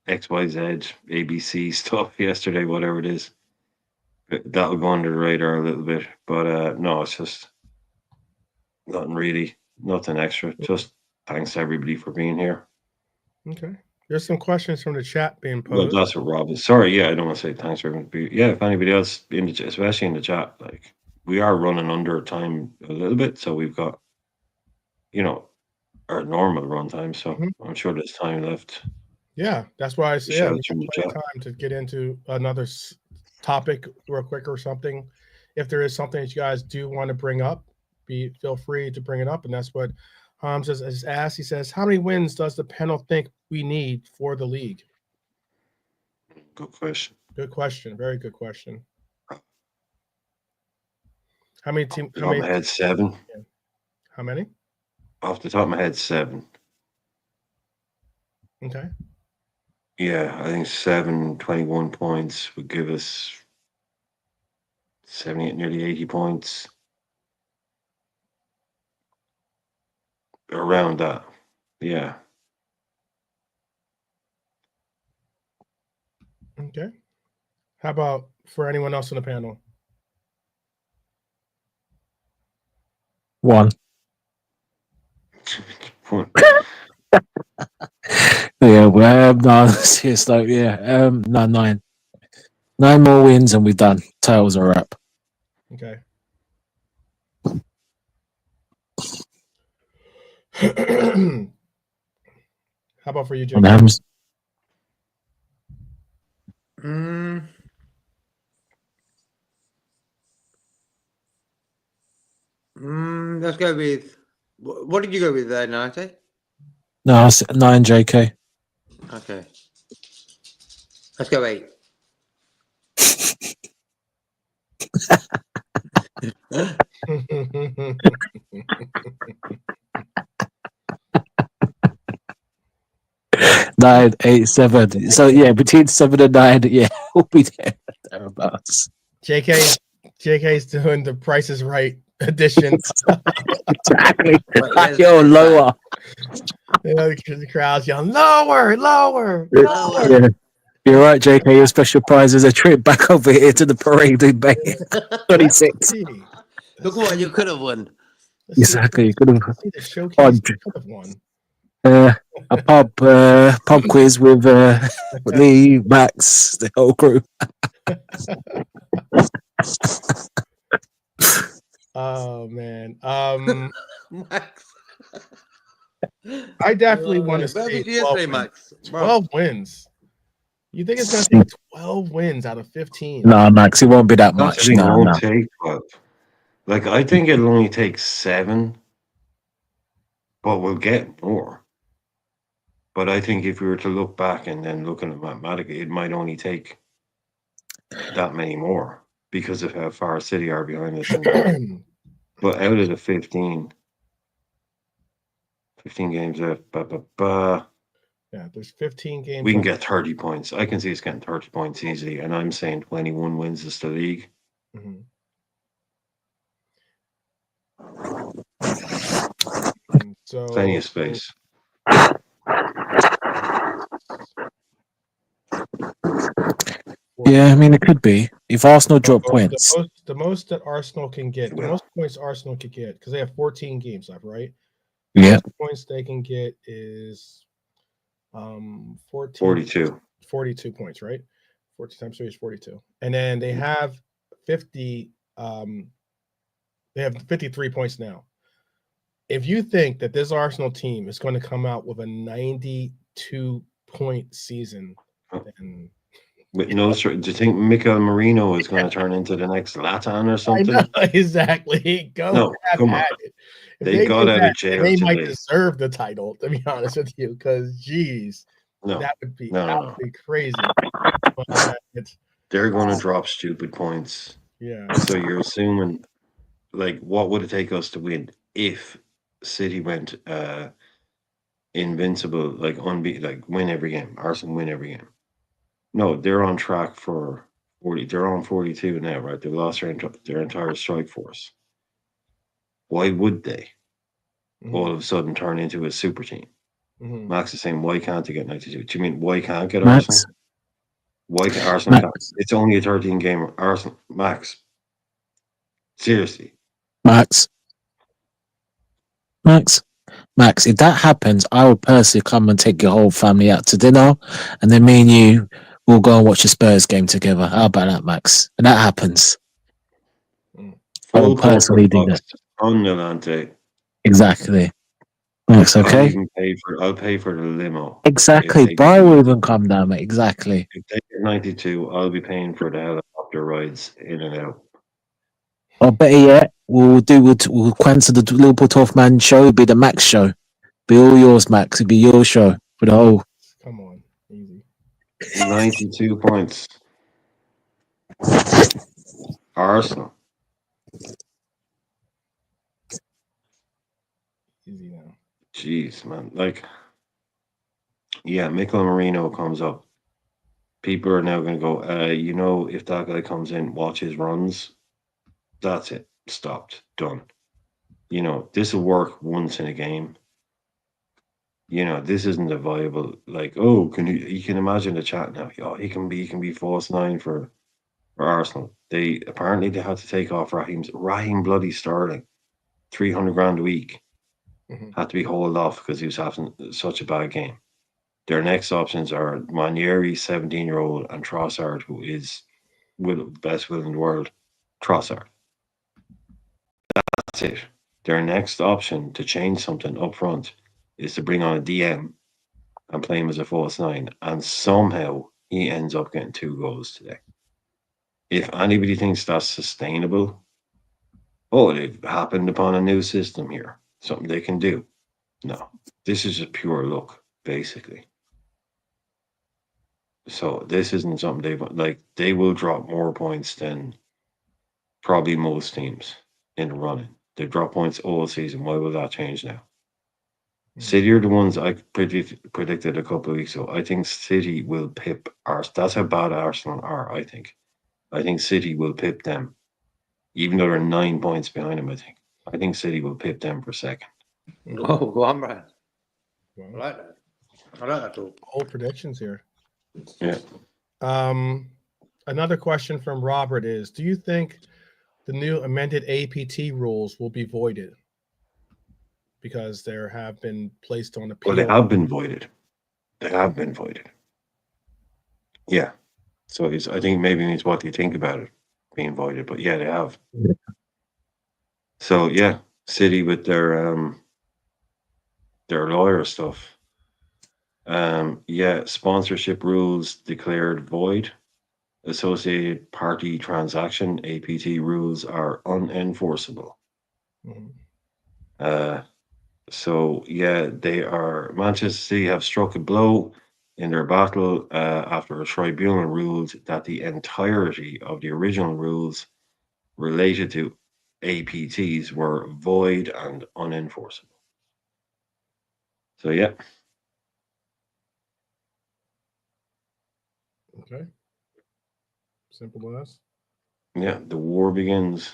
Speaker 4: XYZ, ABC stuff yesterday, whatever it is. That'll go under the radar a little bit, but no, it's just nothing really, nothing extra. Just thanks to everybody for being here.
Speaker 3: Okay. There's some questions from the chat being
Speaker 4: Well,
Speaker 3: posed.
Speaker 4: that's what Rob is. Sorry, yeah, I don't want to say thanks for everybody. Yeah, if anybody else in the especially in the chat, like we are running under time a little bit, so we've got, our normal run time. So I'm sure there's time left.
Speaker 3: Yeah, that's why I say
Speaker 4: Shout
Speaker 3: we
Speaker 4: out from
Speaker 3: have
Speaker 4: the
Speaker 3: plenty of
Speaker 4: chat.
Speaker 3: time to get into another topic real quick or something. If there is something that you guys do want to bring up, feel free to bring it up. And that's what Hans has asked. He says, how many wins does the panel think we need for the league?
Speaker 4: Good question.
Speaker 3: Good question. Very good question. How many teams?
Speaker 4: Off the top of my head, 7.
Speaker 3: How many?
Speaker 4: Off the top of my head, 7.
Speaker 3: Okay.
Speaker 4: Yeah, I think 21 points would give us 78, nearly 80 points. Around that. Yeah.
Speaker 3: Okay. How about for anyone else on the panel?
Speaker 6: 1. Yeah, well, no, it's like, no, 9. 9 more wins and we're done. Tails are up.
Speaker 3: Okay. How about for you, Jake?
Speaker 6: Let's
Speaker 5: go with. What did you go with there, 90?
Speaker 6: No, 9 JK.
Speaker 5: Okay. Let's go 8.
Speaker 6: Nine, 8, 7. So yeah, between 7 and 9, yeah, we'll be there thereabouts.
Speaker 3: JK's doing the Price is Right edition.
Speaker 6: Exactly.
Speaker 5: Where's
Speaker 6: Yo,
Speaker 5: that?
Speaker 6: lower.
Speaker 3: You know, the crowd's yelling, lower.
Speaker 6: Yeah. You're right, JK. Your special prize is a trip back over here to the parade in May 26.
Speaker 5: Look what you could have won.
Speaker 6: Exactly. You could have
Speaker 3: See the showcase you could have won.
Speaker 6: a pub quiz with Lee, Max, the whole crew.
Speaker 3: Oh man.
Speaker 5: Max.
Speaker 3: I definitely want to
Speaker 5: Where
Speaker 3: see
Speaker 5: did you
Speaker 3: 12
Speaker 5: say,
Speaker 3: wins.
Speaker 5: Max?
Speaker 3: 12 wins. You think it's going to take 12 wins out of 15?
Speaker 6: No, Max, it won't be that
Speaker 4: That's
Speaker 6: much.
Speaker 4: the thing, it
Speaker 6: No,
Speaker 4: won't
Speaker 6: no.
Speaker 4: take 12. Like, I think it'll only take 7, but we'll get more. But I think if we were to look back and then looking at mathematically, it might only take that many more because of how far City are behind us. But out of the 15 games left,
Speaker 3: Yeah, there's 15 games.
Speaker 4: we can
Speaker 3: left.
Speaker 4: get 30 points. I can see us getting 30 points easily. And I'm saying 21 wins is the league.
Speaker 3: Mhm. So
Speaker 4: Plenty of space.
Speaker 6: Yeah, I mean, it could be. If Arsenal drop
Speaker 3: So
Speaker 6: points.
Speaker 3: the most that Arsenal can get, the
Speaker 4: Well.
Speaker 3: most points Arsenal could get, because they have 14 games left, right?
Speaker 6: Yeah.
Speaker 3: Most points they can get is
Speaker 4: 42.
Speaker 3: 42 points, right? 40 times 3 is 42. And then they have 50 they have 53 points now. If you think that this Arsenal team is going to come out with a 92-point season, then
Speaker 4: With no, do you think Mikel Marino is going to turn into the next Latan or
Speaker 3: I
Speaker 4: something?
Speaker 3: know exactly. Go
Speaker 4: No,
Speaker 3: have
Speaker 4: come on.
Speaker 3: at it. If
Speaker 4: They got
Speaker 3: do
Speaker 4: out of
Speaker 3: that,
Speaker 4: jail
Speaker 3: they might
Speaker 4: today.
Speaker 3: deserve the title, to be honest with you, because geez,
Speaker 4: No,
Speaker 3: that would be
Speaker 4: no.
Speaker 3: crazy. But
Speaker 4: They're going to drop stupid points.
Speaker 3: yeah,
Speaker 4: So you're assuming, like, what would it take us to win if City went invincible, like like win every game? Arsenal win every game. No, they're on track for 40. They're on 42 now, right? They've lost their entire strike force. Why would they all of a sudden turn into a super team?
Speaker 3: Mhm.
Speaker 4: Max is saying, why can't they get 92? Do you mean why can't get
Speaker 6: Max?
Speaker 4: Arsenal? Why can Arsenal
Speaker 6: Max.
Speaker 4: can't? It's only a 13 game Arsenal. Max. Seriously.
Speaker 6: Max, if that happens, I will personally come and take your whole family out to dinner, and then me and you will go and watch a Spurs game together. How about that, Max? And that happens. I
Speaker 4: Full
Speaker 6: will personally do
Speaker 4: box
Speaker 6: that.
Speaker 4: on Nolante.
Speaker 6: Exactly. Max, okay?
Speaker 4: I'll pay for the limo.
Speaker 6: Exactly.
Speaker 4: If they
Speaker 6: Brian will even come down, mate. Exactly.
Speaker 4: If they get 92, I'll be paying for the helicopter rides in and out.
Speaker 6: Or better yet, we'll cancel the Liverpool 12 man show. It'll be the Max show. Be all yours, Max. It'll be your show for the whole.
Speaker 3: Come on, easy.
Speaker 4: 92 points. Arsenal.
Speaker 3: Easy now.
Speaker 4: Jeez, man. Like, yeah, Mikel Marino comes up. People are now going to go, if that guy comes in, watch his runs. That's it. Stopped. Done. This will work once in a game. This isn't a viable, like, oh, you can imagine the chat now. Oh, he can be false 9 for Arsenal. They had to take off Raheem bloody Sterling, 300 grand a week. Had to be hauled off because he was having such a bad game. Their next options are Manieri, 17-year-old, and Trossard, who is best will in the world. Trossard. That's it. Their next option to change something up front is to bring on a DM and play him as a false 9, and somehow he ends up getting 2 goals today. If anybody thinks that's sustainable, they've happened upon a new system here, something they can do. No, this is just pure luck, basically. So this isn't something they will drop more points than probably most teams in the running. They've dropped points all season. Why will that change now? City are the ones I predicted a couple of weeks ago. I think City will pip Arsenal. That's how bad Arsenal are, I think. I think City will pip them, even though they're 9 points behind them, I think City will pip them for second.
Speaker 5: Oh, go on, Brian. I
Speaker 3: Well,
Speaker 5: like that. I like that too.
Speaker 3: bold predictions here.
Speaker 4: Yeah.
Speaker 3: Another question from Robert is: do you think the new amended APT rules will be voided because there have been placed on appeal?
Speaker 4: Well, they have been voided. They have been voided. Yeah. So I think maybe means what do you think about it being voided? But yeah, they have.
Speaker 6: Yeah.
Speaker 4: So yeah, City with their lawyer stuff. Yeah, sponsorship rules declared void. Associated party transaction APT rules are unenforceable.
Speaker 3: Mhm.
Speaker 4: So yeah, they are. Manchester City have struck a blow in their battle after a tribunal ruled that the entirety of the original rules related to APTs were void and unenforceable. So yeah,
Speaker 3: Okay. Simple as.
Speaker 4: yeah, the war begins.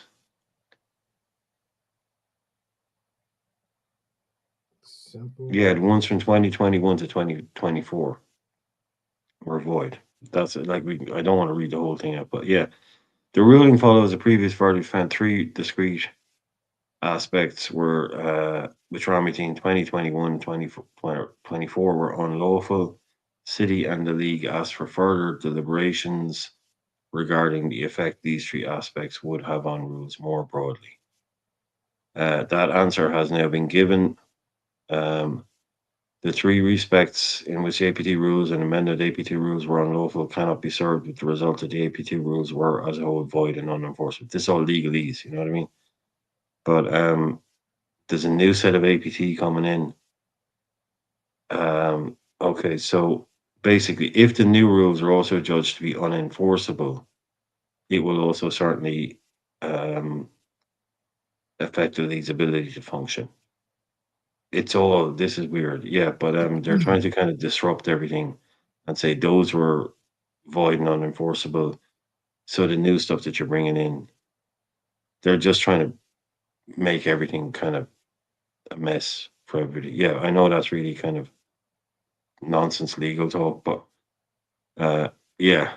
Speaker 3: Simple.
Speaker 4: Yeah, the ones from 2021 to 2024 were void. That's it. Like I don't want to read the whole thing out, but yeah, the ruling follows a previous verdict found three discrete aspects which were between 2021 and 2024 were unlawful. City and the league asked for further deliberations regarding the effect these three aspects would have on rules more broadly. That answer has now been given. The three respects in which the APT rules and amended APT rules were unlawful cannot be served with the result that the APT rules were as a whole void and unenforceable. This is all legalese, you know what I mean? But there's a new set of APT coming in. Okay, so basically, if the new rules are also judged to be unenforceable, it will also certainly affect the league's ability to function. This is weird, yeah, but they're trying to kind of disrupt everything and say those were void and unenforceable. So the new stuff that you're bringing in, they're just trying to make everything kind of a mess for everybody. Yeah, I know that's really kind of nonsense legal talk, but yeah,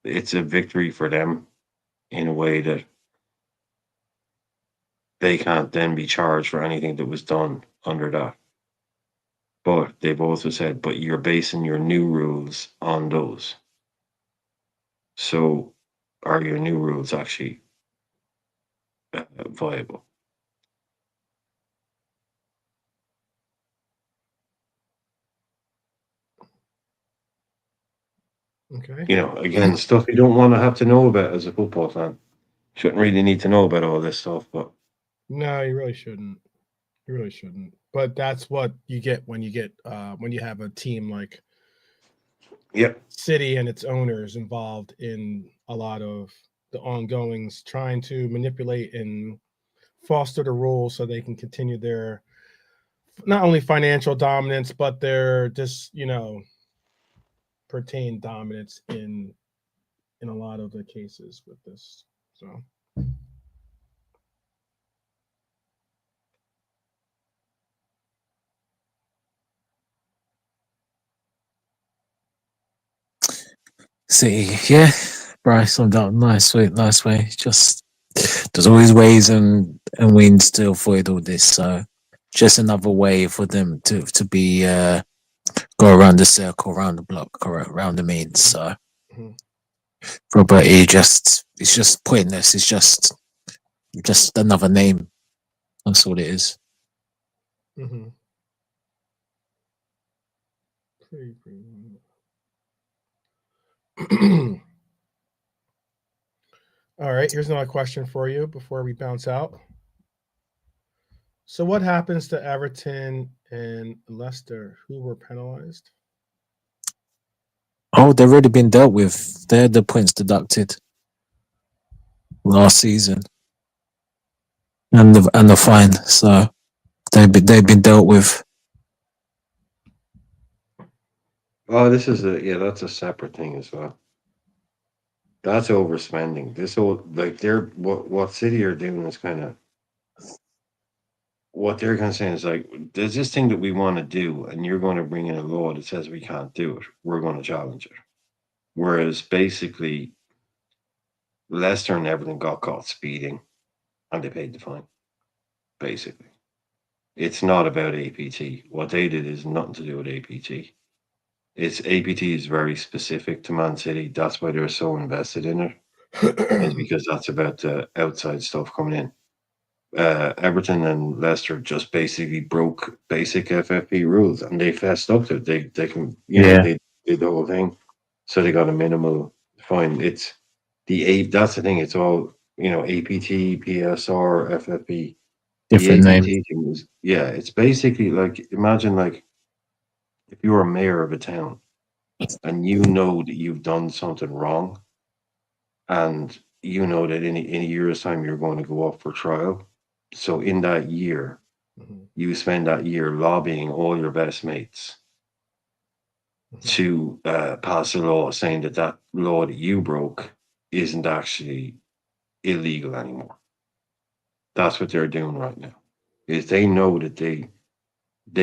Speaker 4: it's a victory for them in a way that they can't then be charged for anything that was done under that. But they've also said, but you're basing your new rules on those. So are your new rules actually viable?
Speaker 3: Okay.
Speaker 4: You know, again, stuff you don't want to have to know about as a football fan. Shouldn't really need to know about all this stuff, but
Speaker 3: No, you really shouldn't. You really shouldn't. But that's what you get when you have a team like
Speaker 4: yep.
Speaker 3: City and its owners involved in a lot of the ongoings, trying to manipulate and foster the rules so they can continue their not only financial dominance but their just pertain dominance in a lot of the cases with this. So
Speaker 6: See, yeah, Bryce, I'm done. Nice way. Just there's always ways and means to avoid all this. So just another way for them to be go around the circle, around the block, around the means. So
Speaker 3: mhm.
Speaker 6: Robert, it's just pointless. It's just another name. That's all it is.
Speaker 3: Mm-hmm. All right, here's another question for you before we bounce out. So, what happens to Everton and Leicester, who were penalized?
Speaker 6: Oh, they've already been dealt with. They're the points deducted. last season, and the fine. So they've been dealt with.
Speaker 4: Oh, this is that's a separate thing as well. That's overspending. This whole what City are doing is kind of what they're kind of saying is like, there's this thing that we want to do, and you're going to bring in a law that says we can't do it. We're going to challenge it. Whereas basically, Leicester and Everton got caught speeding, and they paid the fine. Basically, it's not about APT. What they did is nothing to do with APT. It's APT is very specific to Man City. That's why they're so invested in it. Is because that's about the outside stuff coming in. Everton and Leicester just basically broke basic FFP rules, and they fessed up to it. They can they did the whole thing, so they got a minimal fine. It's the A. That's the thing. It's all APT, PSR, FFP. The
Speaker 6: Different
Speaker 4: APT
Speaker 6: names.
Speaker 4: thing is It's basically like, imagine like if you were a mayor of a town and you know that you've done something wrong, and you know that in a year's time you're going to go up for trial. So in that year, you spend that year lobbying all your best mates to pass a law saying that that law that you broke isn't actually illegal anymore. That's what they're doing right now. Is they know that they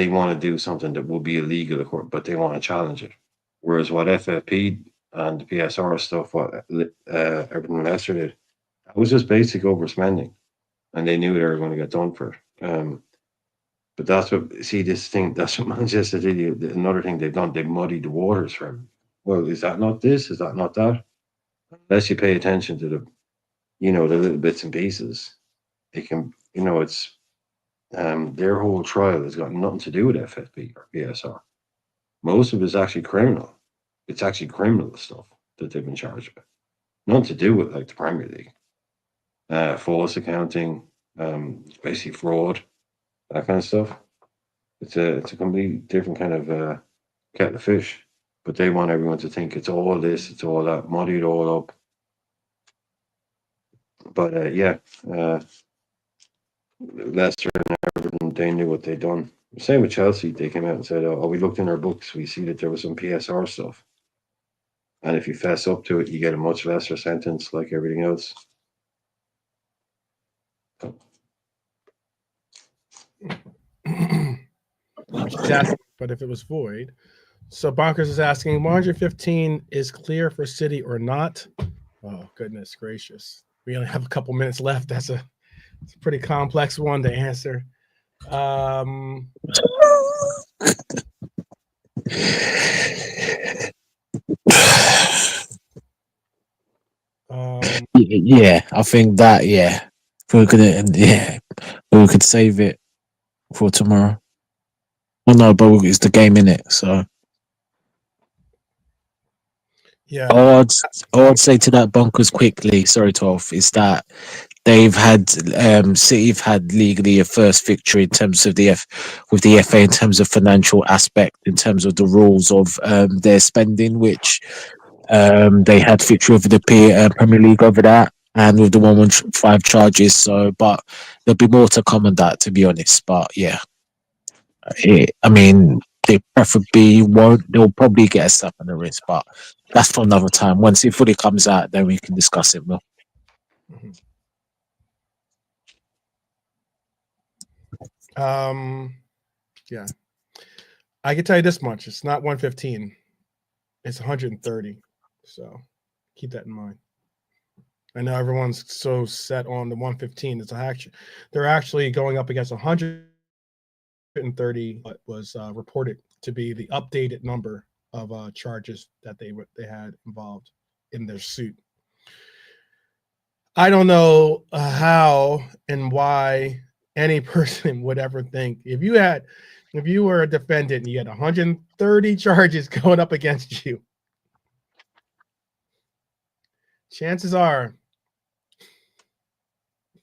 Speaker 4: want to do something that will be illegal, of course, but they want to challenge it. Whereas what FFP and the PSR stuff, what Everton and Leicester did, that was just basic overspending, and they knew they were going to get done for it. But that's this thing. That's what Manchester City. Another thing they've done, they've muddied the waters for him. Well, is that not this? Is that not that? Unless you pay attention to the little bits and pieces, it can, it's their whole trial has got nothing to do with FFP or PSR. Most of it is actually criminal. It's actually criminal stuff that they've been charged with. Nothing to do with like the Premier League. False accounting, basically fraud, that kind of stuff. It's a completely different kind of kettle of fish. But they want everyone to think it's all this, it's all that, muddy it all up. But Leicester and Everton, they knew what they'd done. Same with Chelsea. They came out and said, "Oh, we looked in our books. We see that there was some PSR stuff, and if you fess up to it, you get a much lesser sentence, like everything else."
Speaker 3: She's asking, but if it was void. So Bonkers is asking, 115 is clear for City or not? Oh, goodness gracious. We only have a couple minutes left. It's a pretty complex one to answer.
Speaker 6: Yeah, I think that. Yeah, we could save it for tomorrow. Well, no, but it's the game in it, so.
Speaker 3: Yeah.
Speaker 6: All I'd say to that Bonkers quickly, sorry, 12, is that they've had City have had legally a first victory in terms of with the FA in terms of financial aspect, in terms of the rules of their spending, which they had victory over the Premier League over that, and with the 115 charges. So, but there'll be more to come on that, to be honest. But yeah, I mean, they preferably won't. They'll probably get a slap on the wrist, but that's for another time. Once it fully comes out, then we can discuss it more.
Speaker 3: Yeah, I can tell you this much: it's not 115; it's 130. So keep that in mind. I know everyone's so set on the 115. They're actually going up against 130. What was reported to be the updated number of charges that they had involved in their suit. I don't know how and why any person would ever think if you were a defendant and you had 130 charges going up against you, chances are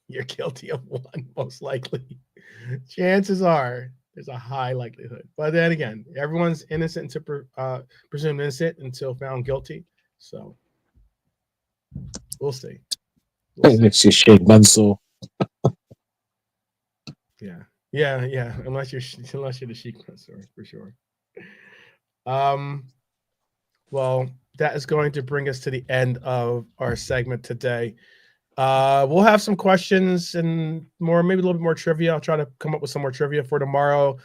Speaker 3: you're guilty of one, most likely. Chances are there's a high likelihood. But then again, everyone's innocent until presumed innocent until found guilty. So we'll see.
Speaker 6: Let's just shake Mansour.
Speaker 3: Yeah. Unless you're the Sheik Mansour, for sure. Well, that is going to bring us to the end of our segment today. We'll have some questions and maybe a little bit more trivia. I'll try to come up with some more trivia for tomorrow.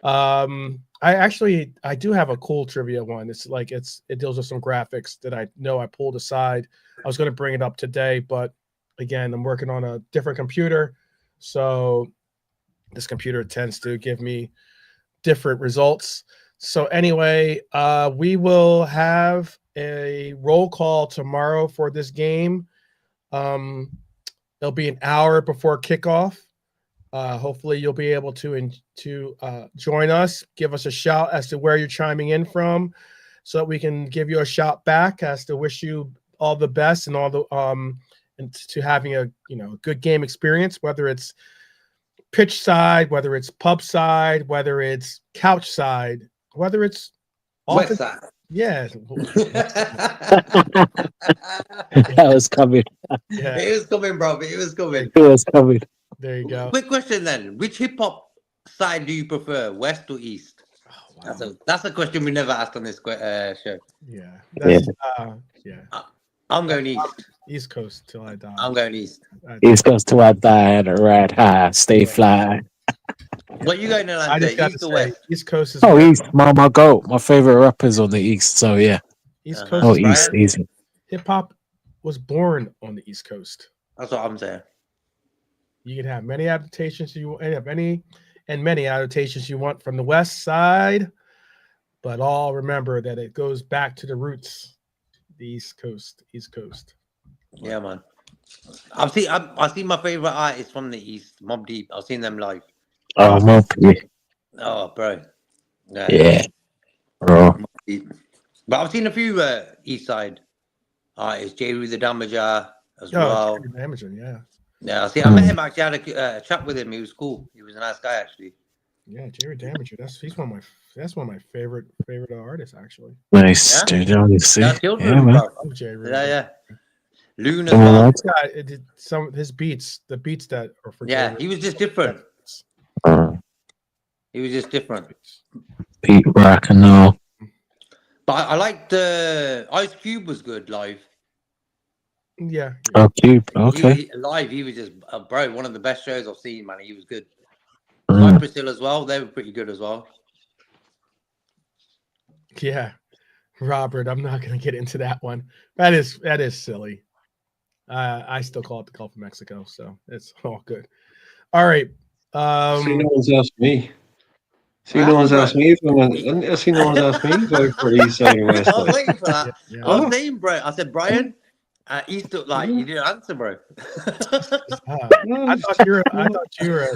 Speaker 3: I do have a cool trivia one. It deals with some graphics that I know I pulled aside. I was going to bring it up today, but again, I'm working on a different computer, so this computer tends to give me different results. So anyway, we will have a roll call tomorrow for this game. It'll be an hour before kickoff. Hopefully you'll be able to join us. Give us a shout as to where you're chiming in from, so that we can give you a shout back as to wish you all the best and all the and to having a good game experience, whether it's pitch side, whether it's pub side, whether it's couch side, whether it's
Speaker 5: West side.
Speaker 3: Yeah.
Speaker 6: That was coming.
Speaker 3: Yeah.
Speaker 5: It was coming, bro. It was coming.
Speaker 6: It was coming.
Speaker 3: There you go.
Speaker 5: Quick question then. Which hip hop side do you prefer, West or East?
Speaker 3: Oh, wow.
Speaker 5: That's a question we never asked on this show.
Speaker 3: Yeah.
Speaker 5: I'm going East.
Speaker 3: East Coast till I die.
Speaker 5: I'm going East.
Speaker 6: East Coast to I die at a red high, stay fly.
Speaker 5: What you going to
Speaker 3: I just got
Speaker 5: East
Speaker 3: to
Speaker 5: or
Speaker 3: say,
Speaker 5: West?
Speaker 3: East Coast is
Speaker 6: Oh, East, my goat. My favorite rappers on the East. So yeah.
Speaker 3: East
Speaker 5: Uh-huh.
Speaker 3: Coast
Speaker 6: Oh,
Speaker 3: is
Speaker 6: East,
Speaker 5: Brian?
Speaker 6: easy.
Speaker 3: hip hop was born on the East Coast.
Speaker 5: That's what I'm saying.
Speaker 3: You can have many adaptations many adaptations you want from the West Side, but all remember that it goes back to the roots, the East Coast.
Speaker 5: Yeah, man. I've seen my favorite artists from the East, Mobb Deep. I've seen them live.
Speaker 6: Oh,
Speaker 5: Oh, bro.
Speaker 6: yeah, bro.
Speaker 5: Mobb Deep. But I've seen a few East Side artists, Jerry the Damager as well.
Speaker 3: Amazon, yeah.
Speaker 5: Yeah, I met him actually. I had a chat with him. He was cool. He was a nice guy actually.
Speaker 3: Yeah, Jerry Damager. That's one of my favorite artists actually.
Speaker 6: Nice,
Speaker 5: Yeah?
Speaker 6: dude. Honestly,
Speaker 5: That's killed
Speaker 6: yeah,
Speaker 5: him,
Speaker 6: man.
Speaker 5: bro.
Speaker 3: I love Jerry.
Speaker 5: Yeah. Loon as
Speaker 6: Come on,
Speaker 5: well.
Speaker 6: man.
Speaker 3: This guy, it did some of his beats, the beats that are for
Speaker 5: Yeah,
Speaker 3: Jerry.
Speaker 5: he was just different. He was just different.
Speaker 6: Pete Rock and all.
Speaker 5: But I liked Ice Cube was good live.
Speaker 3: Yeah.
Speaker 6: Oh, Cube. Okay.
Speaker 5: Live, he was just bro. One of the best shows I've seen, man. He was good.
Speaker 6: Mm.
Speaker 5: Cypress Hill as well. They were pretty good as well.
Speaker 3: Yeah. Robert, I'm not going to get into that one. That is silly. I still call it the Gulf of Mexico, so it's all good. All right.
Speaker 4: See, no one's asked me. No one's asked me if no one's asked me if I for East Side or West
Speaker 5: I was
Speaker 4: Side.
Speaker 5: waiting for that.
Speaker 3: Yeah.
Speaker 5: I was saying, bro. I said, Brian. He's still like you didn't answer, bro.
Speaker 3: I thought you were.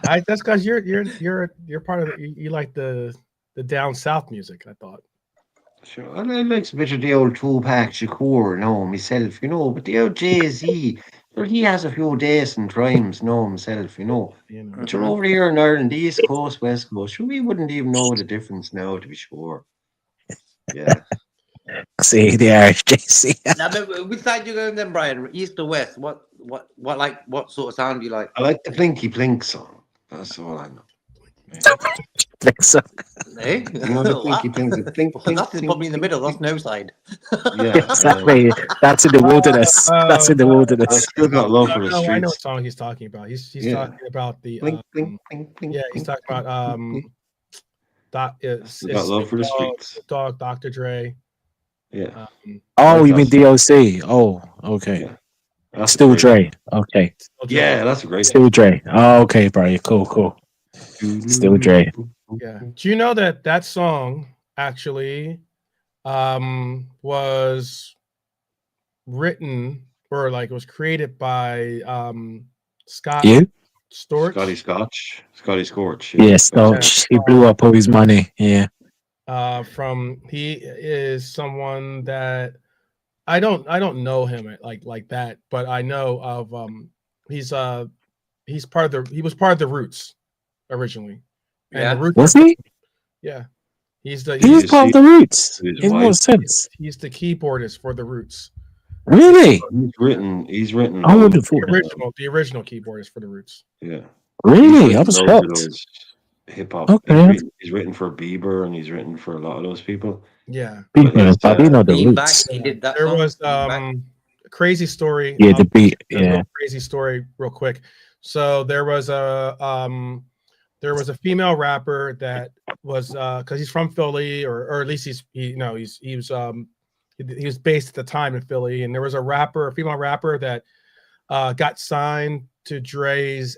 Speaker 3: That's because you're part of you like the down south music. I thought.
Speaker 4: Sure, I like a bit of the old Tupac Shakur, myself, but the old Jay-Z, he has a few decent rhymes, himself, But you're over here in Ireland, the East Coast, West Coast, we wouldn't even know the difference now, to be sure. Yeah.
Speaker 6: See the RJC.
Speaker 5: Now, which side you going then, Brian? East or West? What sort of sound do you like?
Speaker 4: I like the Plinky Plink song. That's all I know.
Speaker 6: So.
Speaker 5: Eh?
Speaker 4: The Plinky Plink, the Plink,
Speaker 5: That's probably in the middle. That's no side.
Speaker 4: Yeah,
Speaker 6: Exactly. That's in the wilderness. That's in the
Speaker 4: I
Speaker 6: wilderness.
Speaker 4: still got love for the
Speaker 3: I know what
Speaker 4: streets.
Speaker 3: song he's talking about. He's
Speaker 4: Yeah.
Speaker 3: talking about the
Speaker 4: Plink, plink, plink, plink,
Speaker 3: yeah. He's talking about
Speaker 4: Still got love for the streets.
Speaker 3: Dog, Dr. Dre.
Speaker 4: Yeah.
Speaker 6: Oh, you mean DOC? Oh, okay.
Speaker 4: Yeah. That's
Speaker 6: Still
Speaker 4: great.
Speaker 6: Dre. Okay.
Speaker 4: Yeah, that's a great.
Speaker 6: Still Dre. Oh, okay, Brian. Cool. Still Dre.
Speaker 3: Yeah. Do you know that song actually was written or was created by Scott
Speaker 6: You?
Speaker 3: Storch?
Speaker 4: Scotty Scorch.
Speaker 6: Yes. No, he blew up all his money. Yeah.
Speaker 3: He is someone that I don't know him like that, but I know of he was part of the Roots originally. And
Speaker 5: Yeah.
Speaker 3: the Roots
Speaker 6: Was he?
Speaker 3: Yeah.
Speaker 6: He was part of the Roots. In what sense?
Speaker 3: He's the keyboardist for the Roots.
Speaker 6: Really?
Speaker 4: He's written
Speaker 6: I would
Speaker 4: loads
Speaker 6: have
Speaker 4: of,
Speaker 6: thought.
Speaker 3: The original keyboard is for the Roots.
Speaker 4: yeah.
Speaker 6: Really?
Speaker 4: He's
Speaker 6: I
Speaker 4: written
Speaker 6: was
Speaker 4: loads of
Speaker 6: shocked.
Speaker 4: those hip hop.
Speaker 6: Okay.
Speaker 4: He's written for Bieber and he's written for a lot of those people.
Speaker 3: Yeah.
Speaker 4: But
Speaker 6: People,
Speaker 4: he's
Speaker 6: I didn't know the
Speaker 5: Lean Back,
Speaker 6: roots.
Speaker 5: he did that
Speaker 3: There
Speaker 5: song.
Speaker 3: was
Speaker 5: Lean Back.
Speaker 3: a crazy story.
Speaker 6: Yeah, the beat.
Speaker 3: A real
Speaker 6: Yeah.
Speaker 3: crazy story, real quick. So there was a female rapper that was because he's from Philly, or at least he was based at the time in Philly, and there was a female rapper that got signed to Dre's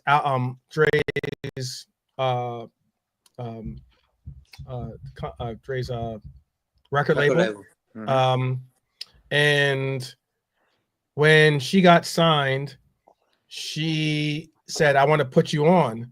Speaker 3: record label.
Speaker 5: Mhm.
Speaker 3: And when she got signed, she said, "I want to put you on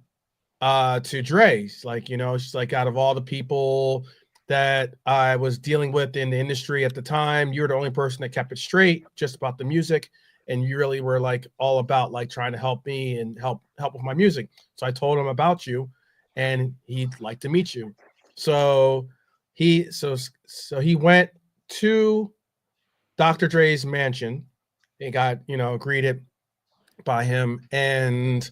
Speaker 3: to Dre's." Like, she's like, out of all the people that I was dealing with in the industry at the time, you're the only person that kept it straight just about the music. And you really were like all about like trying to help me and help with my music. So I told him about you and he'd like to meet you. So he went to Dr. Dre's mansion and got, greeted by him. And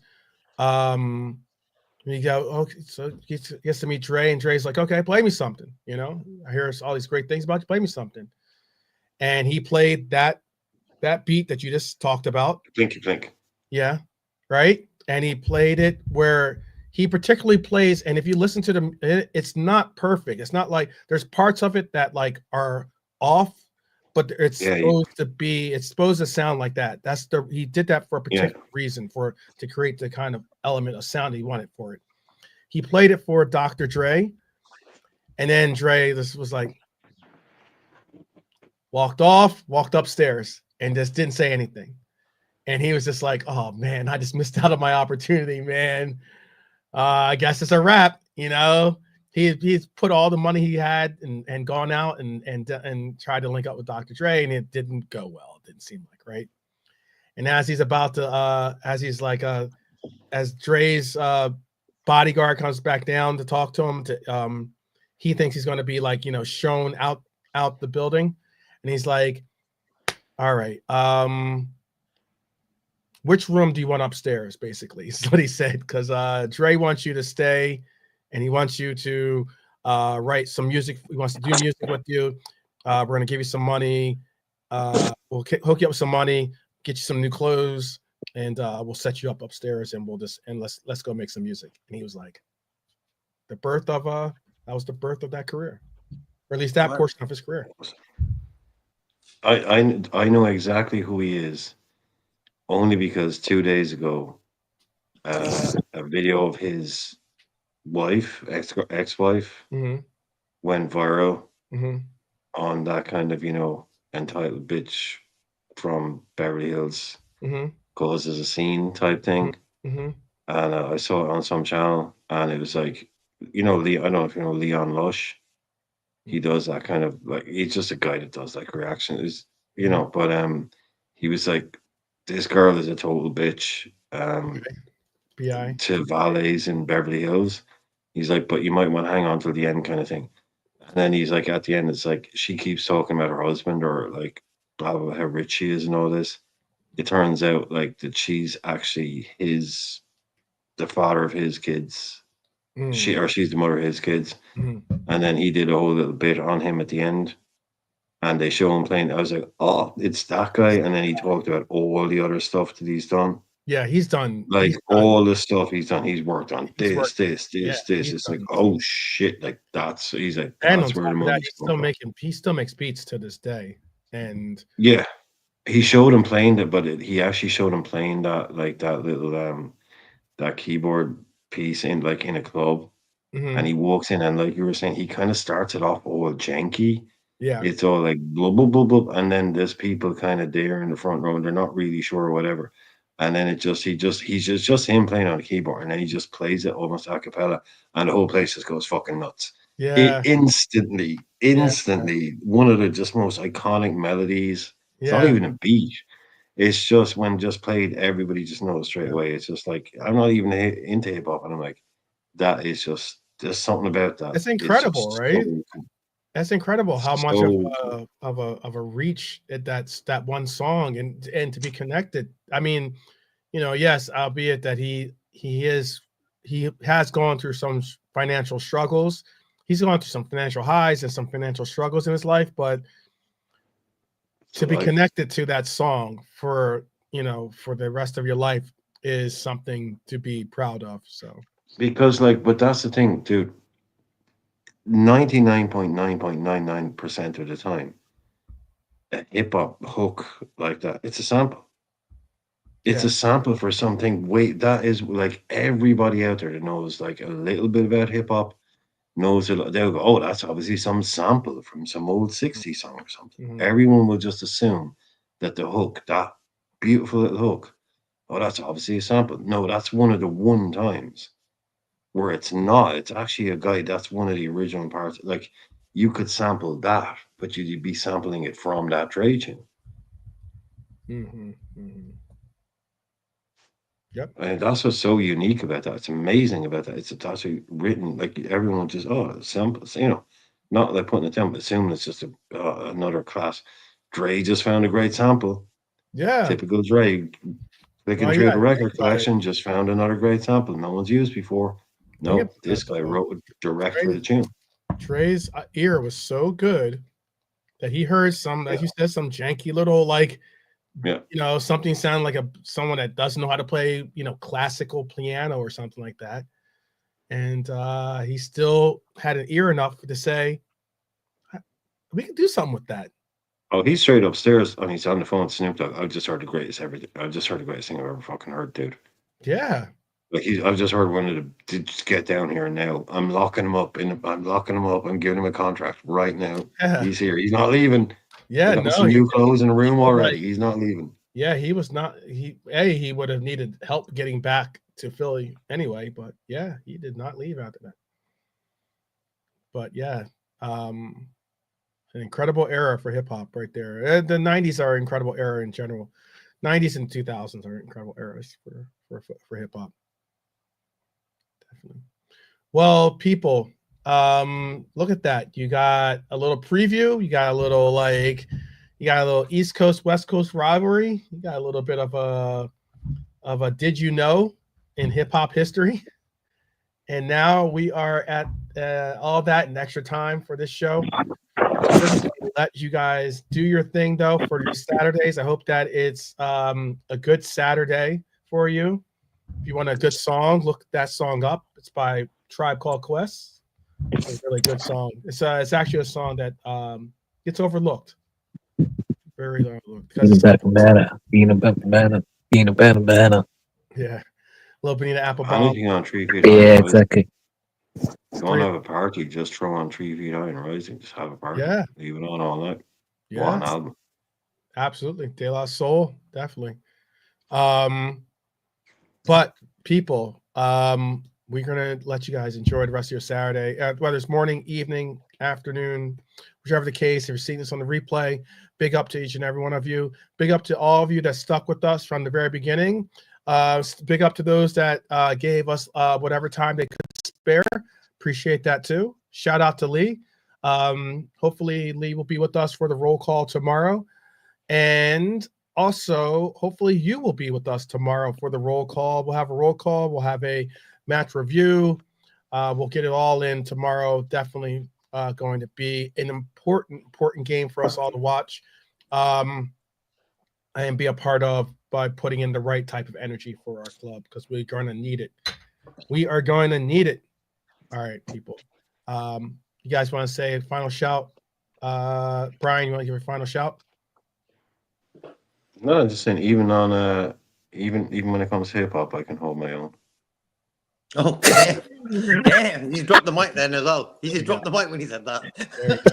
Speaker 3: he go, okay, so he gets to meet Dre, and Dre's like, okay, play me something. I hear all these great things about you. Play me something. And he played that beat that you just talked about.
Speaker 4: Think.
Speaker 3: Yeah, right. And he played it where he particularly plays. And if you listen to them, it's not perfect. It's not like there's parts of it that like are off, but it's supposed to sound like that. He did that for a particular reason, to create the kind of element of sound he wanted for it. He played it for Dr. Dre, and then Dre was like, walked upstairs and just didn't say anything. And he was just like, oh man, I just missed out on my opportunity, man. I guess it's a wrap, He's put all the money he had and gone out and tried to link up with Dr. Dre, and it didn't go well. It didn't seem like, right. And as he's about to as Dre's bodyguard comes back down to talk to him, he thinks he's going to be like, shown out the building. And he's like, all right, which room do you want upstairs? Basically, is what he said. Because Dre wants you to stay, and he wants you to write some music. He wants to do music with you. We're going to give you some money. We'll hook you up with some money, get you some new clothes, and we'll set you up upstairs, and let's go make some music. And he was like, that was the birth of that career, or at least that portion of his career.
Speaker 4: I know exactly who he is, only because 2 days ago, a video of his ex-wife, went viral on that kind of, entitled bitch from Beverly Hills causes a scene type thing. And I saw it on some channel, and it was like, I don't know if you know Leon Lush. He does that kind of like, he's just a guy that does like reactions, but he was like, this girl is a total bitch.
Speaker 3: BI
Speaker 4: to valets in Beverly Hills. He's like, but you might want to hang on till the end, kind of thing. And then he's like, at the end, it's like she keeps talking about her husband, or like blah blah, how rich she is and all this. It turns out like that she's actually the father of his kids. She's the mother of his kids. And then he did a whole little bit on him at the end, and they show him playing. I was like, oh, it's that guy. And then he talked about all the other stuff that he's done.
Speaker 3: Yeah, he's done
Speaker 4: all the stuff he's done. He's worked on this.
Speaker 3: Yeah,
Speaker 4: It's like, oh shit, like he's like,
Speaker 3: and
Speaker 4: that's
Speaker 3: on
Speaker 4: where the
Speaker 3: top of that,
Speaker 4: money's
Speaker 3: he still makes beats to this day. And
Speaker 4: yeah, he showed him playing it, but he actually showed him playing that little that keyboard piece in a club. And he walks in, and like you were saying, he kind of starts it off all janky.
Speaker 3: Yeah,
Speaker 4: It's all like blah blah blah blah, and then there's people kind of there in the front row, and they're not really sure or whatever. And then he's just him playing on the keyboard, and then he just plays it almost a cappella, and the whole place just goes fucking nuts.
Speaker 3: yeah,
Speaker 4: Instantly, one of the just most iconic melodies. It's not even a beat. It's just when just played, everybody just knows straight away. It's just like, I'm not even into hip hop, and I'm like, that is just, there's something about that.
Speaker 3: It's incredible, right? That's incredible how much
Speaker 4: So
Speaker 3: of a reach that one song and to be connected. I mean, yes, albeit that he has gone through some financial struggles. He's gone through some financial highs and some financial struggles in his life, but to be
Speaker 4: like,
Speaker 3: connected to that song for for the rest of your life is something to be proud of. So
Speaker 4: because like, but that's the thing, dude. 99.999% of the time, a hip hop hook like that, it's a sample. It's
Speaker 3: yeah,
Speaker 4: a sample for something. Wait, that is like everybody out there that knows like a little bit about hip hop knows they'll go, oh, that's obviously some sample from some old 60s song or something.
Speaker 3: Mhm.
Speaker 4: Everyone will just assume that the hook, that beautiful little hook, oh, that's obviously a sample. No, that's one of the one times where it's not. It's actually a guy. That's one of the original parts. Like you could sample that, but you'd be sampling it from that trade tune.
Speaker 3: Mhm, mhm. Yep.
Speaker 4: And that's what's so unique about that. It's amazing about that. It's actually written like everyone just samples. Not like putting it down, but assuming it's just another class. Dre just found a great sample.
Speaker 3: Yeah.
Speaker 4: Typical Dre, clicking
Speaker 3: Well,
Speaker 4: through
Speaker 3: yeah.
Speaker 4: the
Speaker 3: Think
Speaker 4: record
Speaker 3: about it.
Speaker 4: collection, just found another great sample no one's used before.
Speaker 3: Think
Speaker 4: No,
Speaker 3: about
Speaker 4: this
Speaker 3: that,
Speaker 4: guy
Speaker 3: though.
Speaker 4: wrote it direct for the tune.
Speaker 3: Dre's ear was so good that he heard some, as
Speaker 4: Yeah.
Speaker 3: you said, some janky little
Speaker 4: Yeah.
Speaker 3: something sound like someone that doesn't know how to play, classical piano or something like that. And he still had an ear enough to say, we can do something with that.
Speaker 4: Oh, he's straight upstairs and he's on the phone with Snoop Dogg. I've just heard the greatest everything. I've just heard the greatest thing I've ever fucking heard, dude.
Speaker 3: Yeah.
Speaker 4: Like I've just heard one of the to just get down here now. I'm locking him up I'm locking him up. I'm giving him a contract right now.
Speaker 3: Yeah.
Speaker 4: He's here. He's not leaving.
Speaker 3: Yeah.
Speaker 4: He got
Speaker 3: No,
Speaker 4: some new clothes in the room
Speaker 3: so
Speaker 4: already.
Speaker 3: right.
Speaker 4: He's not leaving.
Speaker 3: Yeah, he was not. He would have needed help getting back to Philly anyway, but yeah, he did not leave after that. But yeah, an incredible era for hip hop right there. The '90s are an incredible era in general. '90s and 2000s are incredible eras for hip hop. Definitely. Well, people, look at that. You got a little preview. You got a little East Coast West Coast rivalry. You got a little bit of a did you know in hip hop history. And now we are at all that and extra time for this show. We're going to let you guys do your thing though for your Saturdays. I hope that it's a good Saturday for you. If you want a good song, look that song up. It's by Tribe Called Quest. It's a really good song. It's actually a song that gets overlooked. Very overlooked.
Speaker 6: Being a banana.
Speaker 3: Yeah. Little Benita Applebaum.
Speaker 4: Anything on 3 feet
Speaker 6: Yeah,
Speaker 4: high and rising.
Speaker 6: exactly.
Speaker 4: You want to have a party, just throw on 3 feet high and rising. Just have a party.
Speaker 3: Yeah.
Speaker 4: Leave it on all night.
Speaker 3: Yeah.
Speaker 4: One album.
Speaker 3: Absolutely. De La Soul, definitely. But people, we're gonna let you guys enjoy the rest of your Saturday, whether it's morning, evening, afternoon, whichever the case. If you're seeing this on the replay, big up to each and every one of you. Big up to all of you that stuck with us from the very beginning. Big up to those that gave us whatever time they could spare. Appreciate that too. Shout out to Lee. Hopefully Lee will be with us for the roll call tomorrow. And also, hopefully you will be with us tomorrow for the roll call. We'll have a roll call. We'll have a match review. We'll get it all in tomorrow. Definitely going to be an important game for us all to watch and be a part of by putting in the right type of energy for our club because we're going to need it. We are going to need it. All right, people. You guys want to say a final shout? Brian, you want to give a final shout?
Speaker 4: No, I'm just saying, even on even when it comes to hip hop, I can hold my own.
Speaker 5: Oh, damn. He's dropped the mic then as well. He just dropped the mic when he said that.
Speaker 3: There you go.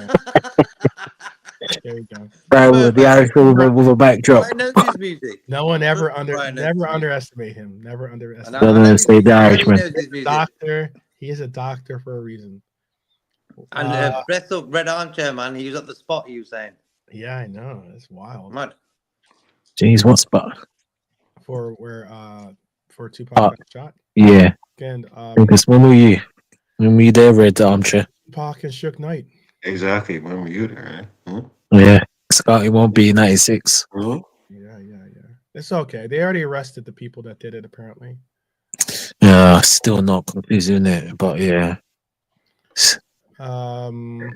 Speaker 3: There you go.
Speaker 6: Right, with the Irish with a backdrop.
Speaker 5: I know his music.
Speaker 3: No one ever
Speaker 5: Brian knows his music.
Speaker 3: underestimate him. Never
Speaker 5: And
Speaker 3: underestimate
Speaker 6: Don't
Speaker 3: him.
Speaker 6: underestimate the Irishman.
Speaker 5: knows his music.
Speaker 3: Doctor. He is a doctor for a reason.
Speaker 5: And Breath Up Red Armchair, man. He was at the spot, he was saying.
Speaker 3: Yeah, I know. It's wild.
Speaker 5: Mad.
Speaker 6: Jeez, what spot?
Speaker 3: For Tupac got shot.
Speaker 6: Yeah.
Speaker 3: And
Speaker 6: Because when were you there, Red Armchair?
Speaker 3: Tupac and Shook Knight.
Speaker 4: Exactly. When were you there? Huh?
Speaker 6: Yeah, Scotty won't be 96.
Speaker 4: Huh?
Speaker 3: Yeah. It's okay. They already arrested the people that did it, apparently.
Speaker 6: Yeah, still not conclusion it, but yeah.
Speaker 3: Um,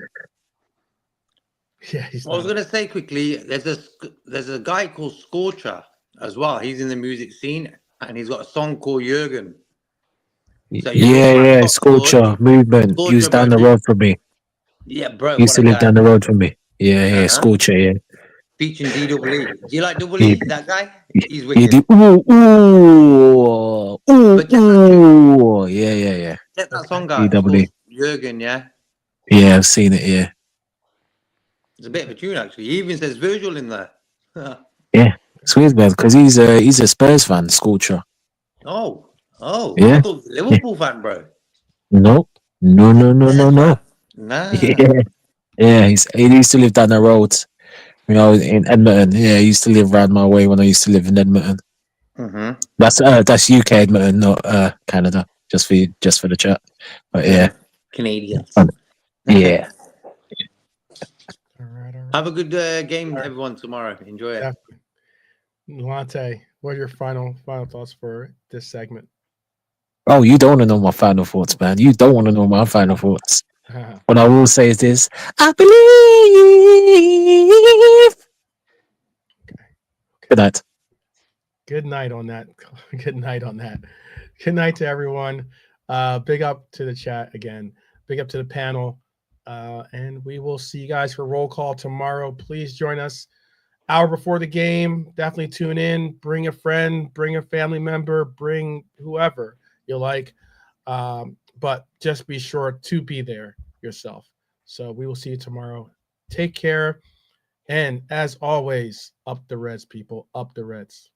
Speaker 3: yeah, he's
Speaker 5: I was
Speaker 3: not.
Speaker 5: gonna say quickly, there's a guy called Scorcher as well. He's in the music scene and he's got a song called Jurgen. So you know
Speaker 6: Yeah,
Speaker 5: Matt
Speaker 6: yeah,
Speaker 5: Top George,
Speaker 6: Sculpture movement. He was
Speaker 5: Scorcher,
Speaker 6: down
Speaker 5: bro.
Speaker 6: the road from me.
Speaker 5: Yeah, bro,
Speaker 6: He used
Speaker 5: what
Speaker 6: to
Speaker 5: a
Speaker 6: live
Speaker 5: guy.
Speaker 6: down the road from me. Yeah, yeah,
Speaker 5: Uh-huh.
Speaker 6: Sculpture, yeah.
Speaker 5: Featuring DWE. Do you like Double
Speaker 6: He,
Speaker 5: E? That guy? He's
Speaker 6: he
Speaker 5: wicked.
Speaker 6: did
Speaker 5: But check that tune.
Speaker 6: yeah.
Speaker 5: Check that song
Speaker 6: E
Speaker 5: out. It's
Speaker 6: double
Speaker 5: called
Speaker 6: E.
Speaker 5: Jurgen, yeah?
Speaker 6: Yeah, I've seen it, yeah.
Speaker 5: It's a bit of a tune actually. He even says visual in there.
Speaker 6: Yeah. It's weird, man, because he's a Spurs fan, Sculpture.
Speaker 5: Oh. I
Speaker 6: Yeah.
Speaker 5: thought he was a Liverpool fan, bro.
Speaker 6: No. No.
Speaker 5: Spurs fan. Nah.
Speaker 6: Yeah, he used to live down the road. You know, in Edmonton. Yeah, he used to live around my way when I used to live in Edmonton.
Speaker 5: Mm-hmm.
Speaker 6: That's UK Edmonton, not Canada. Just for the chat. But yeah.
Speaker 5: Canadians.
Speaker 6: Yeah.
Speaker 3: All right.
Speaker 5: Have a good game, everyone, tomorrow. Enjoy it.
Speaker 3: Definitely. Latte, what are your final thoughts for this segment?
Speaker 6: Oh, you don't want to know my final thoughts, man. You don't want to know my final thoughts. What I will say is this: I believe.
Speaker 3: Okay.
Speaker 6: Good night.
Speaker 3: Good night on that. Good night on that. Good night to everyone. Big up to the chat again. Big up to the panel. And we will see you guys for roll call tomorrow. Please join us hour before the game. Definitely tune in. Bring a friend, bring a family member, bring whoever you like. But just be sure to be there yourself. So we will see you tomorrow. Take care. And as always, up the Reds, people. Up the Reds.